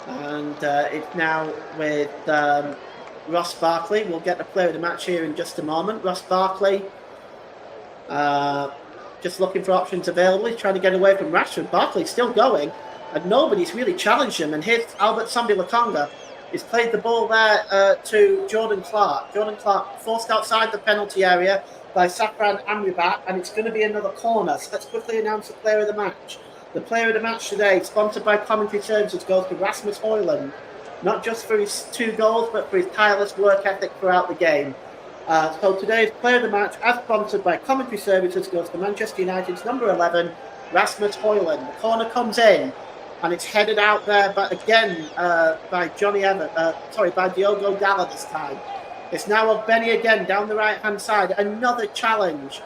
And it's now with Ross Barkley. We'll get the player of the match here in just a moment. Ross Barkley just looking for options available. He's trying to get away from Rashford. Barkley's still going, and nobody's really challenged him. And here's Albert Sambi-Lokonga. He's played the ball there to Jordan Clark. Jordan Clark forced outside the penalty area by Safran Amrabat, and it's going to be another corner. So let's quickly announce the player of the match. The player of the match today, sponsored by Commentary Services, goes to Rasmus Højlund. Not just for his 2 goals, but for his tireless work ethic throughout the game. So today's player of the match, as sponsored by Commentary Services, goes to Manchester United's number 11, Rasmus Højlund. The corner comes in, and it's headed out there, but again by by Diogo Dalla this time. It's now Ogbeni again down the right-hand side. Another challenge,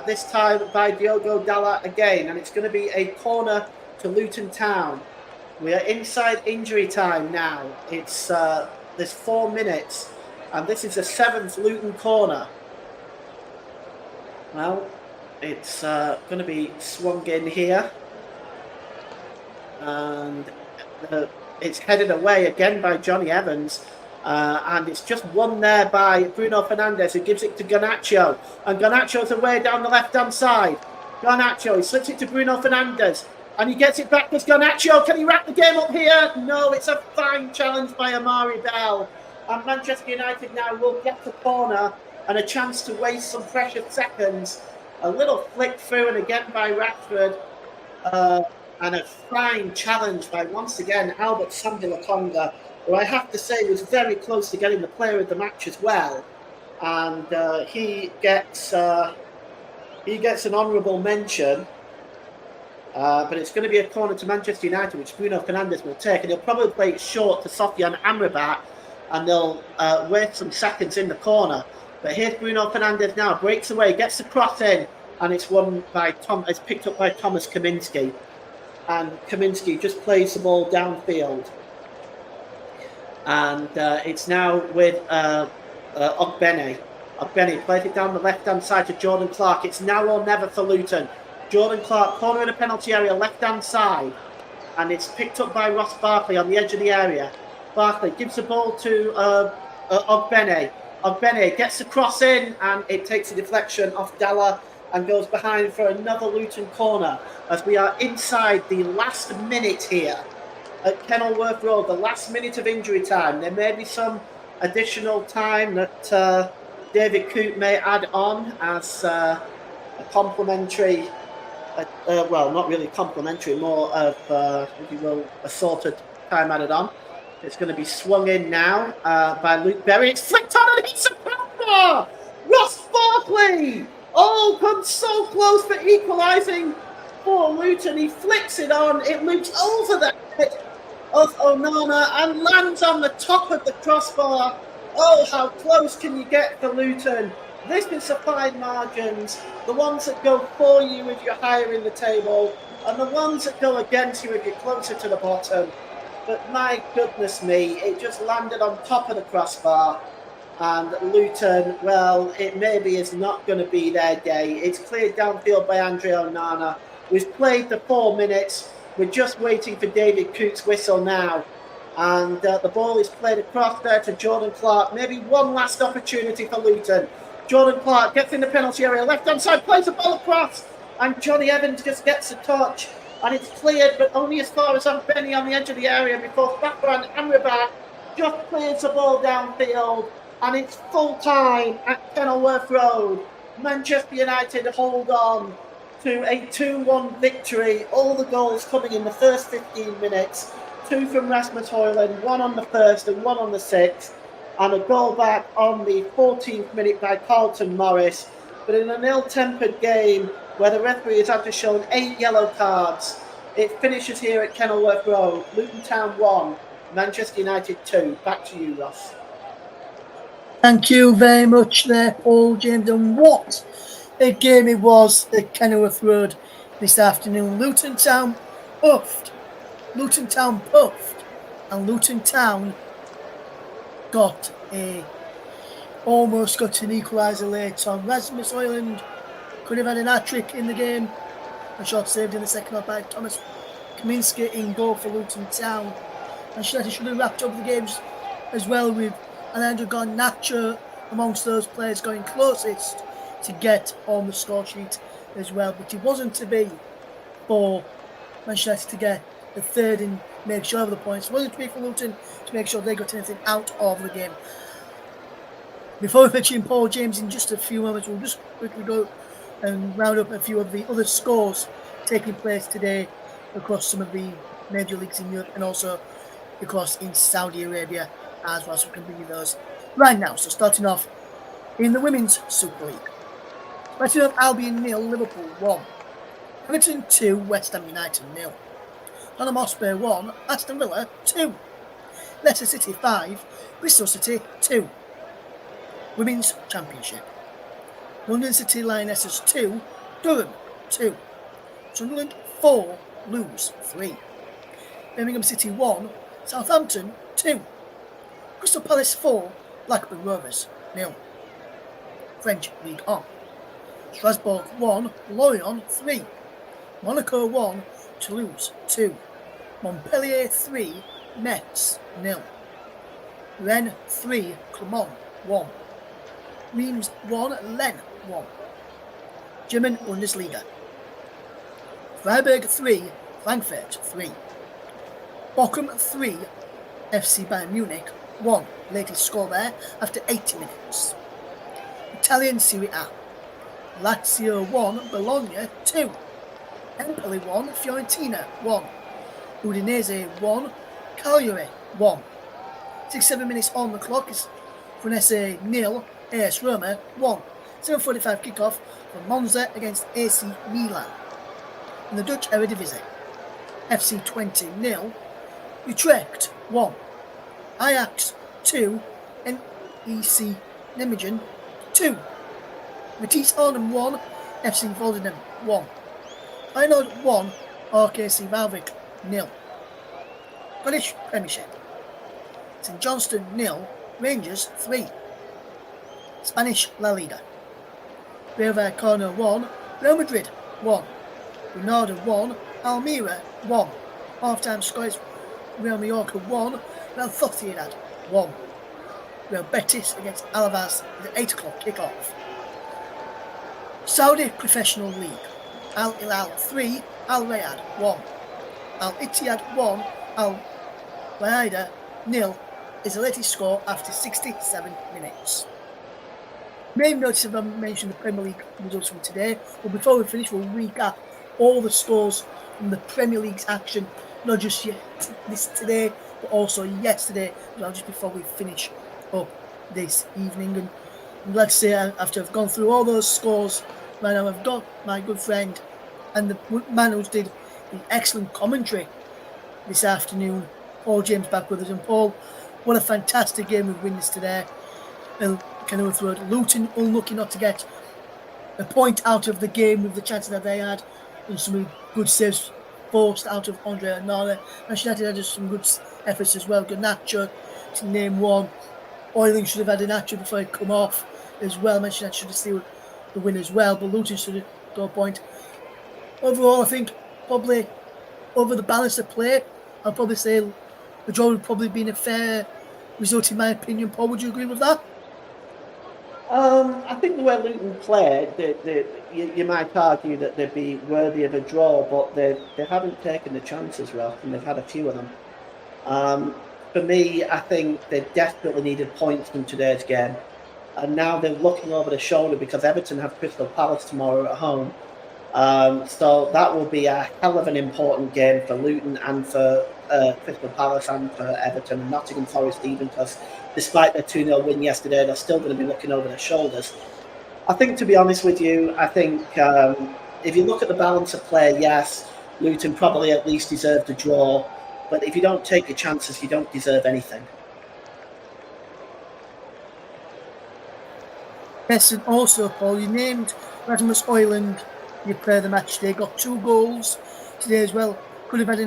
this time by Diogo Dalla again, and it's going to be a corner to Luton Town. We are inside injury time now. It's there's 4 minutes, and this is the 7th Luton corner. Well, it's going to be swung in here, and it's headed away again by Johnny Evans. And it's just won there by Bruno Fernandes, who gives it to Garnacho. And Garnacho's away down the left-hand side. Garnacho, he slips it to Bruno Fernandes. And he gets it back with Garnacho. Can he wrap the game up here? No, it's a fine challenge by Amari Bell. And Manchester United now will get the corner and a chance to waste some precious seconds. A little flick through and again by Rashford. And a fine challenge by, once again, Albert Sambi-Lokonga, who I have to say was very close to getting the player of the match as well. And he gets an honourable mention. But it's going to be a corner to Manchester United, which Bruno Fernandes will take. And he'll probably play it short to Sofian Amrabat, and they'll waste some seconds in the corner. But here's Bruno Fernandes now, breaks away, gets the cross in, and it's won by it's picked up by Thomas Kaminski. And Kaminski just plays the ball downfield. And it's now with Ogbene. Ogbene plays it down the left-hand side to Jordan Clark. It's now or never for Luton. Jordan Clark, corner of the penalty area, left-hand side. And it's picked up by Ross Barkley on the edge of the area. Barkley gives the ball to Ogbene. Ogbene gets the cross in, and it takes a deflection off Dalla and goes behind for another Luton corner as we are inside the last minute here at Kenilworth Road, the last minute of injury time. There may be some additional time that David Coote may add on as a complimentary, well, not really complimentary, more of, if you will, assorted time added on. It's going to be swung in now by Luke Berry. It's flicked on and hits a crossbar! Ross Barkley! Oh, comes so close for equalising for Luton. He flicks it on. It loops over the head of Onana and lands on the top of the crossbar. Oh, how close can you get for Luton? This is the fine margins, the ones that go for you if you're higher in the table, and the ones that go against you if you're closer to the bottom. But my goodness me, it just landed on top of the crossbar. And Luton, well, it maybe is not going to be their day. It's cleared downfield by Andre Onana. We've played the 4 minutes. We're just waiting for David Coote's whistle now. And the ball is played across there to Jordan Clark. Maybe one last opportunity for Luton. Jordan Clark gets in the penalty area. Left-hand side, plays the ball across. And Johnny Evans just gets a touch. And it's cleared, but only as far as Benny on the edge of the area before Safran Amrabat just clears the ball downfield. And it's full time at Kenilworth Road. Manchester United hold on to a 2-1 victory. All the goals coming in the first 15 minutes. 2 from Rasmus Højlund, 1 on the first and 1 on the 6th. And a goal back on the 14th minute by Carlton Morris. But in an ill-tempered game where the referee has had to show 8 yellow cards, it finishes here at Kenilworth Road. Luton Town 1, Manchester United 2. Back to you, Ross. Thank you very much there, Paul James. And what a game it was at Kenilworth Road this afternoon. Luton Town puffed. And Luton Town almost got an equaliser late on. Rasmus Højlund could have had an hat-trick in the game. A shot saved in the second half by Thomas Kaminski in goal for Luton Town. And should have wrapped up the games as well with Alejandro Garnacho amongst those players going closest to get on the score sheet as well. But it wasn't to be for Manchester United to get the third and make sure of the points. It wasn't to be for Luton to make sure they got anything out of the game. Before we mention Paul James in just a few moments, we'll just quickly go and round up a few of the other scores taking place today across some of the major leagues in Europe and also across in Saudi Arabia as well, so we can bring you those right now. So starting off in the Women's Super League. Brighton of Albion 0, Liverpool 1. Everton 2, West Ham United 0. Tottenham Hotspur 1, Aston Villa 2. Leicester City 5, Bristol City 2. Women's Championship. London City Lionesses 2, Durham 2. Sunderland 4, Lewes 3. Birmingham City 1, Southampton 2. Crystal Palace 4, Blackburn Rovers 0. French League On. Strasbourg 1, Lorient 3. Monaco 1, Toulouse 2. Montpellier 3, Metz 0. Rennes 3, Clermont 1. Reims 1, Lens 1. German Bundesliga. Freiburg 3, Frankfurt 3. Bochum 3, FC Bayern Munich 1. Latest score there after 80 minutes. Italian Serie A. Lazio 1, Bologna 2. Empoli 1, Fiorentina 1. Udinese 1, Cagliari 1. 6-7 minutes on the clock is Venezia 0, AS Roma 1. 7:45 kickoff for Monza against AC Milan. In the Dutch Eredivisie, FC Twente 0, Utrecht 1. Ajax 2, NEC Nijmegen 2. Matisse Arnhem 1, FC Volendam 1. Feyenoord 1, RKC Waalwijk 0. Scottish Premiership. St Johnstone 0, Rangers 3. Spanish La Liga. Rayo Vallecano 1, Real Madrid 1. Granada 1, Almeria 1. Half-time scores Real Mallorca 1, Real Sociedad 1. Real Betis against Alaves at 8 o'clock kick-off. Saudi Professional League. Al Hilal 3, Al Riyadh 1. Al Ittihad 1, Al Wahida 0 is the latest score after 67 minutes. May have noticed I've mentioned the Premier League results from today, but before we finish, we'll recap all the scores from the Premier League's action, not just today, but also yesterday, well, just before we finish up this evening. And I'm glad to say, after I've gone through all those scores, right now I've got my good friend and the man who did the excellent commentary this afternoon, Paul James, back with us. And Paul, what a fantastic game we've witnessed today. Kind of through Luton, unlucky not to get a point out of the game with the chances that they had, and some good saves forced out of Andre Onana. Manchester United had some good efforts as well. Garnacho, to name one. Oiling should have had an Garnacho before he'd come off as well. Manchester United should have sealed the win as well, but Luton should have got a point. Overall, I think probably over the balance of play, I'll probably say the draw would probably been a fair result in my opinion. Paul, would you agree with that? I think the way Luton played, you might argue that they'd be worthy of a draw, but they haven't taken the chances, Ralph, and they've had a few of them. For me, I think they desperately needed points from today's game, and now they're looking over the shoulder because Everton have Crystal Palace tomorrow at home. So that will be a hell of an important game for Luton and for Crystal Palace and for Everton and Nottingham Forest even, because despite their 2-0 win yesterday, they're still going to be looking over their shoulders. I think, to be honest with you, I think if you look at the balance of play, yes, Luton probably at least deserved a draw, but if you don't take your chances, you don't deserve anything. Yes, and also, Paul, you named Rasmus Højlund your player of the match today. Got 2 goals today as well. Should have had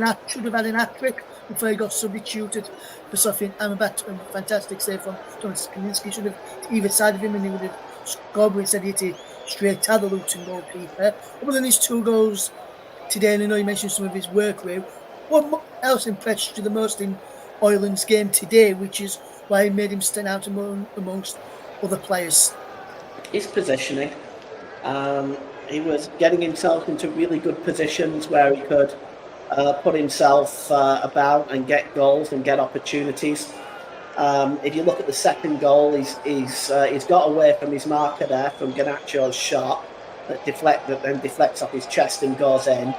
an hat-trick before he got substituted for Sofian Amrabat. A fantastic save from Thomas Kaminski. Should have either side of him and he would have scored, but instead he hit it straight at the Luton goalkeeper. Other than his 2 goals today, and I know you mentioned some of his work rate, what else impressed you the most in Højlund's game today, which is why he made him stand out amongst other players? His positioning. He was getting himself into really good positions where he could put himself about and get goals and get opportunities. If you look at the second goal, he's got away from his marker there from Garnacho's shot that then deflects off his chest and goes in.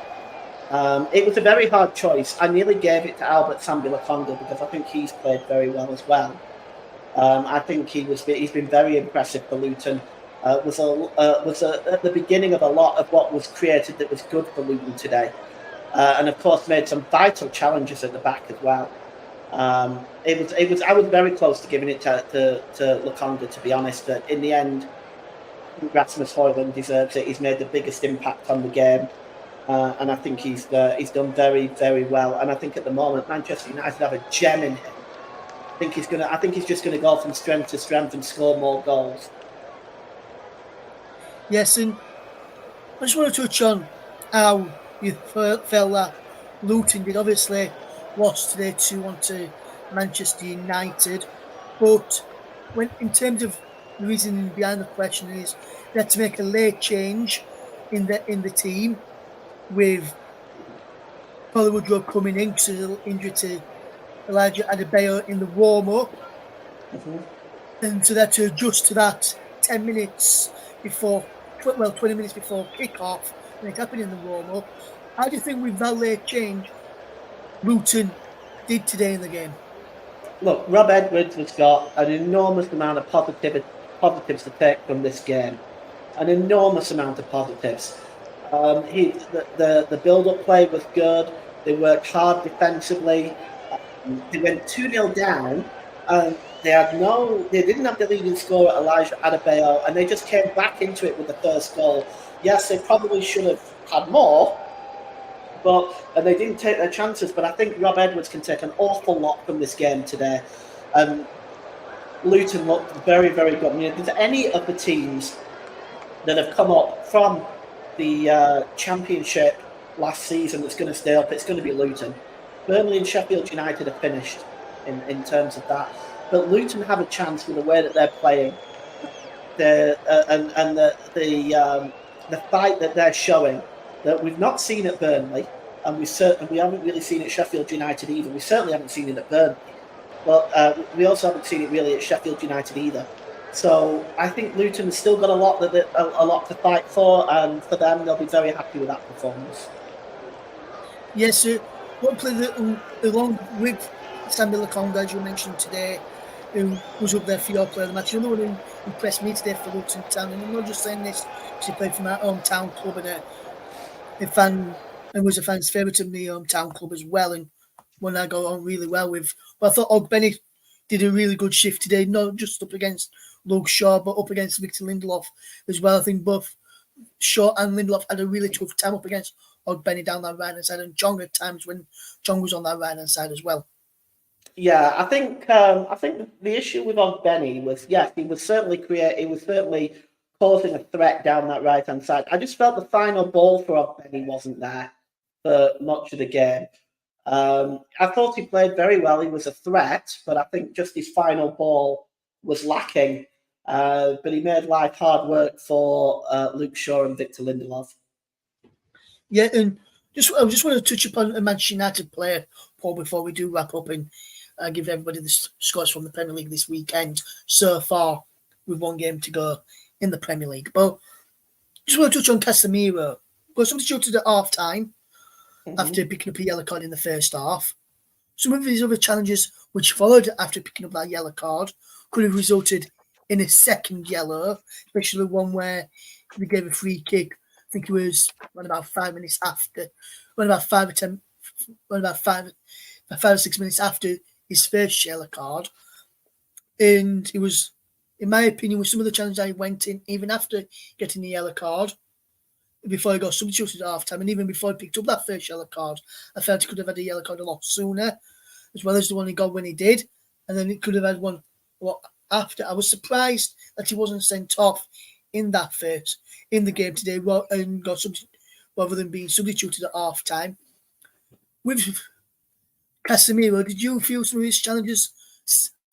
It was a very hard choice. I nearly gave it to Albert Sambi-Lokonga because I think he's played very well as well. I think he's been very impressive for Luton. Was at the beginning of a lot of what was created that was good for Luton today, and of course made some vital challenges at the back as well. It was. I was very close to giving it to Lokonga, to be honest. But in the end, Rasmus Højlund deserves it. He's made the biggest impact on the game, and I think he's done very, very well. And I think at the moment Manchester United have a gem in him. I think he's just going to go from strength to strength and score more goals. Yes, and I just want to touch on how you felt that Luton did. Obviously, lost today 2-1 to Manchester United. But when in terms of the reason behind the question is they had to make a late change in the team with Colin Woodrow coming in because of an injury to Elijah Adebayo in the warm-up. And so they had to adjust to that 10 minutes before, 20 minutes before kick-off when it happened in the warm-up. How do you think with that late change, Luton did today in the game? Look, Rob Edwards has got an enormous amount of positives to take from this game. An enormous amount of positives. The build-up play was good. They worked hard defensively. They went 2-0 down, and they didn't have the leading scorer, Elijah Adebayo, and they just came back into it with the first goal. Yes, they probably should have had more, and they didn't take their chances. But I think Rob Edwards can take an awful lot from this game today. Luton looked very, very good. I mean, if there's any of the teams that have come up from the Championship last season that's going to stay up, it's going to be Luton. Burnley and Sheffield United are finished in terms of that. But Luton have a chance with the way that they're playing, the fight that they're showing that we've not seen at Burnley, and we haven't really seen it at Sheffield United either. We certainly haven't seen it at Burnley, but we also haven't seen it really at Sheffield United either. So I think Luton has still got a lot to fight for, and for them, they'll be very happy with that performance. Yes, sir. One player along with Samuel Lakonga, as you mentioned today, who was up there for your player of the match. Another one who impressed me today for Luton Town, and I'm not just saying this because he played for my hometown club and was a fan's favourite of my hometown club as well, and one I got on really well with. But I thought Ogbeni did a really good shift today, not just up against Luke Shaw, but up against Victor Lindelof as well. I think both Shaw and Lindelof had a really tough time up against Ogbeni down that right-hand side, and Chong at times when Chong was on that right-hand side as well. Yeah, I think the issue with Ogbeni was, yes, he was certainly causing a threat down that right-hand side. I just felt the final ball for Ogbeni wasn't there for much of the game. I thought he played very well. He was a threat, but I think just his final ball was lacking. But he made life hard work for Luke Shaw and Victor Lindelof. Yeah, and I just want to touch upon a Manchester United player, Paul, before we do wrap up and give everybody the scores from the Premier League this weekend. So far, with one game to go in the Premier League. But just want to touch on Casemiro. Got substituted at half-time after picking up a yellow card in the first half. Some of his other challenges, which followed after picking up that yellow card, could have resulted in a second yellow, especially one where they gave a free kick. I think it was about 5 minutes after, 5 or 6 minutes after his first yellow card. And it was, in my opinion, with some of the challenges I went in, even after getting the yellow card, before he got substituted at half time, and even before he picked up that first yellow card, I felt he could have had a yellow card a lot sooner, as well as the one he got when he did. And then he could have had one after. I was surprised that he wasn't sent off in the game today, and got rather than being substituted at half time. With Casemiro, did you feel some of his challenges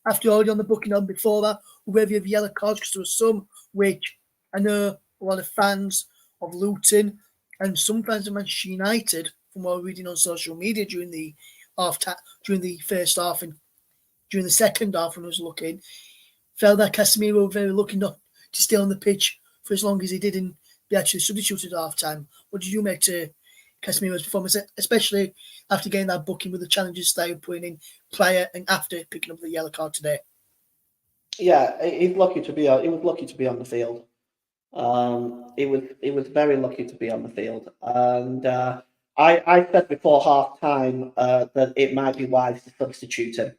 after already on the booking on before that, whether you have yellow cards? Because there were some which I know a lot of fans of Luton and some fans of Manchester United, from what we're reading on social media during the first half and during the second half when I was looking, felt that Casemiro was very lucky not to stay on the pitch for as long as he did and be actually substituted at half time. What did you make to Casemiro's performance, especially after getting that booking with the challenges they were putting in prior and after picking up the yellow card today? Yeah, he was lucky to be on the field. He was very lucky to be on the field, and I said before half time that it might be wise to substitute him.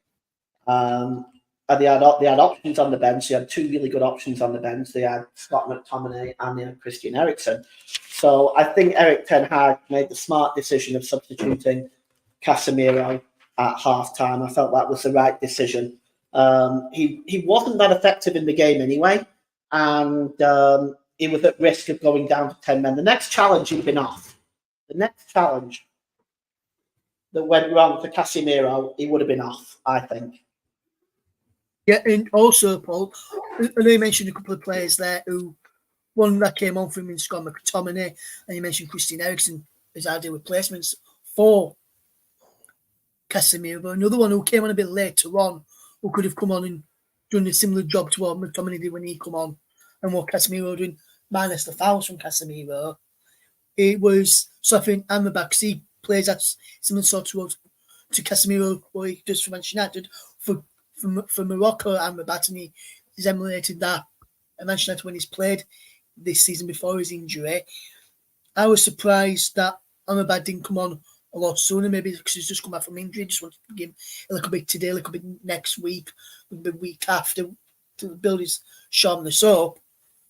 And they had options on the bench. They had two really good options on the bench. They had Scott McTominay and they had Christian Eriksen. So I think Erik ten Hag made the smart decision of substituting Casemiro at half time. I felt that was the right decision. He wasn't that effective in the game anyway, and he was at risk of going down to 10 men. The next challenge he'd been off. The next challenge that went wrong for Casemiro, he would have been off, I think. Yeah, and also, Paul, I know you mentioned a couple of players there who, one that came on for him in Scott McTominay, and you mentioned Christian Eriksen as ideal replacements for Casemiro, but another one who came on a bit later on, who could have come on and done a similar job to what McTominay did when he come on, and what Casemiro doing, minus the fouls from Casemiro. It was something Amrabat, because he plays at similar sort of role to Casemiro, what he does for Manchester United, for Morocco, Amrabat, and he's emulated that at Manchester United when he's played this season before his injury. I was surprised that Amrabat didn't come on a lot sooner, maybe because he's just come back from injury. Just wanted to give him a little bit today, a little bit next week, a little bit week after to build his sharpness up.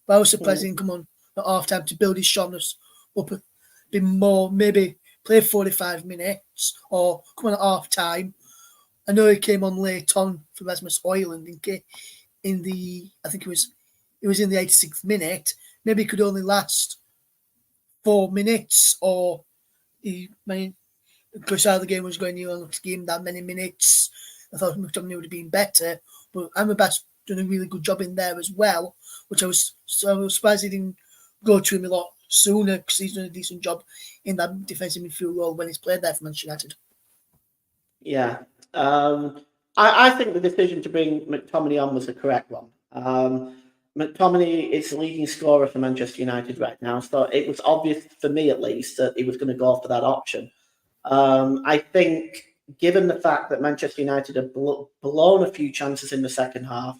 But I was surprised he didn't come on at half time to build his sharpness up a bit more, maybe play 45 minutes or come on at half time. I know he came on late on for Rasmus Højlund in the, I think it was in the 86th minute. Maybe it could only last 4 minutes, or because how the game was going, you know, to give him that many minutes. I thought McTominay would have been better, but Amrabat's done a really good job in there as well, which I was surprised he didn't go to him a lot sooner, because he's done a decent job in that defensive midfield role when he's played there for Manchester United. Yeah. I think the decision to bring McTominay on was the correct one. McTominay is the leading scorer for Manchester United right now, so it was obvious for me at least that he was going to go for that option. I think, given the fact that Manchester United had blown a few chances in the second half,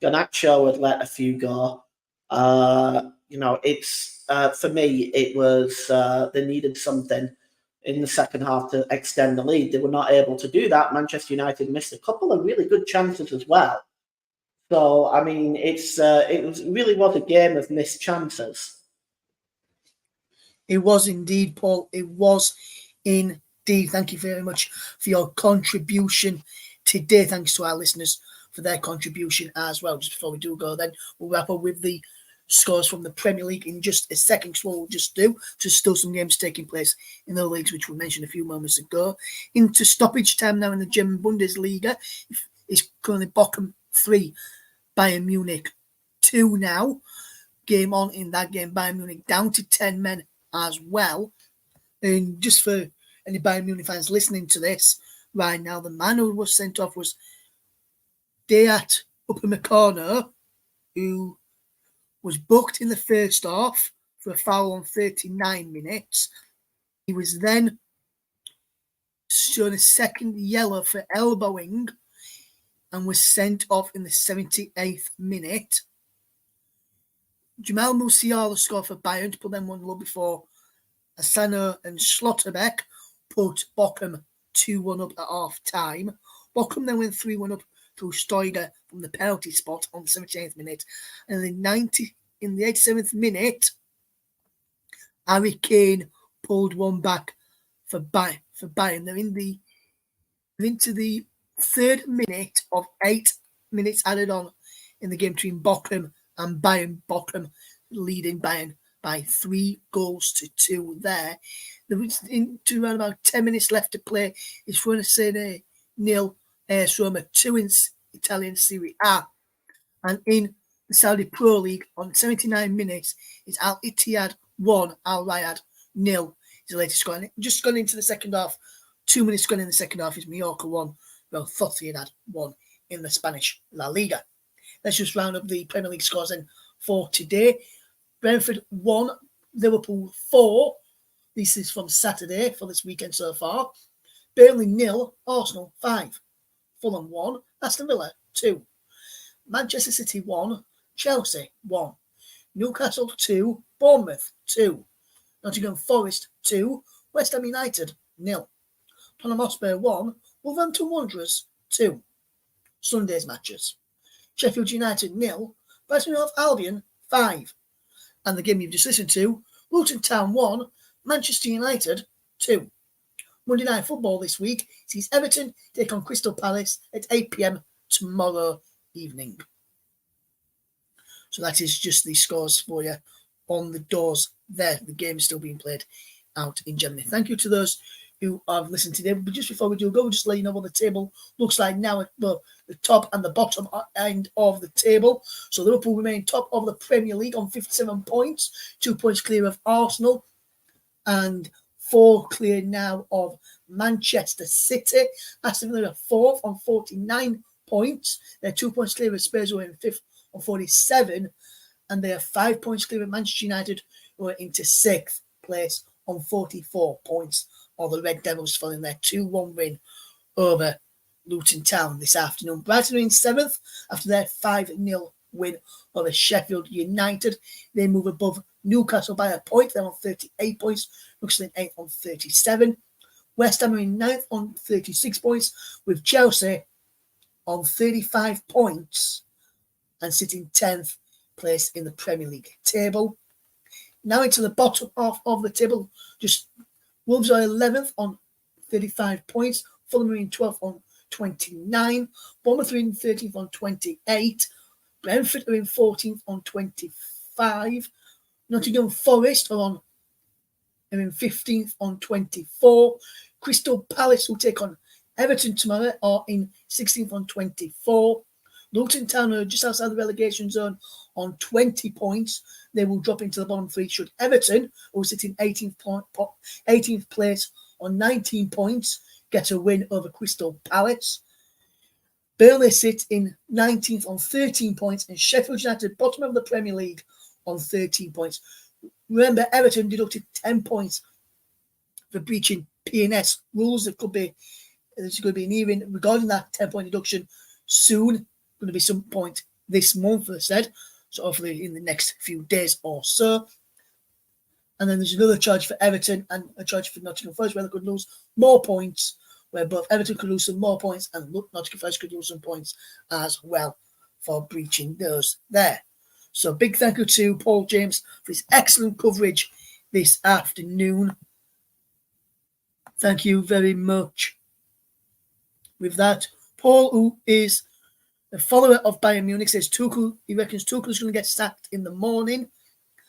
Garnacho had let a few go. It's for me, it was they needed something in the second half to extend the lead. They were not able to do that. Manchester United missed a couple of really good chances as well. So, I mean, it really was a game of missed chances. It was indeed, Paul. It was indeed. Thank you very much for your contribution today. Thanks to our listeners for their contribution as well. Just before we do go, then we'll wrap up with the scores from the Premier League in just a second. So what we'll just do, there's still some games taking place in the leagues, which we mentioned a few moments ago. Into stoppage time now in the German Bundesliga. It's currently Bochum 3, Bayern Munich 2 now. Game on in that game, Bayern Munich down to 10 men as well. And just for any Bayern Munich fans listening to this right now, the man who was sent off was Deat Upamecano, who was booked in the first half for a foul on 39 minutes. He was then shown a second yellow for elbowing and was sent off in the 78th minute. Jamal Musiala scored for Bayern to put them 1-0 before Asano and Schlotterbeck put Bochum 2-1 up at half time. Bochum then went 3-1 up through Steiger from the penalty spot on the 78th minute. And in the 87th minute, Harry Kane pulled one back for Bayern. They're into the third minute of 8 minutes added on in the game between Bochum and Bayern. Bochum leading Bayern by 3-2 there. There was into around about 10 minutes left to play. It's Frosinone 0, AS Roma 2 in Italian Serie A. And in the Saudi Pro League on 79 minutes, it's Al Ittihad 1, Al Riyadh 0. It's the latest score. And just gone into the second half. 2 minutes gone in the second half is Mallorca 1, Real Sociedad 1 in the Spanish La Liga. Let's just round up the Premier League scores then for today. Brentford 1, Liverpool 4. This is from Saturday for this weekend so far. Burnley 0, Arsenal 5. Fulham 1, Aston Villa 2. Manchester City 1, Chelsea 1. Newcastle 2, Bournemouth 2. Nottingham Forest 2, West Ham United 0. Tottenham Hotspur 1, Wolverhampton Wanderers 2. Sunday's matches. Sheffield United 0, Brighton Hove Albion 5. And the game you've just listened to, Luton Town 1, Manchester United 2. Monday Night Football this week sees Everton take on Crystal Palace at 8 p.m. tomorrow evening. So that is just the scores for you on the doors there. The game is still being played out in Germany. Thank you to those who have listened today. But just before we do go, we'll just let you know what the table looks like now at the top and the bottom end of the table. So Liverpool remain top of the Premier League on 57 points, 2 points clear of Arsenal, and 4 clear now of Manchester City. Aston Villa are 4th on 49 points. They're 2 points clear of Spurs, who are in 5th on 47. And they are 5 points clear of Manchester United, who are into 6th place on 44 points. All the Red Devils following their 2-1 win over Luton Town this afternoon. Brighton are in 7th after their 5-0 win over Sheffield United. They move above Newcastle by a point. They're on 38 points. Newcastle in 8th on 37. West Ham are in 9th on 36 points, with Chelsea on 35 points and sitting 10th place in the Premier League table. Now into the bottom half of the table. Just Wolves are 11th on 35 points. Fulham are in 12th on 29. Bournemouth are in 13th on 28. Brentford are in 14th on 25. Nottingham Forest are in 15th on 24. Crystal Palace, who take on Everton tomorrow, are in 16th on 24. Luton Town are just outside the relegation zone on 20 points. They will drop into the bottom 3 should Everton, who sit in 18th place on 19 points, get a win over Crystal Palace. Burnley sit in 19th on 13 points, and Sheffield United, bottom of the Premier League, on 13 points. Remember, Everton deducted 10 points for breaching P&S rules. There's going to be an hearing regarding that 10-point deduction soon. Going to be some point this month, they said. So hopefully in the next few days or so. And then there's another charge for Everton and a charge for Nottingham Forest, where they could lose more points, where both Everton could lose some more points and Nottingham Forest could lose some points as well for breaching those there. So big thank you to Paul James for his excellent coverage this afternoon. Thank you very much. With that, Paul, who is the follower of Bayern Munich, says he reckons Tuchel's going to get sacked in the morning.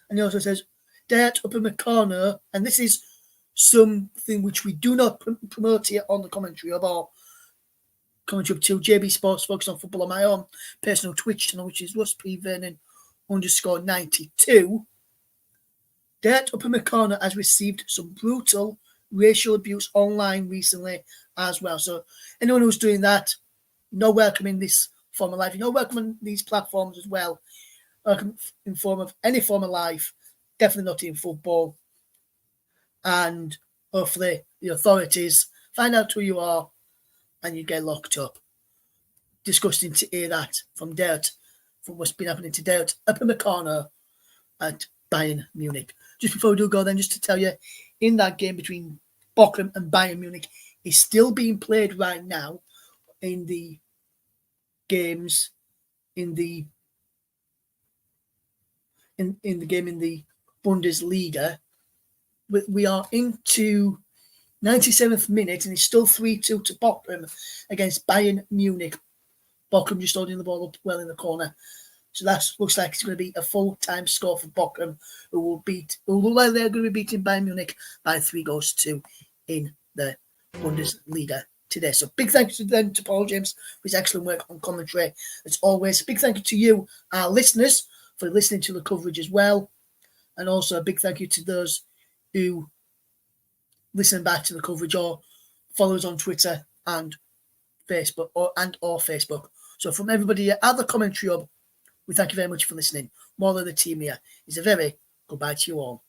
And he also says, Dirt Upamecano, and this is something which we do not promote here on the commentary of our commentary to JB Sports Focus on Football on my own personal Twitch channel, which is RussPVernon_92. Dirt Upamecano has received some brutal racial abuse online recently as well. So anyone who's doing that, no welcome in this form of life. No welcome on these platforms as well. Welcome in form of any form of life, definitely not in football. And hopefully the authorities find out who you are and you get locked up. Disgusting to hear that from what's been happening to Dirt Upamecano at Bayern Munich. Just before we do go then, just to tell you, in that game between Bochum and Bayern Munich is still being played right now in the games in the game in the Bundesliga. We are into 97th minute and it's still 3-2 to Bochum against Bayern Munich. Bochum just holding the ball up well in the corner. So that looks like it's going to be a full-time score for Bochum, who look like they're going to be beating Bayern Munich by 3-2 in the Bundesliga today. So big thank you then to Paul James for his excellent work on commentary. As always, big thank you to you, our listeners, for listening to the coverage as well. And also a big thank you to those who listen back to the coverage or follow us on Twitter and Facebook or Facebook. So from everybody at the Commentary Hub, we thank you very much for listening. More than the team here is a very goodbye to you all.